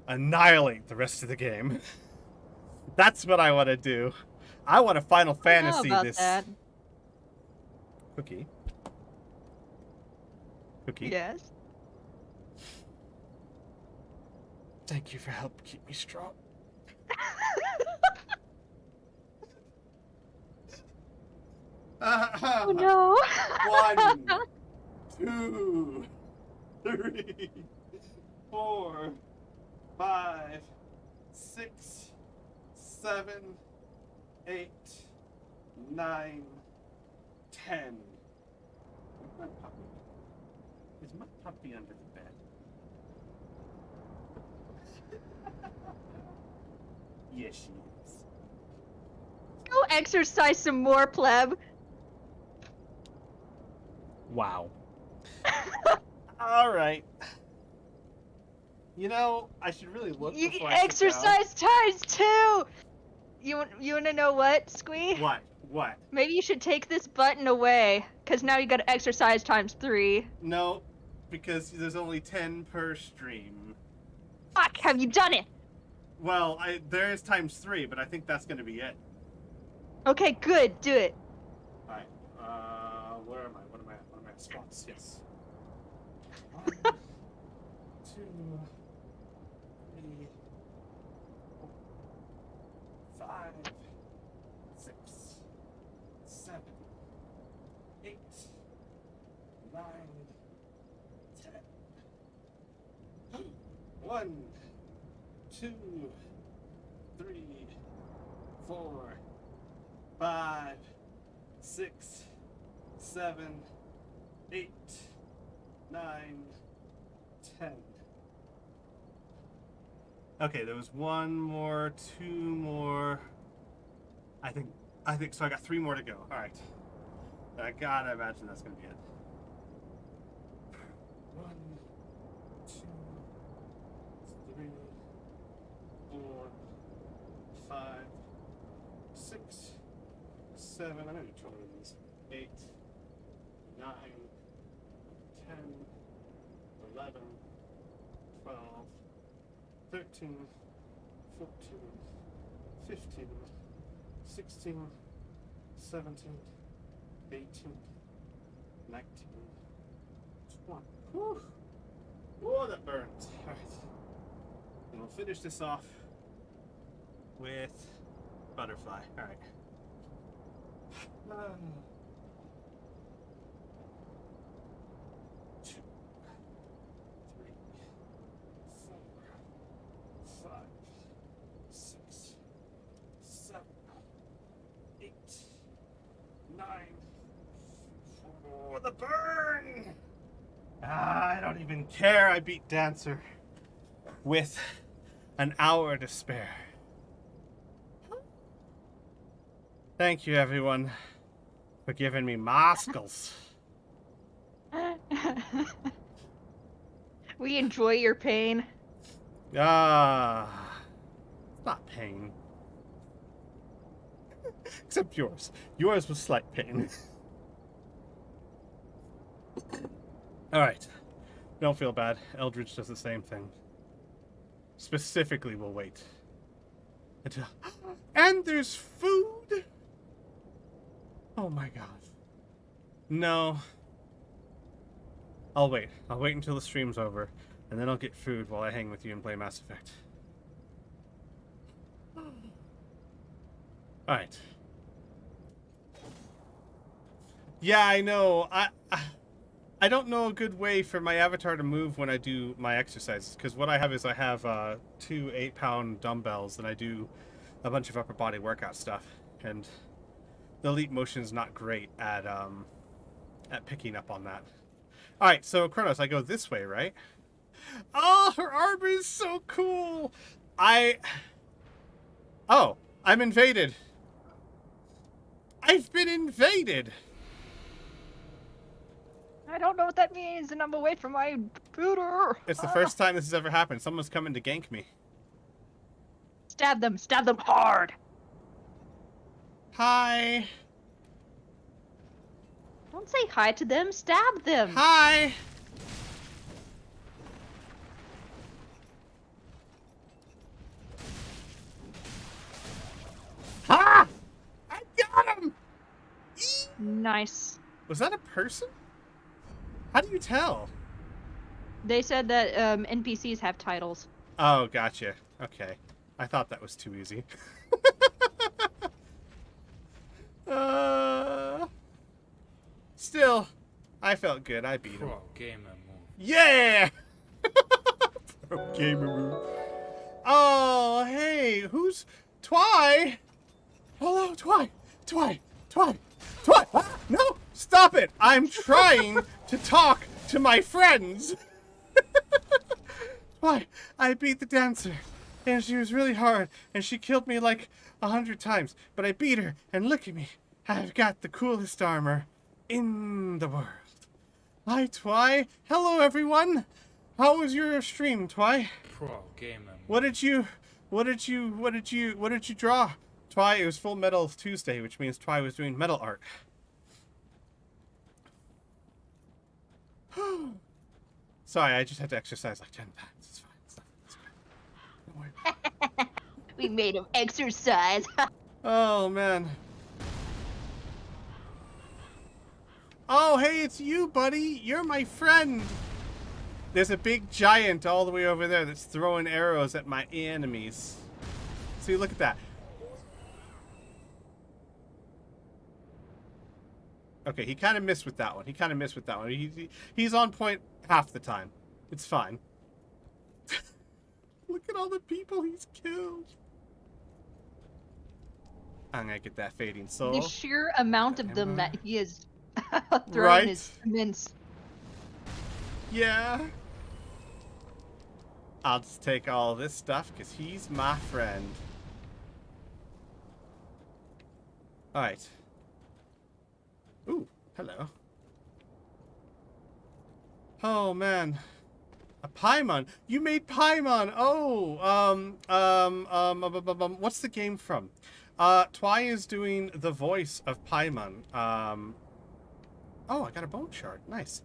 annihilate the rest of the game. That's what I want to do. I want to Final Fantasy about this. that. Cookie. Cookie. Yes. Thank you for helping keep me strong. Oh no. 1, 2, 3, 4, 5, 6, 7, 8, 9, 10. My puppy. Is my puppy under the bed? Yes, she is. Go exercise some more, pleb. Wow. All right. You know, I should really look You before I sit exercise times 2. You want to know what, Squee? down. What? What? Maybe you should take this button away, cause now you got to exercise times 3. No, because there's only 10 per stream. Fuck! Have you done it? Well, there is times 3, but I think that's going to be it. Okay, good. Do it. All right. Where am I? What am I at? What am I at? Spots. Yes. 1, 2, 3, 4, 5, 6, 7, 8, 9, 10. 1, 2, 3, 4, 5, 6, 7, 8, 9, 10. Okay, there was 1 more, 2 more. I think so. I got 3 more to go. All right. I gotta imagine that's gonna be it. 1, 2, 3, 4, 5, 6, 7. I'm gonna do 12 of these. 8, 9, 10, 11, 12, 13, 14, 15, 16, 17, 18, 19, 20. Whew. Whoa, that burns. All right. And we'll finish this off with butterfly. All right. 2, 3, 4, 5, 6, 7, 8, 9. Oh, the burn! I don't even care. I beat Dancer with an hour to spare. Thank you, everyone, for giving me Moskals. We enjoy your pain. It's not pain. Except yours. Yours was slight pain. Alright. Don't feel bad. Eldridge does the same thing. Specifically, we'll wait. Until... And there's food! Oh my god. No. I'll wait. I'll wait until the stream's over, and then I'll get food while I hang with you and play Mass Effect. Alright. Yeah, I know. I don't know a good way for my avatar to move when I do my exercises, because what I have is I have 2 8-pound dumbbells, and I do a bunch of upper body workout stuff, and the Leap Motion is not great at picking up on that. All right, so Kronos, I go this way, right? Oh, her armor is so cool. Oh, I'm invaded. I've been invaded. I don't know what that means, and I'm away from my computer. It's the first time this has ever happened. Someone's coming to gank me. Stab them hard. Hi. Don't say hi to them, stab them. Hi. Ha! I got him! Nice. Was that a person? How do you tell? They said that NPCs have titles. Oh, gotcha. Okay. I thought that was too easy. Still, I felt good. I beat him. Pro gamer move. Yeah! Gamer. Oh, hey, who's Twy? Hello, Twy. Twy. Ah, no, stop it. I'm trying to talk to my friends. Twy, I beat the dancer, and she was really hard, and she killed me like 100 times, but I beat her, and look at me. I've got the coolest armor in the world. Hi, Twy. Hello, everyone. How was your stream, Twy? Pro gamer. What did you draw? Twy, it was Full Metal Tuesday, which means Twy was doing metal art. Sorry, I just had to exercise like 10 times. It's fine. It's fine. Don't worry. We made him exercise. Oh, man. Oh, hey, it's you, buddy. You're my friend. There's a big giant all the way over there that's throwing arrows at my enemies. See, look at that. Okay, he kind of missed with that one. He's on point half the time. It's fine. Look at all the people he's killed. I'm gonna get that fading soul. The sheer amount of them that he is throwing Right? is immense. Yeah. I'll just take all this stuff because he's my friend. Alright. Ooh, hello. Oh, man. A Paimon. You made Paimon. Oh, what's the game from? Twy is doing the voice of Paimon. Oh, I got a bone shard. Nice.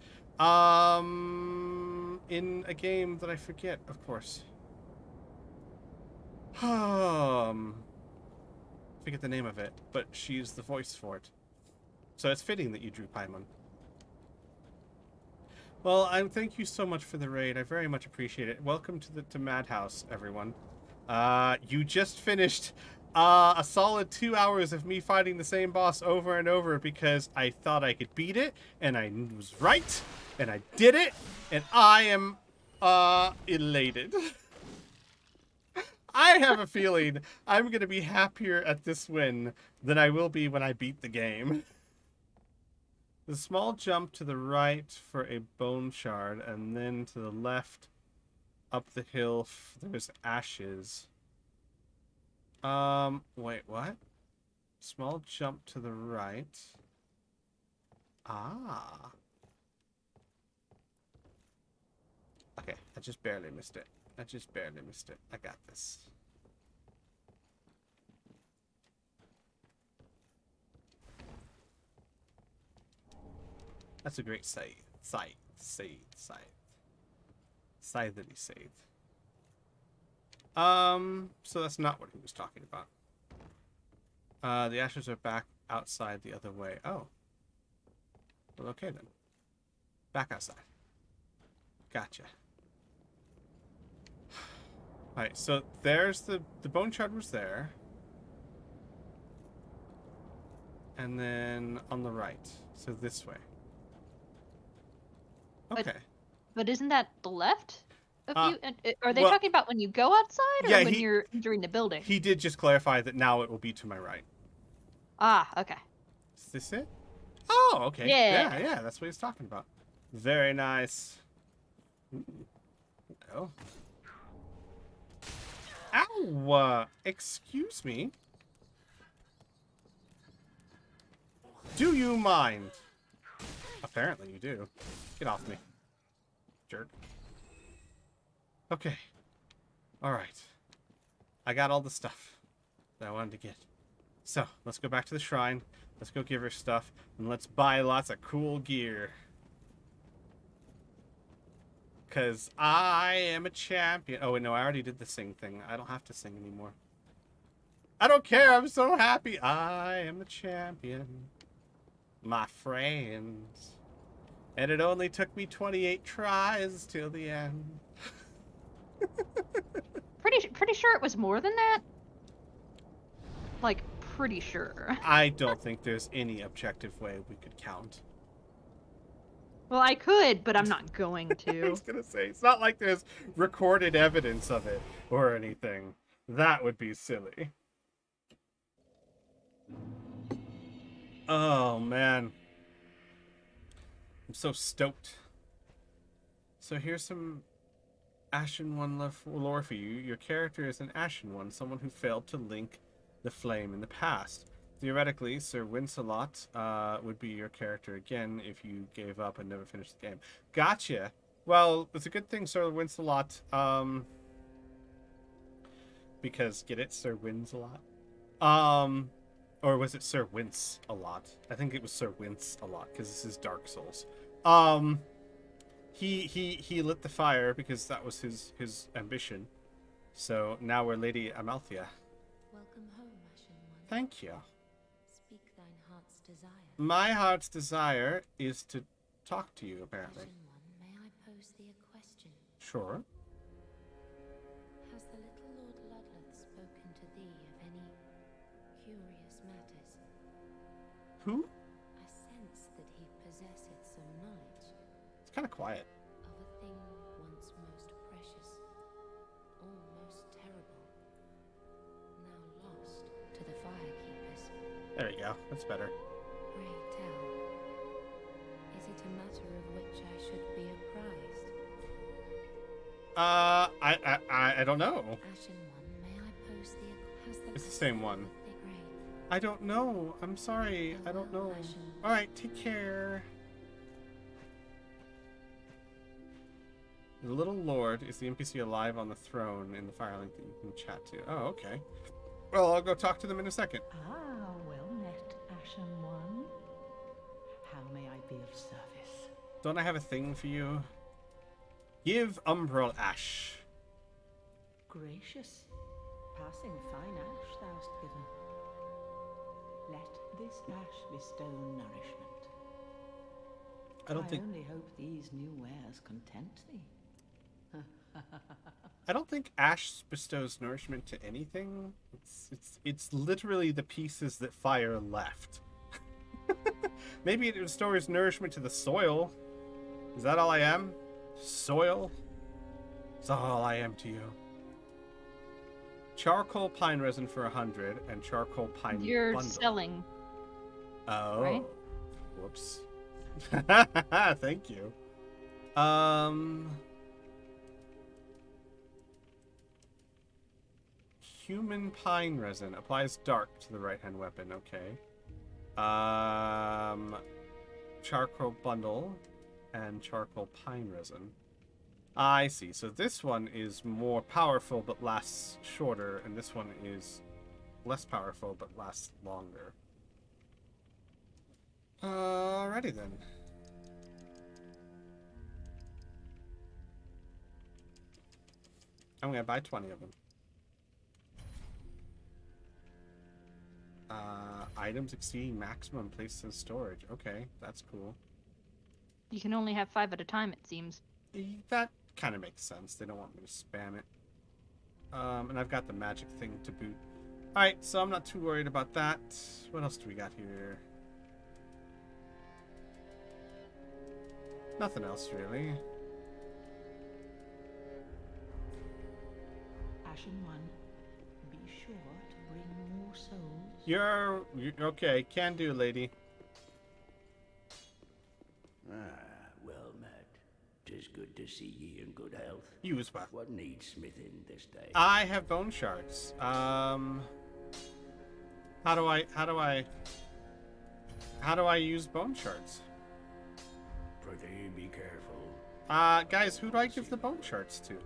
In a game that I forget, of course. Forget the name of it, but she's the voice for it. So it's fitting that you drew Paimon. Well, thank you so much for the raid. I very much appreciate it. Welcome to Madhouse, everyone. You just finished a solid 2 hours of me fighting the same boss over and over because I thought I could beat it, and I was right, and I did it, and I am elated. I have a feeling I'm going to be happier at this win than I will be when I beat the game. The small jump to the right for a bone shard, and then to the left up the hill there's ashes. Wait, what? Small jump to the right. Ah. Okay, I just barely missed it. I got this. That's a great scythe. Scythe that he saved. So that's not what he was talking about. The ashes are back outside the other way. Oh. Well, okay then. Back outside. Gotcha. Alright, so there's the bone shard was there. And then on the right. So this way. Okay. But isn't that the left of you? Are they well, talking about when you go outside or yeah, when you're entering the building? He did just clarify that now it will be to my right. Ah, okay. Is this it? Oh, okay. Yeah. Yeah, that's what he's talking about. Very nice. Ooh. Hello. Ow! Excuse me. Do you mind? Apparently you do. Get off me. Jerk. Okay. Alright. I got all the stuff that I wanted to get. So, let's go back to the shrine. Let's go give her stuff. And let's buy lots of cool gear. Because I am a champion. Oh, wait, no, I already did the sing thing. I don't have to sing anymore. I don't care. I'm so happy. I am a champion. My friends. And it only took me 28 tries till the end. Pretty sure it was more than that. Like, pretty sure. I don't think there's any objective way we could count. Well, I could, but I'm not going I to. was gonna say, it's not like there's recorded evidence of it or anything. That would be silly. Oh, man. I'm so stoked. So here's some Ashen One lore for you. Your character is an Ashen One, someone who failed to link the flame in the past. Theoretically, Sir Wincelot would be your character again if you gave up and never finished the game. Gotcha. Well, it's a good thing Sir Wincelot, because, get it? Sir Wincelot? Or was it Sir Wince a lot? I think it was Sir Wince a lot, because this is Dark Souls. He lit the fire because that was his ambition. So now we're Lady Amalthea. Welcome home, Ashen One. Thank you. Speak thine heart's desire. My heart's desire is to talk to you, apparently. Ashen One, may I pose thee a question? Sure. Has the little Lord Ludleth spoken to thee of any curious matters? Who? I sense that he possesseth some knowledge It's kind of quiet. of a thing once most precious, almost terrible, now lost to the firekeepers. There you go. That's better. Pray tell, is it a matter of which I should be apprised? I don't know. Ashen One, may I pose thee a... Has the It's the same one. Great. I don't know. I'm sorry. I don't know. All right. Take care. The Little Lord is the NPC alive on the throne in the Firelink that you can chat to. Oh, okay. Well, I'll go talk to them in a second. Ah, well met, Ashen One. How may I be of service? Don't I have a thing for you? Give Umbral Ash. Gracious, passing fine ash thou'st given. Let this ash bestow nourishment. I don't think only hope these new wares content thee. Ash bestows nourishment to anything. It's literally the pieces that fire left. Maybe it restores nourishment to the soil. Is that all I am? Soil? It's all I am to you. Charcoal pine resin for 100 and charcoal pine You're bundle. selling. Oh. right? Whoops. Thank you. Human pine resin applies dark to the right hand weapon. Okay. Charcoal bundle and charcoal pine resin. I see. So this one is more powerful but lasts shorter, and this one is less powerful but lasts longer. Alrighty then. I'm gonna buy 20 of them. Items exceeding maximum placed in storage. Okay, that's cool. You can only have 5 at a time, it seems. That kind of makes sense. They don't want me to spam it. And I've got the magic thing to boot. Alright, so I'm not too worried about that. What else do we got here? Nothing else, really. Ashen One, be sure to bring more souls. You're okay. Can do, lady. Ah, well met. 'Tis good to see ye in good health. You as well. What needs smithing this day? I have bone shards. How do I use bone shards? Prithee, be careful. Guys, who do I give the bone shards to?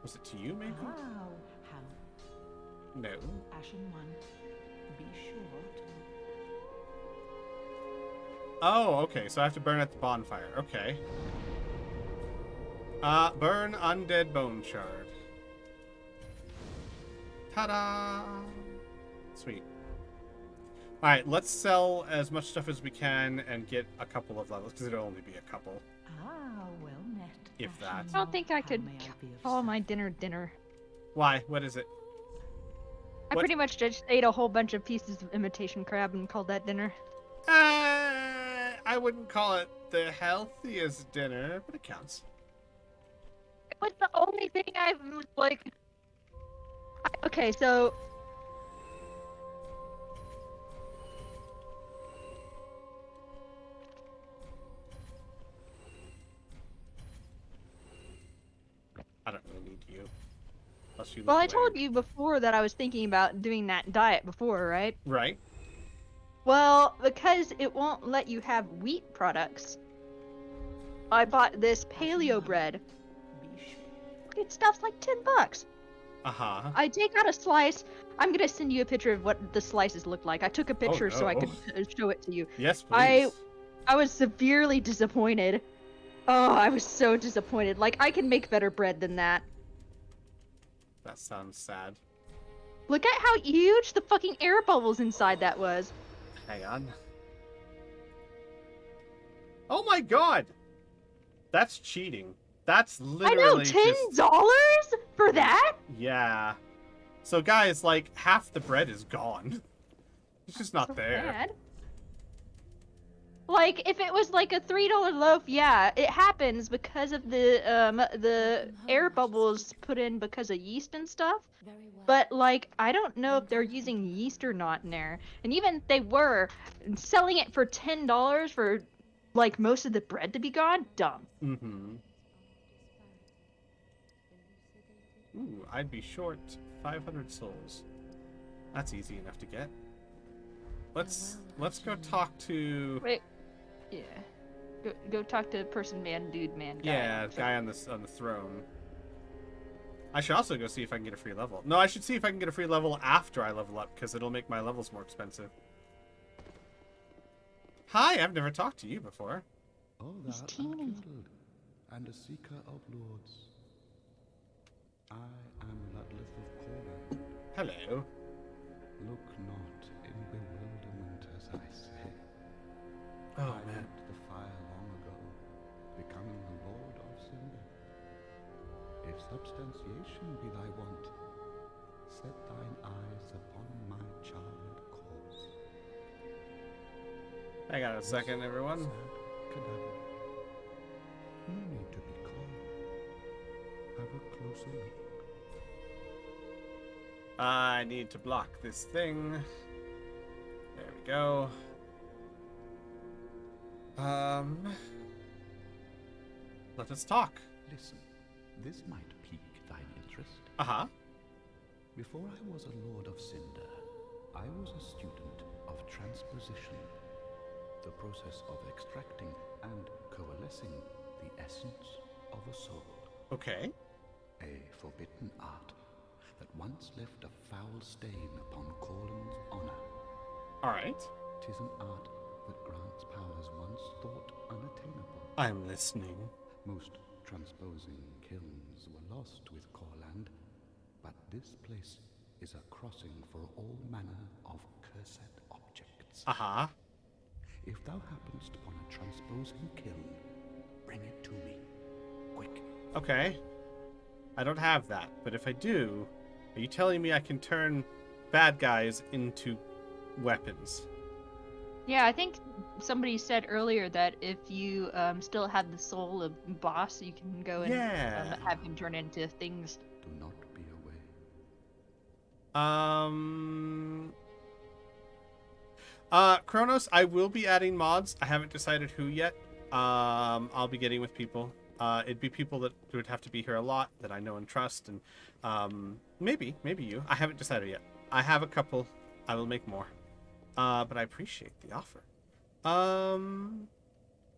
Was it to you, maybe? How? No. Ashen One, be sure to... Oh, okay. So I have to burn at the bonfire. Okay. Burn undead bone shard. Ta-da! Sweet. Alright, let's sell as much stuff as we can and get a couple of levels, because it'll only be a couple. Ah, well met. If Ashen that. I don't think I How could may I be of call my service? dinner. Why? What is it? I What- pretty much just ate a whole bunch of pieces of imitation crab and called that dinner. I wouldn't call it the healthiest dinner, but it counts. It was the only thing I was like. Okay, so I don't really need you. Unless you well, look I told lame. you before that I was thinking about doing that diet before, right? Right? Well, because it won't let you have wheat products, I bought this paleo bread. Be sure. It stuff's like $10. Uh-huh. I take out a slice. I'm gonna send you a picture of what the slices look like. I took a picture so I no. could show it to you. Yes, please. I was severely disappointed. Oh, I was so disappointed. Like, I can make better bread than that. That sounds sad. Look at how huge the fucking air bubbles inside that was. Hang on. Oh my god! That's cheating. That's I literally know, $10 just... for that? Yeah. So guys, like, half the bread is gone. It's just not So there. bad. Like, if it was like a $3 loaf, yeah, it happens because of the air bubbles put in because of yeast and stuff. Very well. But like, I don't know if they're using yeast or not in there. And even if they were, selling it for $10 for like most of the bread to be gone, dumb. Mm-hmm. Ooh, I'd be short 500 souls. That's easy enough to get. Let's go talk to... Wait, yeah. Go talk to person, man, dude, man. Guy. Yeah, guy on the throne. I should also go see if I can get a free level. No, I should see if I can get a free level after I level up, because it'll make my levels more expensive. Hi, I've never talked to you before. Oh, He's thou teeny. unkindled, and a seeker of lords. I am Ludleth of Corland. Hello. Look not in bewilderment as I say. Oh, I man. left the fire long ago, becoming the Lord of Cinder. If substantiation be thy want, set thine eyes upon my charmed course. Hang on a second, everyone. Sad cadaver. No need to be calm. Have a closer look. I need to block this thing. There we go. Let us talk. Listen, this might pique thine interest. Uh-huh. Before I was a Lord of Cinder, I was a student of transposition, the process of extracting and coalescing the essence of a soul. Okay. A forbidden art that once left a foul stain upon Corland's honor. Alright. 'Tis an art that grants powers once thought unattainable. I'm listening. Most transposing kilns were lost with Corland, but this place is a crossing for all manner of cursed objects. Uh-huh. If thou happenest upon a transposing kiln, bring it to me. Quick. Okay. I don't have that, but if I do, are you telling me I can turn bad guys into weapons? Yeah, I think somebody said earlier that if you still have the soul of boss, you can go and Yeah. have him turn into things. Do not be away. Kronos, I will be adding mods. I haven't decided who yet. I'll be getting with people. It'd be people that would have to be here a lot, that I know and trust, and maybe you. I haven't decided yet. I have a couple. I will make more. But I appreciate the offer.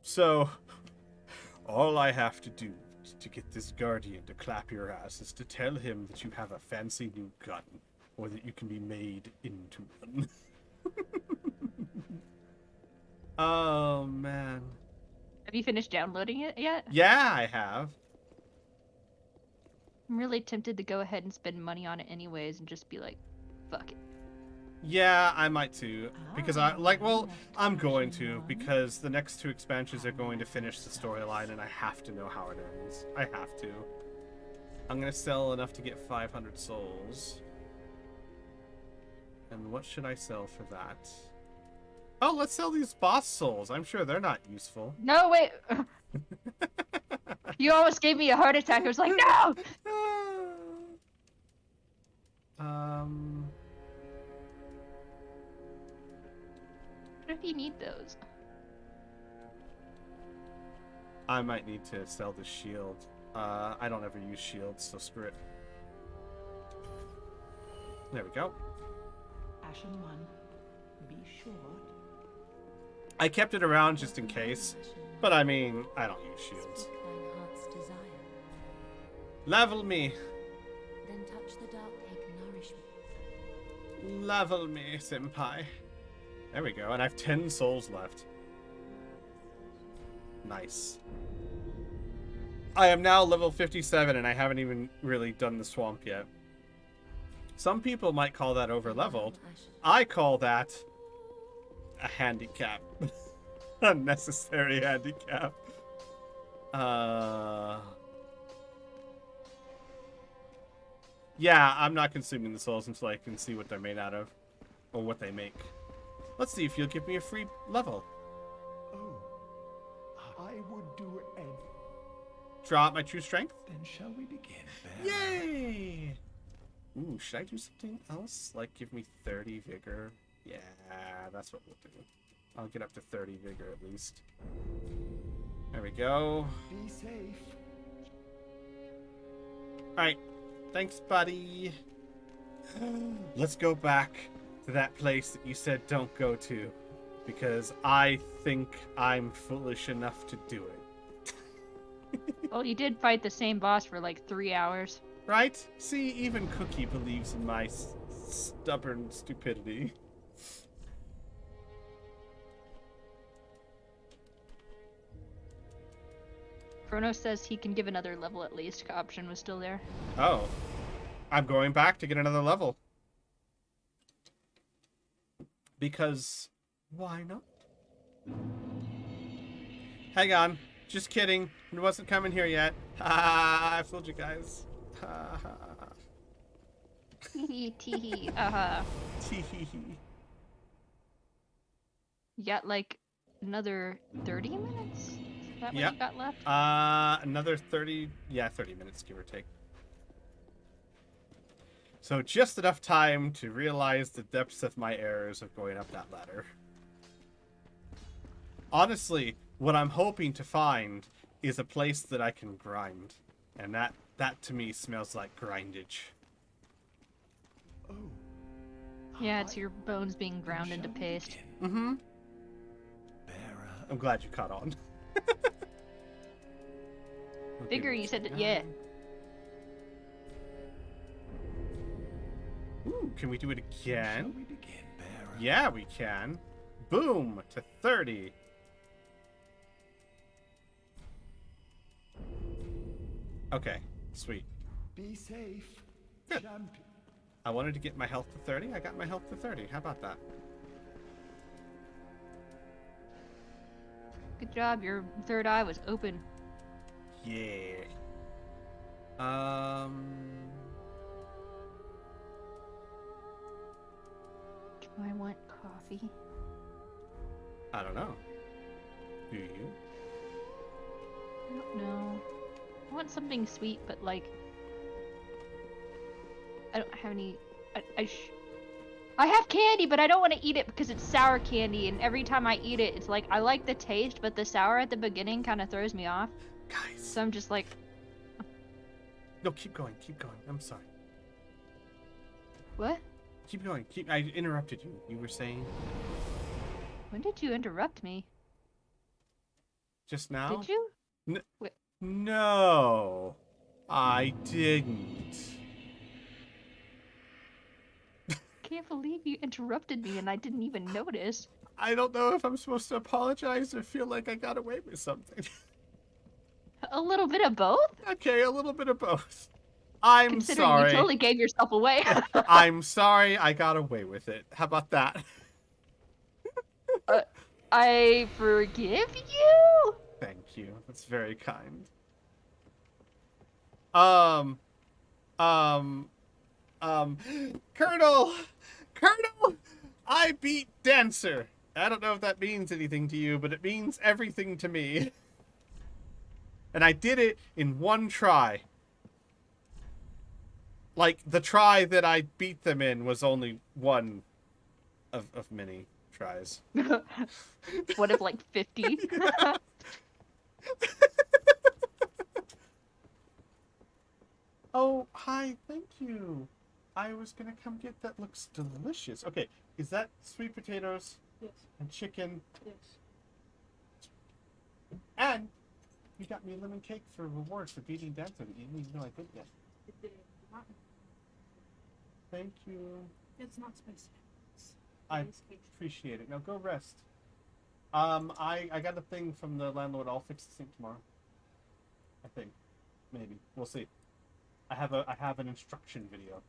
So all I have to do to get this guardian to clap your ass is to tell him that you have a fancy new gun, or that you can be made into one. Oh man. Have you finished downloading it yet? Yeah, I have. I'm really tempted to go ahead and spend money on it anyways and just be like, fuck it. Yeah, I might too. Because I'm going to, because the next two expansions are going to finish the storyline and I have to know how it ends. I have to. I'm gonna sell enough to get 500 souls. And what should I sell for that? Oh, let's sell these boss souls. I'm sure they're not useful. No, wait. You almost gave me a heart attack. I was like, no! Um, What if you need those? I might need to sell the shield. I don't ever use shields, so screw it. There we go. Ashen One, be sure. I kept it around just in case, but I mean, I don't use shields. Speak thine heart's desire. Level me. Then touch the dark egg nourishment. Level me, senpai. There we go, and I have 10 souls left. Nice. I am now level 57, and I haven't even really done the swamp yet. Some people might call that over-leveled. I call that a handicap. Unnecessary handicap. Yeah, I'm not consuming the souls until I can see what they're made out of. Or what they make. Let's see if you'll give me a free level. Oh, I would do any. Draw out my true strength. Then shall we begin, Bear? Yay! Ooh, should I do something else? Like give me 30 vigor? Yeah, that's what we'll do. I'll get up to 30 vigor at least. There we go. Be safe. Alright. Thanks, buddy. Let's go back to that place that you said don't go to. Because I think I'm foolish enough to do it. Well, you did fight the same boss for like 3 hours. Right? See, even Cookie believes in my stubborn stupidity. Chronos says he can give another level at least. Option was still there. Oh. I'm going back to get another level. Because why not? Hang on. Just kidding. It wasn't coming here yet. Ha! I fooled you guys. Ha ha. Teehee, teehee, uh-huh. Tee-hee-hee. You got like another 30 minutes? Is that what Yep. you got left? Another 30, yeah, 30 minutes, give or take. So just enough time to realize the depths of my errors of going up that ladder. Honestly, what I'm hoping to find is a place that I can grind. And that to me smells like grindage. Oh. Yeah, it's your bones being ground into paste. Mm-hmm. Bearer. I'm glad you caught on. Figure you said, yeah. Ooh, can we do it Shall again? we begin, Bearer? Yeah, we can. Boom! To 30. Okay, sweet. Be safe, Good. champion. I wanted to get my health to 30. I got my health to 30. How about that? Good job, your third eye was open. Yeah. Do I want coffee? I don't know. Do you? I don't know. I want something sweet, but like... I don't have any... I have candy, but I don't want to eat it because it's sour candy, and every time I eat it, it's like, I like the taste, but the sour at the beginning kind of throws me off. Guys. So I'm just like, No, keep going. Keep going. I'm sorry. what? Keep going. I interrupted you. You were saying When did you interrupt me? just now? Did you? No. I didn't. Can't believe you interrupted me and I didn't even notice. I don't know if I'm supposed to apologize or feel like I got away with something. A little bit of both? Okay, a little bit of both. I'm Considering sorry. you totally gave yourself away. I'm sorry I got away with it. How about that? I forgive you? Thank you. That's very kind. Colonel! Colonel! I beat Dancer! I don't know if that means anything to you, but it means everything to me. And I did it in one try. Like, the try that I beat them in was only one of many tries. What if like 50? Oh, hi, thank you. I was gonna come get that. Looks delicious. Okay, is that sweet potatoes Yes. and chicken? Yes. And you got me a lemon cake for rewards for beating Dancer that you didn't even know I did yet. It did not. Thank you. It's not spicy. It's I very spicy. appreciate it. Now go rest. I got a thing from the landlord. I'll fix the sink tomorrow. I think. Maybe. We'll see. I have an instruction video.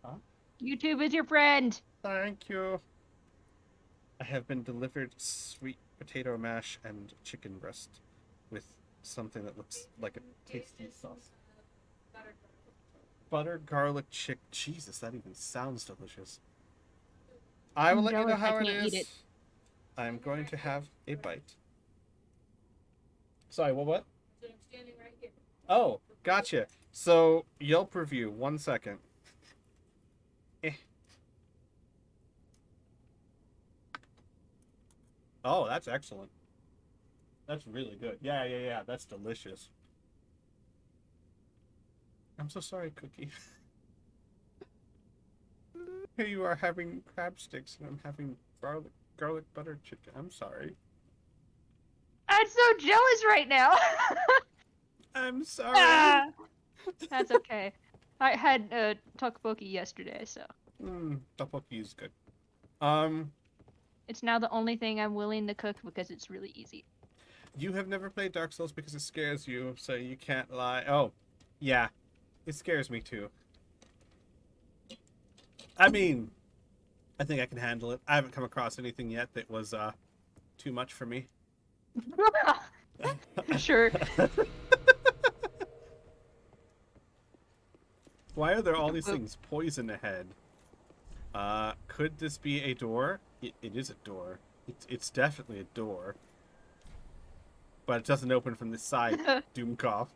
Huh? YouTube is your friend. Thank you. I have been delivered sweet potato mash and chicken breast with something that looks like a tasty sauce. Butter garlic chick. Jesus, that even sounds delicious. I will I'm let you know jealous I how it can't eat is. it. I'm going to have a bite. Sorry, what? So I'm standing right here. Oh, gotcha. So, Yelp review, 1 second. Oh, that's excellent. That's really good. Yeah, that's delicious. I'm so sorry, Cookie. Here you are having crab sticks, and I'm having garlic butter chicken. I'm sorry. I'm so jealous right now. I'm sorry. Ah! That's okay. I had tteokbokki yesterday, so Tteokbokki is good. it's now the only thing I'm willing to cook because it's really easy. You have never played Dark Souls because it scares you, so you can't lie. Oh, yeah. It scares me too. I mean, I think I can handle it. I haven't come across anything yet that was too much for me. Sure. Why are there all these things? Poison ahead. Could this be a door? It is a door. It's definitely a door. But it doesn't open from this side, Doomcough.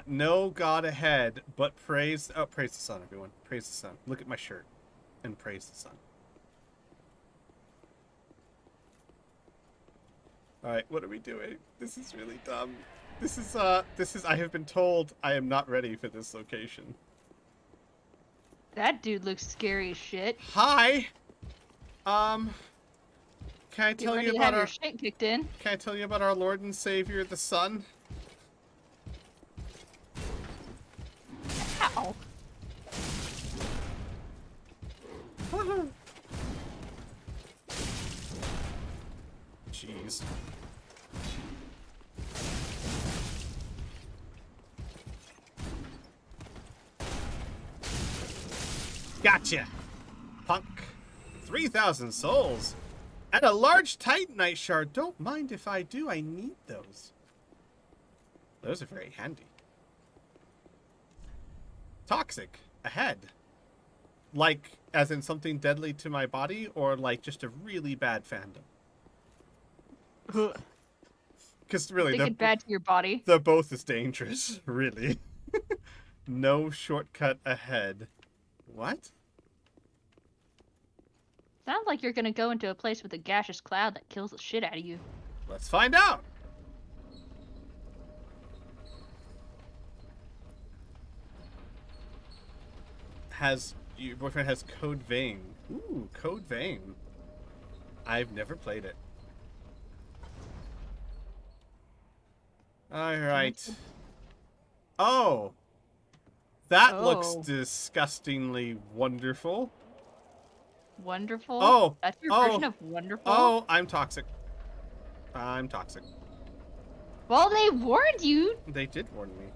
No god ahead, but praise... Oh, praise the sun, everyone. Praise the sun. Look at my shirt. And praise the sun. Alright, what are we doing? This is really dumb. This is, I have been told I am not ready for this location. That dude looks scary as shit. Hi! Can I Get tell ready you to about have our... your shit kicked in. Can I tell you about our Lord and Savior, the Sun? Ow. Jeez. Gotcha! Punk. 3,000 souls. And a large Titanite shard. Don't mind if I do. I need those. Those are very handy. Toxic. Ahead. Like, as in something deadly to my body, or like just a really bad fandom? Because really, Think it bad to your body. they're both as dangerous, really. No shortcut ahead. What? Sounds like you're gonna go into a place with a gaseous cloud that kills the shit out of you. Let's find out. Your boyfriend has Code Vein. Ooh, Code Vein. I've never played it. Alright. Oh! That looks Oh. disgustingly wonderful. Wonderful? Oh, That's your oh, version of wonderful? Oh, I'm toxic. I'm toxic. Well, they warned you! They did warn me.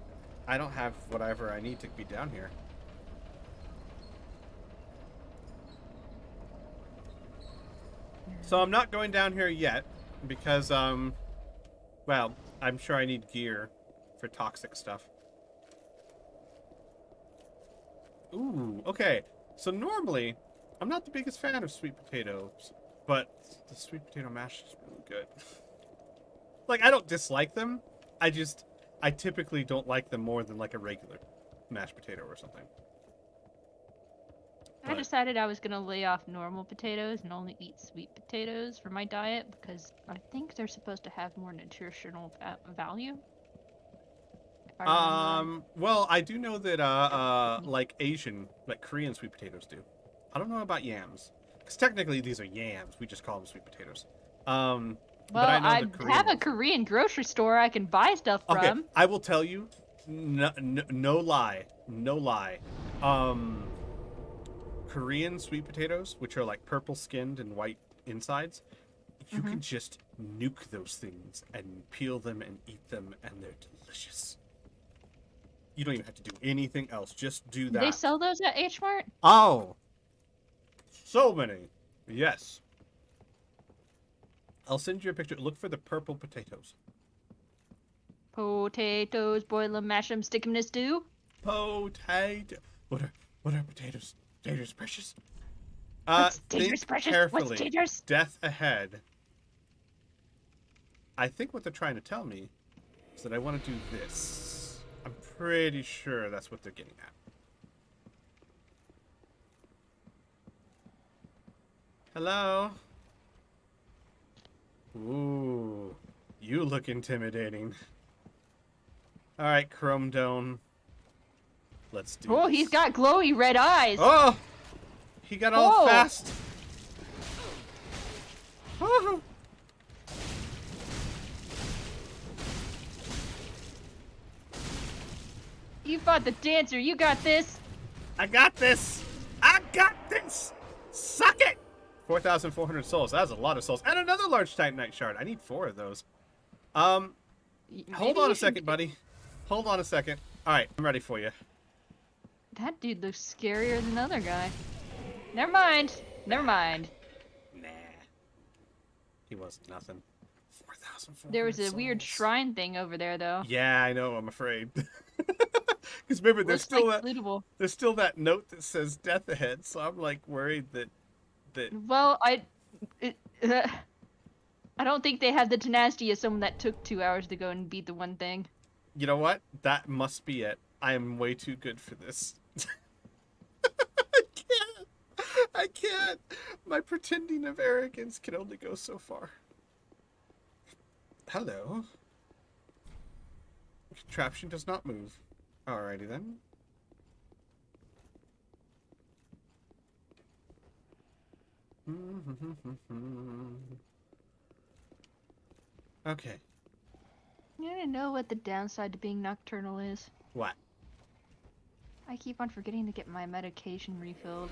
I don't have whatever I need to be down here. So I'm not going down here yet because, well, I'm sure I need gear for toxic stuff. Ooh, okay. So normally, I'm not the biggest fan of sweet potatoes, but the sweet potato mash is really good. Like, I don't dislike them. I typically don't like them more than like a regular mashed potato or something. I But- decided I was gonna lay off normal potatoes and only eat sweet potatoes for my diet because I think they're supposed to have more nutritional value. If I remember. Well, I do know that like Asian, like Korean sweet potatoes do. I don't know about yams, because technically these are yams. We just call them sweet potatoes. Well, but I know I the Korean have a ones. Korean grocery store I can buy stuff from. Okay, I will tell you, no lie, no lie. Korean sweet potatoes, which are like purple skinned and white insides, you can just nuke those things and peel them and eat them, and they're delicious. You don't even have to do anything else. Just do Do that. they sell those at H Mart? Oh, so many. Yes. I'll send you a picture. Look for the purple potatoes. Potatoes, boil 'em, mash 'em, stick 'em in a stew. Potato. What are potatoes? Potatoes precious. What's Think taters, precious? carefully. What's taters? Death ahead. I think what they're trying to tell me is that I want to do this. I'm pretty sure that's what they're getting at. Hello? Ooh, you look intimidating. Alright, Chrome Dome. Let's do Oh, this. he's got glowy red eyes. Oh! He got all Oh. fast. Oh. You fought the dancer. You got this. I got this! I got this! Suck it! 4,400 souls. That's a lot of souls. And another large Titanite shard. I need 4 of those. Hold Maybe on you a second, should- buddy. Hold on a second. Alright, I'm ready for you. That dude looks scarier than the other guy. Never mind. Never mind. Nah. He wasn't nothing. 4,400 There was a weird souls. shrine thing over there, though. Yeah, I know, I'm afraid. Because remember, there's Looks still like that lootable. there's still that note that says death ahead, so I'm like worried that Well, I don't think they have the tenacity of someone that took 2 hours to go and beat the one thing. you know what? That must be it. I am way too good for this. I can't. I can't. My pretending of arrogance can only go so far. Hello. Contraption does not move. Alrighty then. Okay. You want to know what the downside to being nocturnal is? What? I keep on forgetting to get my medication refilled.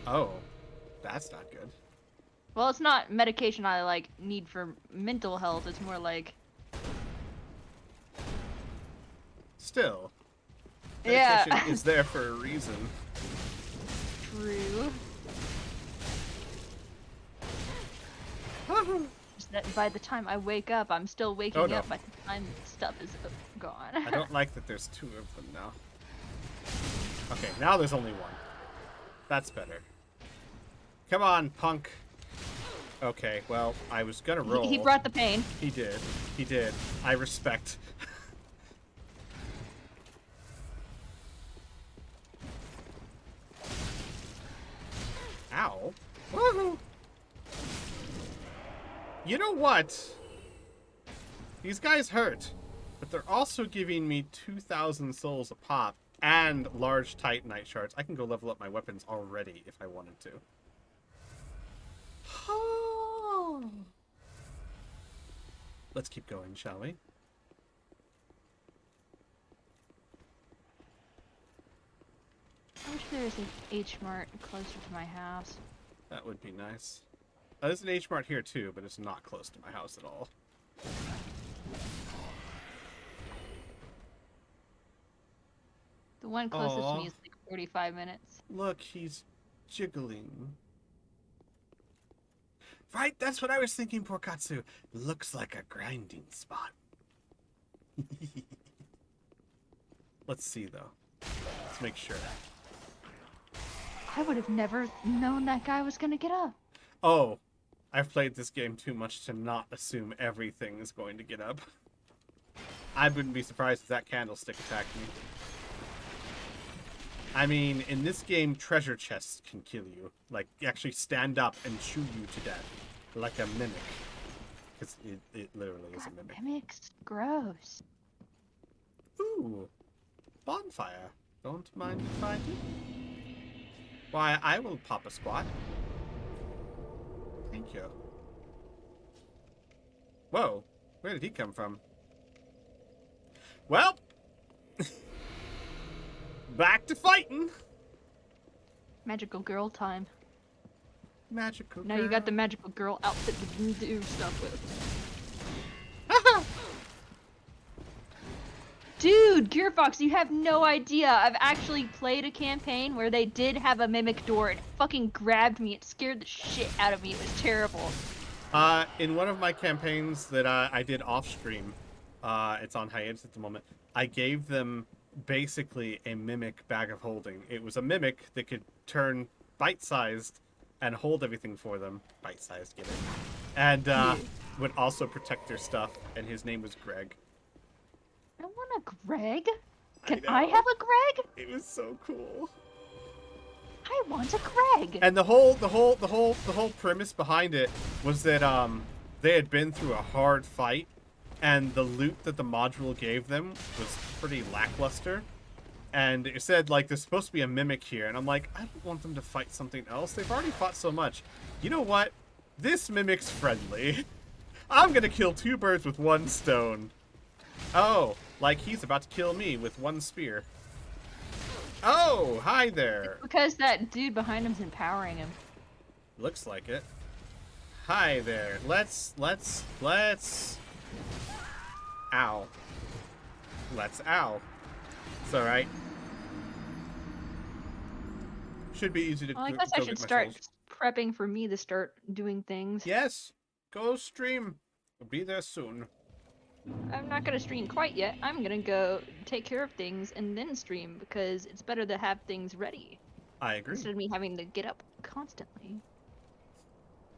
Oh, that's not good. Well, it's not medication I like need for mental health. It's more like Still, yeah, medication is there for a reason. true. Just that by the time I wake up, I'm still waking Oh, no. up by the time stuff is gone. I don't like that there's 2 of them now. Okay, now there's only 1. That's better. Come on, punk. Okay, well, I was gonna roll. He brought the pain. He did. He did. I respect. Ow. Woohoo! You know what? These guys hurt, but they're also giving me 2,000 souls a pop and large Titanite shards. I can go level up my weapons already if I wanted to. Let's keep going, shall we? I wish there was an H Mart closer to my house. That would be nice. There's an H Mart here too, but it's not close to my house at all. The one closest to Aw. me is like 45 minutes. Look, he's jiggling. Right, that's what I was thinking, Porkatsu. Looks like a grinding spot. Let's see, though. Let's make sure. I would have never known that guy was gonna get up. Oh, I've played this game too much to not assume everything is going to get up. I wouldn't be surprised if that candlestick attacked me. I mean, in this game, treasure chests can kill you. Like, actually stand up and chew you to death. Like a mimic. Because it literally is a mimic. Mimics, gross. Ooh. Bonfire. Don't mind if I do. Why, I will pop a squat. Thank you. Whoa. Where did he come from? Well. Back to fighting. Magical girl time. Magical Now girl. you got the magical girl outfit to do stuff with. Dude, Gearfox, you have no idea. I've actually played a campaign where they did have a mimic door. It fucking grabbed me. It scared the shit out of me. It was terrible. In one of my campaigns that I did off stream, it's on hiatus at the moment, I gave them basically a mimic bag of holding. It was a mimic that could turn bite-sized and hold everything for them. Bite-sized, get it? And would also protect their stuff, and his name was Greg. I want a Greg. Can know. I have a Greg? It was so cool. I want a Greg. And the whole premise behind it was that they had been through a hard fight, and the loot that the module gave them was pretty lackluster. And it said, like, there's supposed to be a mimic here, and I'm like, I don't want them to fight something else. They've already fought so much. You know what? This mimic's friendly. I'm gonna kill two birds with one stone. Oh, like he's about to kill me with one spear. Oh, hi there. Because that dude behind him's empowering him. Looks like it. Hi there. Let's. Ow. Ow. It's alright. Should be easy to Well, I go guess I get should my start souls. prepping for me to start doing things. Yes. Go stream. We'll be there soon. I'm not gonna stream quite yet. I'm gonna go take care of things and then stream because it's better to have things ready I agree. instead of me having to get up constantly.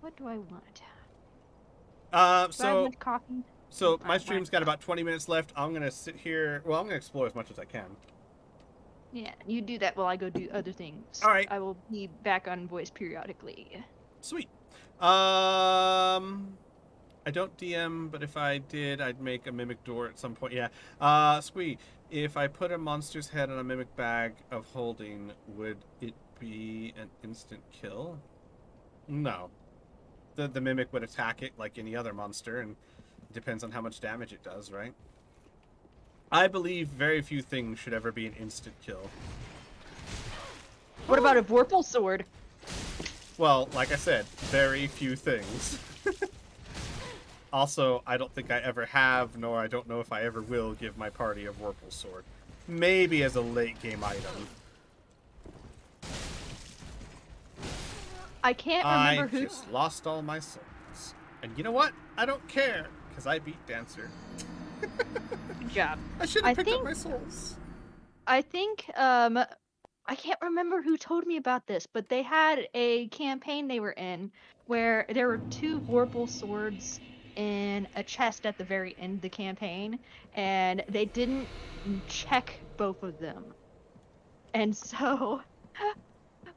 What do I want? Do I have So much coffee? So I my want stream's got about 20 minutes left. I'm gonna sit here. Well, I'm gonna explore as much as I can. Yeah, you do that while I go do other things. All right. I will be back on voice periodically. Sweet. I don't DM, but if I did, I'd make a mimic door at some point. Yeah. Squee, if I put a monster's head on a mimic bag of holding, would it be an instant kill? No. The mimic would attack it like any other monster, and it depends on how much damage it does, right? I believe very few things should ever be an instant kill. What about a Vorpal sword? Well, like I said, very few things. Also, I don't think I ever have, nor I don't know if I ever will give my party a Vorpal sword. Maybe as a late game item. I can't remember I who. just lost all my souls. And you know what? I don't care, because I beat Dancer. Good job. I should I have picked up think- my souls. I think I can't remember who told me about this, but they had a campaign they were in where there were two Vorpal swords in a chest at the very end of the campaign, and they didn't check both of them. And so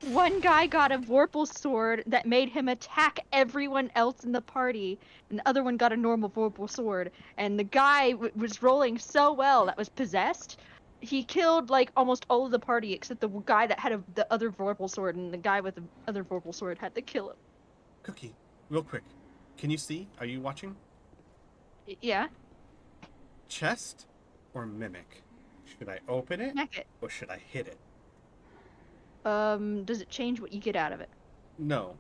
one guy got a Vorpal sword that made him attack everyone else in the party, and the other one got a normal Vorpal sword, and the guy was rolling so well that was possessed. He killed like almost all of the party except the guy that had the other Vorpal sword, and the guy with the other Vorpal sword had to kill him. Cookie, real quick. Can you see? Are you watching? Yeah, Chest or mimic? Should I open it smack it. or should I hit it? Does it change what you get out of it? No.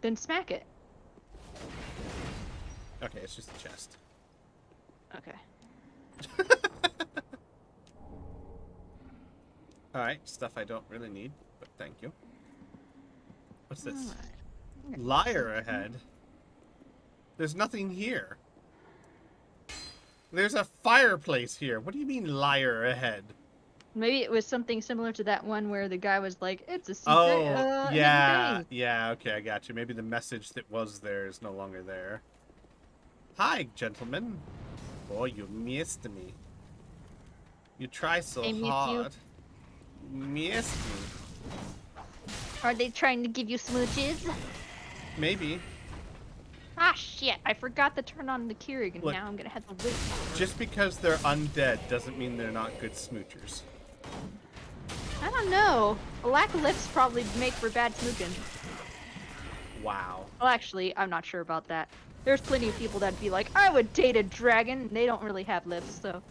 Then smack it. Okay, it's just a chest. Okay. Alright, stuff I don't really need, but thank you. What's this? Alright. Liar ahead. There's nothing here. There's a fireplace here. What do you mean liar ahead? Maybe it was something similar to that one where the guy was like, "It's a secret Oh, hidden yeah. thing." Yeah, okay, I got you. Maybe the message that was there is no longer there. Hi, gentlemen. Boy, you missed me. You try so I missed you. hard. Missed me. Are they trying to give you smooches? Maybe. Ah, shit! I forgot to turn on the Keurig, and Look. now I'm gonna have to wait. Just because they're undead doesn't mean they're not good smoochers. I don't know. A lack of lips probably make for bad smooching. Wow. Well, actually, I'm not sure about that. There's plenty of people that'd be like, I would date a dragon. They don't really have lips, so.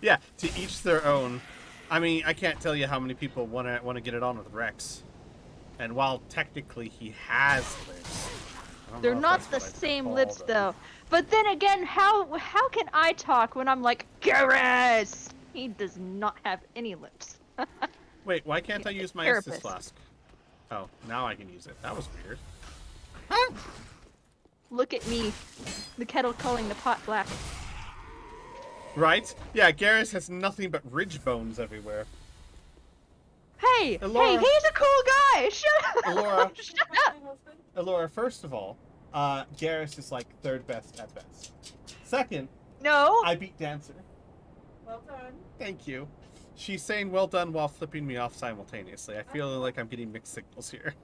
Yeah, to each their own. I mean, I can't tell you how many people want to get it on with Rex. And while technically he has lips, I don't They're know if not that's the what I'd same call lips, them. though. But then again, how can I talk when I'm like, Garrus? He does not have any lips. Wait, why can't I use my Carapace. Estus flask? Oh, now I can use it. That was weird. Ah! Look at me. The kettle calling the pot black. Right? Yeah, Garrus has nothing but ridge bones everywhere. Hey! Elora. Hey, he's a cool guy! Shut up! Elora. Shut up! Elora, first of all, Garrus is like third best at best. Second, No! I beat Dancer. Well done. Thank you. She's saying well done while flipping me off simultaneously. I feel like I'm getting mixed signals here.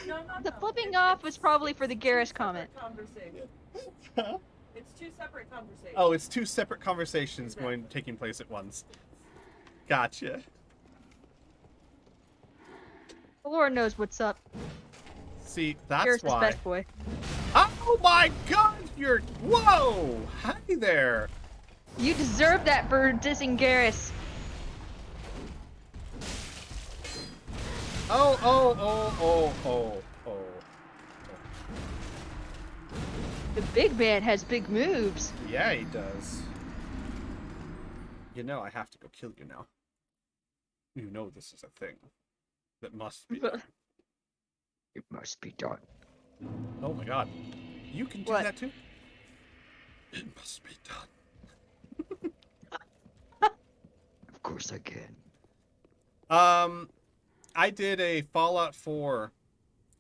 No, The flipping off was probably for the Garrus comment. Conversation. It's two separate conversations. Oh, it's two separate conversations taking place at once. Gotcha. Laura knows what's up. See, that's Garrus is why. best boy. Oh my god, you're... Whoa! Hi there! You deserve that for dissing Garrus. Oh. The big man has big moves. Yeah, he does. You know I have to go kill you now. You know this is a thing that must be done. It must be done. Oh my god. You can do What? that too? It must be done. Of course I can. I did a Fallout 4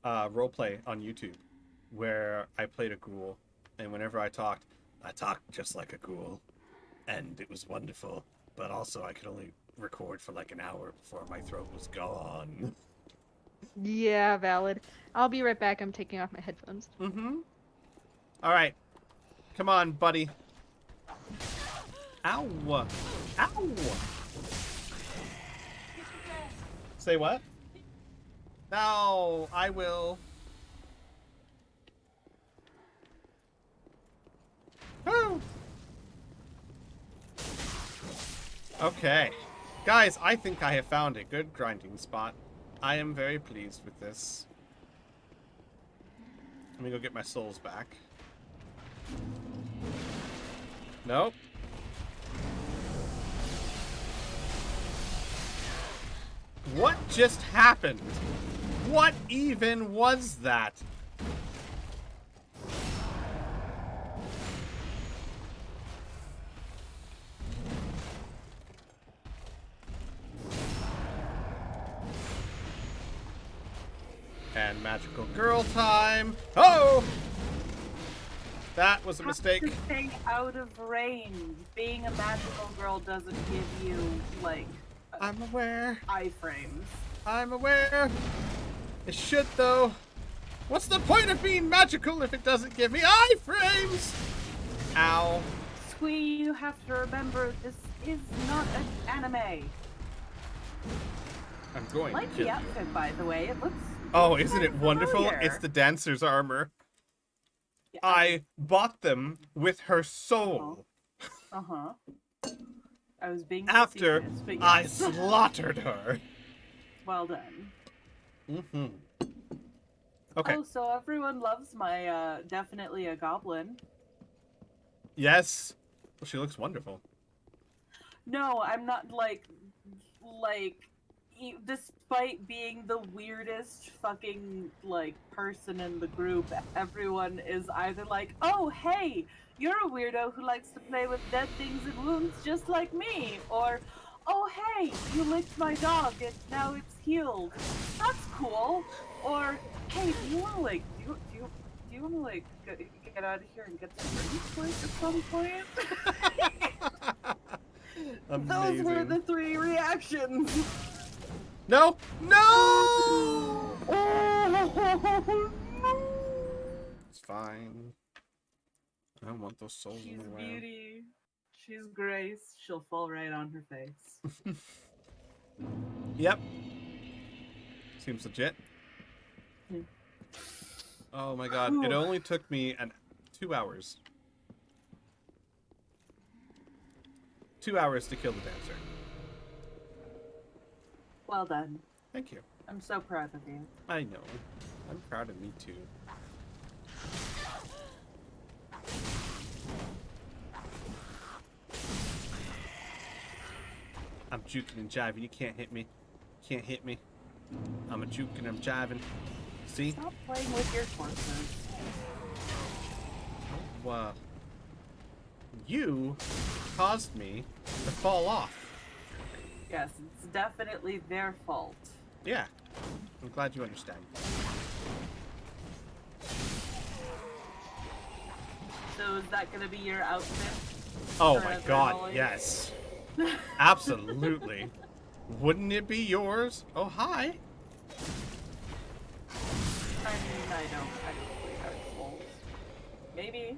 roleplay on YouTube where I played a ghoul, and whenever I talked just like a ghoul, and it was wonderful, but also I could only record for like an hour before my throat was gone. Yeah, valid. I'll be right back. I'm taking off my headphones. Mm-hmm. Alright. Come on, buddy. Ow! Ow! Say what? No, I will. Woo! Okay. Guys, I think I have found a good grinding spot. I am very pleased with this. Let me go get my souls back. Nope. What just happened? What even was that? And magical girl time. Oh! That was a mistake. Have to stay out of range. Being a magical girl doesn't give you, like, I'm aware. iframes. I'm aware. It should, though. What's the point of being magical if it doesn't give me iframes? Ow. Squee, you have to remember this is not an anime. I'm going Like to kill the you. outfit, by the way. It looks. Oh, looks isn't kind it of wonderful? familiar. It's the dancer's armor. Yeah, I bought them with her soul Uh-huh. I was being after facetious, but I yes. slaughtered her. Well done. Mm-hmm. Okay. Oh, so everyone loves my, definitely a goblin. Yes. Well, she looks wonderful. No, I'm not, like, despite being the weirdest fucking like person in the group, everyone is either like, "Oh, hey, you're a weirdo who likes to play with dead things and wounds just like me," or "Oh, hey, you licked my dog and now it's healed. That's cool." Or, "Hey, do you want to like do you want to like get out of here and get some roots like at some point?" Those were Amazing. the 3 reactions. No! No! It's fine. I don't want those souls She's anywhere. beauty. She's grace. She'll fall right on her face. Yep. Seems legit. Hmm. Oh my god, it only took me 2 hours. 2 hours to kill the dancer. Well done. Thank you. I'm so proud of you. I know. I'm proud of me too. I'm juking and jiving. You can't hit me. Can't hit me. I'm a juke and I'm jiving. See? Stop playing with your corpses. Well, you caused me to fall off. Yes, it's definitely their fault. Yeah. I'm glad you understand. So is that gonna be your outfit? Oh my forever, god, Molly? yes. Absolutely. Wouldn't it be yours? Oh, hi. I mean, I don't play Dark Souls. Maybe.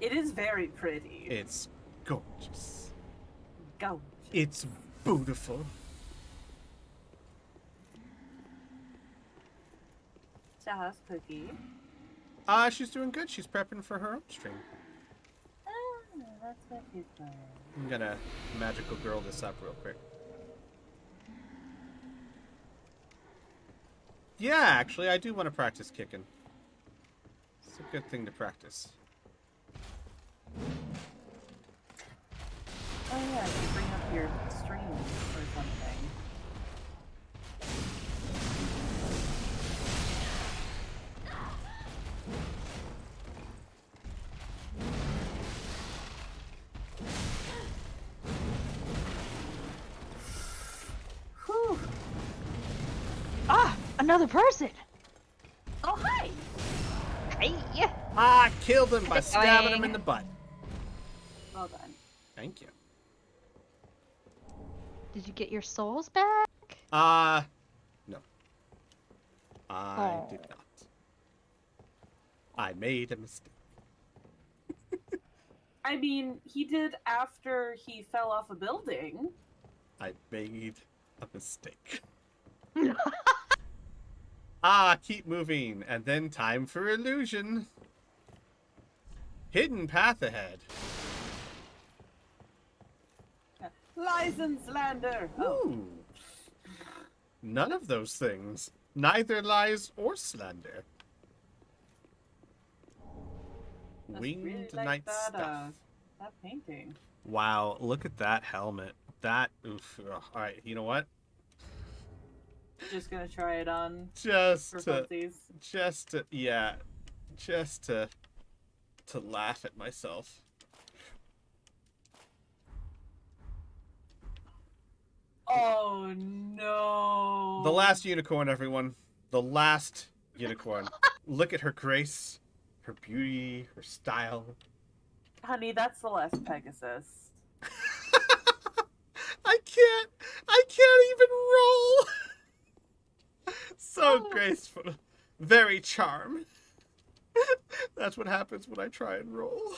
It is very pretty. It's gorgeous. Go. It's beautiful. So how's Cookie? She's doing good. She's prepping for her own stream. Oh, that's what she's doing. I'm gonna magical girl this up real quick. Yeah, actually, I do want to practice kicking. It's a good thing to practice. Oh yeah, you bring up your stream or something. Whew. Ah, another person. Oh hi! Hey, yeah. I killed him by How's it stabbing him going? in the butt. Well done. Thank you. Did you get your souls back? No. I Oh. did not. I made a mistake. I mean, he did after he fell off a building. I made a mistake. Keep moving, and then time for illusion. Hidden path ahead. Lies and slander. Oh, Ooh. None of those things. Neither lies or slander. I Winged really like knight that, stuff. that painting. Wow, look at that helmet. That, oof. Ugh. All right, you know what? Just gonna try it on Just for to, funsies. yeah, just to laugh at myself. Oh no! The last unicorn, everyone. The last unicorn. Look at her grace, her beauty, her style. Honey, that's the last Pegasus. I can't even roll. So graceful. Very charm. That's what happens when I try and roll.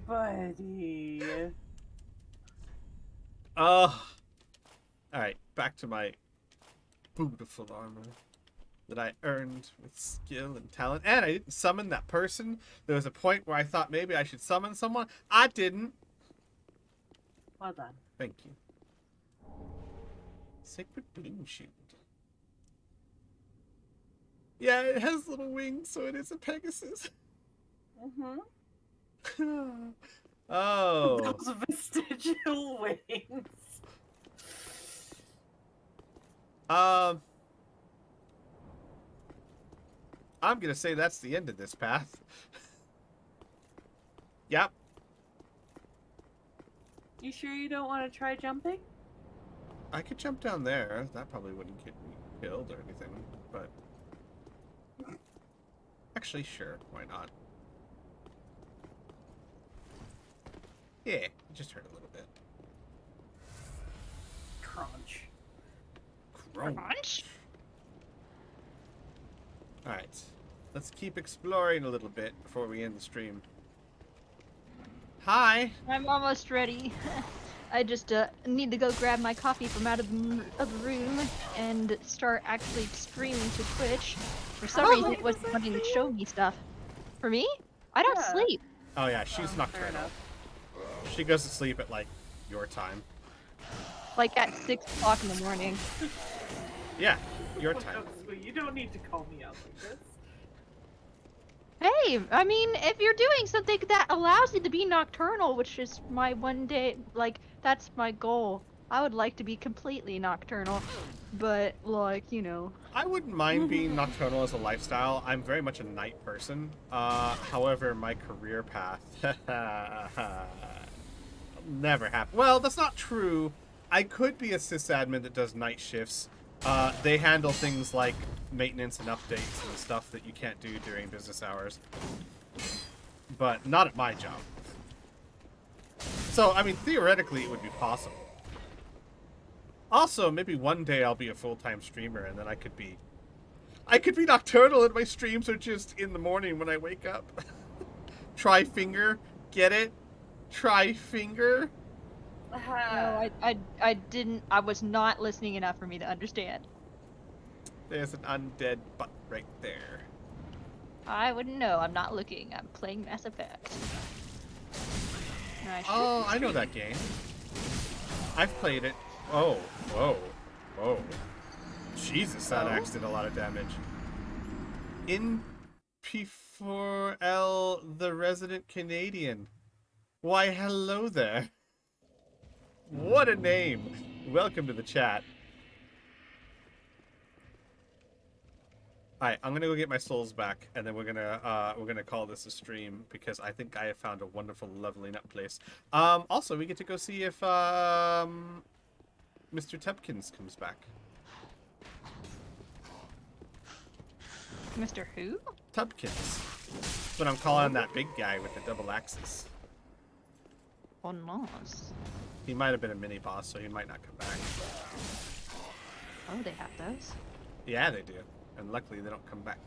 Buddy. Alright, back to my beautiful armor that I earned with skill and talent. And I didn't summon that person. There was a point where I thought maybe I should summon someone. I didn't. Well done. Thank you. Sacred Bloom Shield. Yeah, it has little wings, so it is a Pegasus. Mm-hmm. Oh. Those vestigial wings. I'm gonna say that's the end of this path. Yep. You sure you don't want to try jumping? I could jump down there. That probably wouldn't get me killed or anything, but... Actually, sure. Why not? Yeah, it just hurt a little bit. Crunch. Crunch? Alright. Let's keep exploring a little bit before we end the stream. Hi! I'm almost ready. I just need to go grab my coffee from out of the room and start actually streaming to Twitch. For some reason, it wasn't wanting to show me stuff. For me? I don't Yeah. sleep. Oh yeah, she's Fair nocturnal. enough. She goes to sleep at, like, your time. Like at 6 o'clock in the morning. Yeah, your Oh, time. no, sweet. You don't need to call me out like this. Hey, I mean, if you're doing something that allows you to be nocturnal, which is my one day, like, that's my goal. I would like to be completely nocturnal, but, like, you know. I wouldn't mind being nocturnal as a lifestyle. I'm very much a night person. However, my career path never happened. Well, that's not true. I could be a sysadmin that does night shifts. They handle things like maintenance and updates and stuff that you can't do during business hours. But not at my job. So, I mean, theoretically, it would be possible. Also, maybe one day I'll be a full-time streamer, and then I could be nocturnal, and my streams are just in the morning when I wake up. Tri-finger, get it? Tri-finger? No, I didn't, I was not listening enough for me to understand. There's an undead butt right there. I wouldn't know, I'm not looking, I'm playing Mass Effect. And I should Oh, be I know that streaming. game. I've played it. Oh, whoa, whoa. Jesus, that axe did a lot of damage. In P4L, the resident Canadian. Why, hello there. What a name. Welcome to the chat. Alright, I'm gonna go get my souls back, and then we're gonna call this a stream because I think I have found a wonderful leveling up place. Also, we get to go see if Mr. Tupkins comes back. Mr. Who? Tubkins. That's what I'm calling that big guy with the double axes. Oh, nice. He might have been a mini boss, so he might not come back. Oh, they have those. Yeah, they do. And luckily, they don't come back.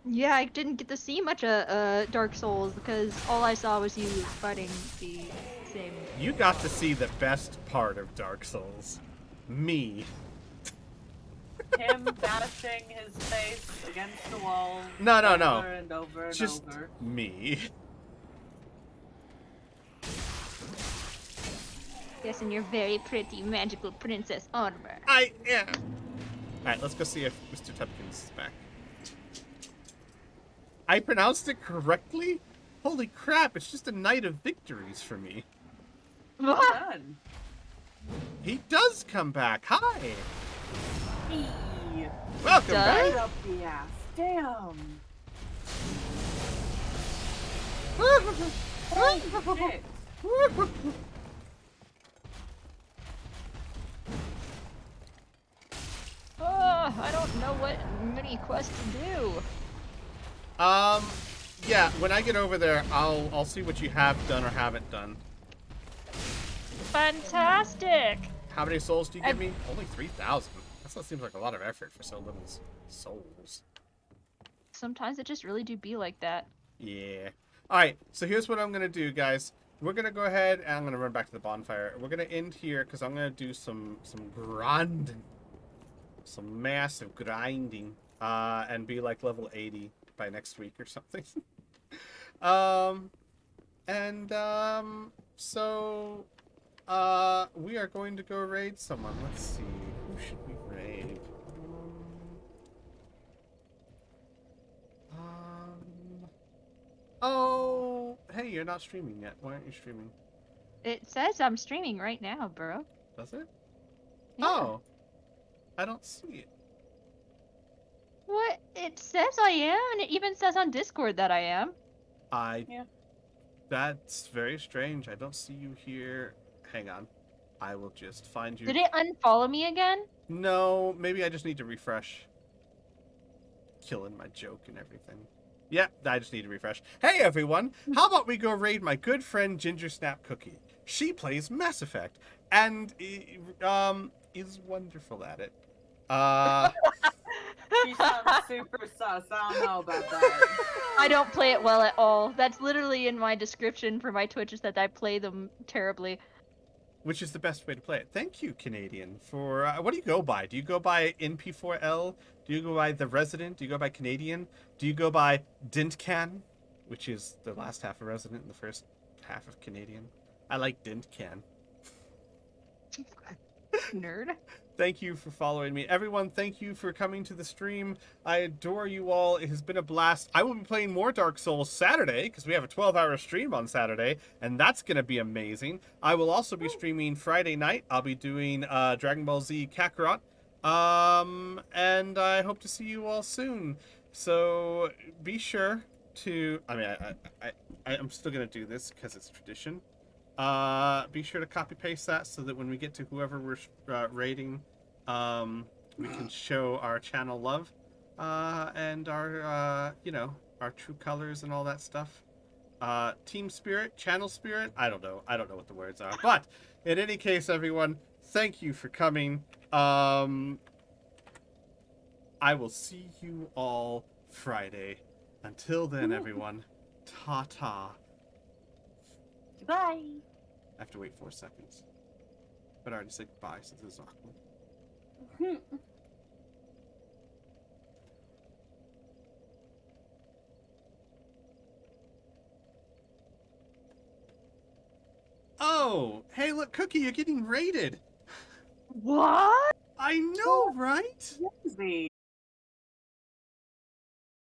Yeah, I didn't get to see much of Dark Souls because all I saw was you fighting the same. You got to see the best part of Dark Souls. Me. Him bashing his face against the wall. No, no, no. Over and over and Just over. me. Yes, in your very pretty magical princess armor. I am. Alright, let's go see if Mr. Tubkins is back. I pronounced it correctly? Holy crap, it's just a night of victories for me. Well done. He does come back. Hi. Eee. Welcome Does? Right up the ass. Damn. Shit. back. I don't know what mini quest to do. Yeah, when I get over there, I'll see what you have done or haven't done. Fantastic! How many souls do you give me? Only 3,000. That seems like a lot of effort for so little souls. Sometimes it just really do be like that. Yeah. Alright, so here's what I'm going to do, guys. We're going to go ahead, and I'm going to run back to the bonfire. We're going to end here, because I'm going to do some grinding. Some massive grinding. And be like level 80 by next week or something. So... we are going to go raid someone. Let's see. Who should we raid? Oh, hey, you're not streaming yet. Why aren't you streaming? It says I'm streaming right now, bro. Does it? Yeah. Oh. I don't see it. What? It says I am, and it even says on Discord that I am. Yeah. That's very strange. I don't see you here. Hang on. I will just find you. Did it unfollow me again? No, maybe I just need to refresh. Killing my joke and everything. Yeah, I just need to refresh. Hey everyone, how about we go raid my good friend Ginger Snap Cookie? She plays Mass Effect and is wonderful at it. She sounds super sus. I don't know about that. I don't play it well at all. That's literally in my description for my Twitch, is that I play them terribly. Which is the best way to play it. Thank you, Canadian, for... what do you go by? Do you go by NP4L? Do you go by The Resident? Do you go by Canadian? Do you go by Dintcan? Which is the last half of Resident and the first half of Canadian. I like Dintcan. Nerd. Thank you for following me. Everyone, thank you for coming to the stream. I adore you all. It has been a blast. I will be playing more Dark Souls Saturday, because we have a 12-hour stream on Saturday, and that's going to be amazing. I will also be streaming Friday night. I'll be doing Dragon Ball Z Kakarot. And I hope to see you all soon. So be sure to... I mean, I'm still going to do this because it's tradition. Be sure to copy paste that so that when we get to whoever we're rating, we can show our channel love, and our, you know, our true colors and all that stuff. Team spirit, channel spirit, I don't know what the words are, but in any case, everyone, thank you for coming. I will see you all Friday. Until then, everyone, ta-ta. Goodbye. I have to wait 4 seconds. But I already said goodbye, so this is awkward. Oh, hey, look, Cookie, you're getting raided. What? I know, right? Easy.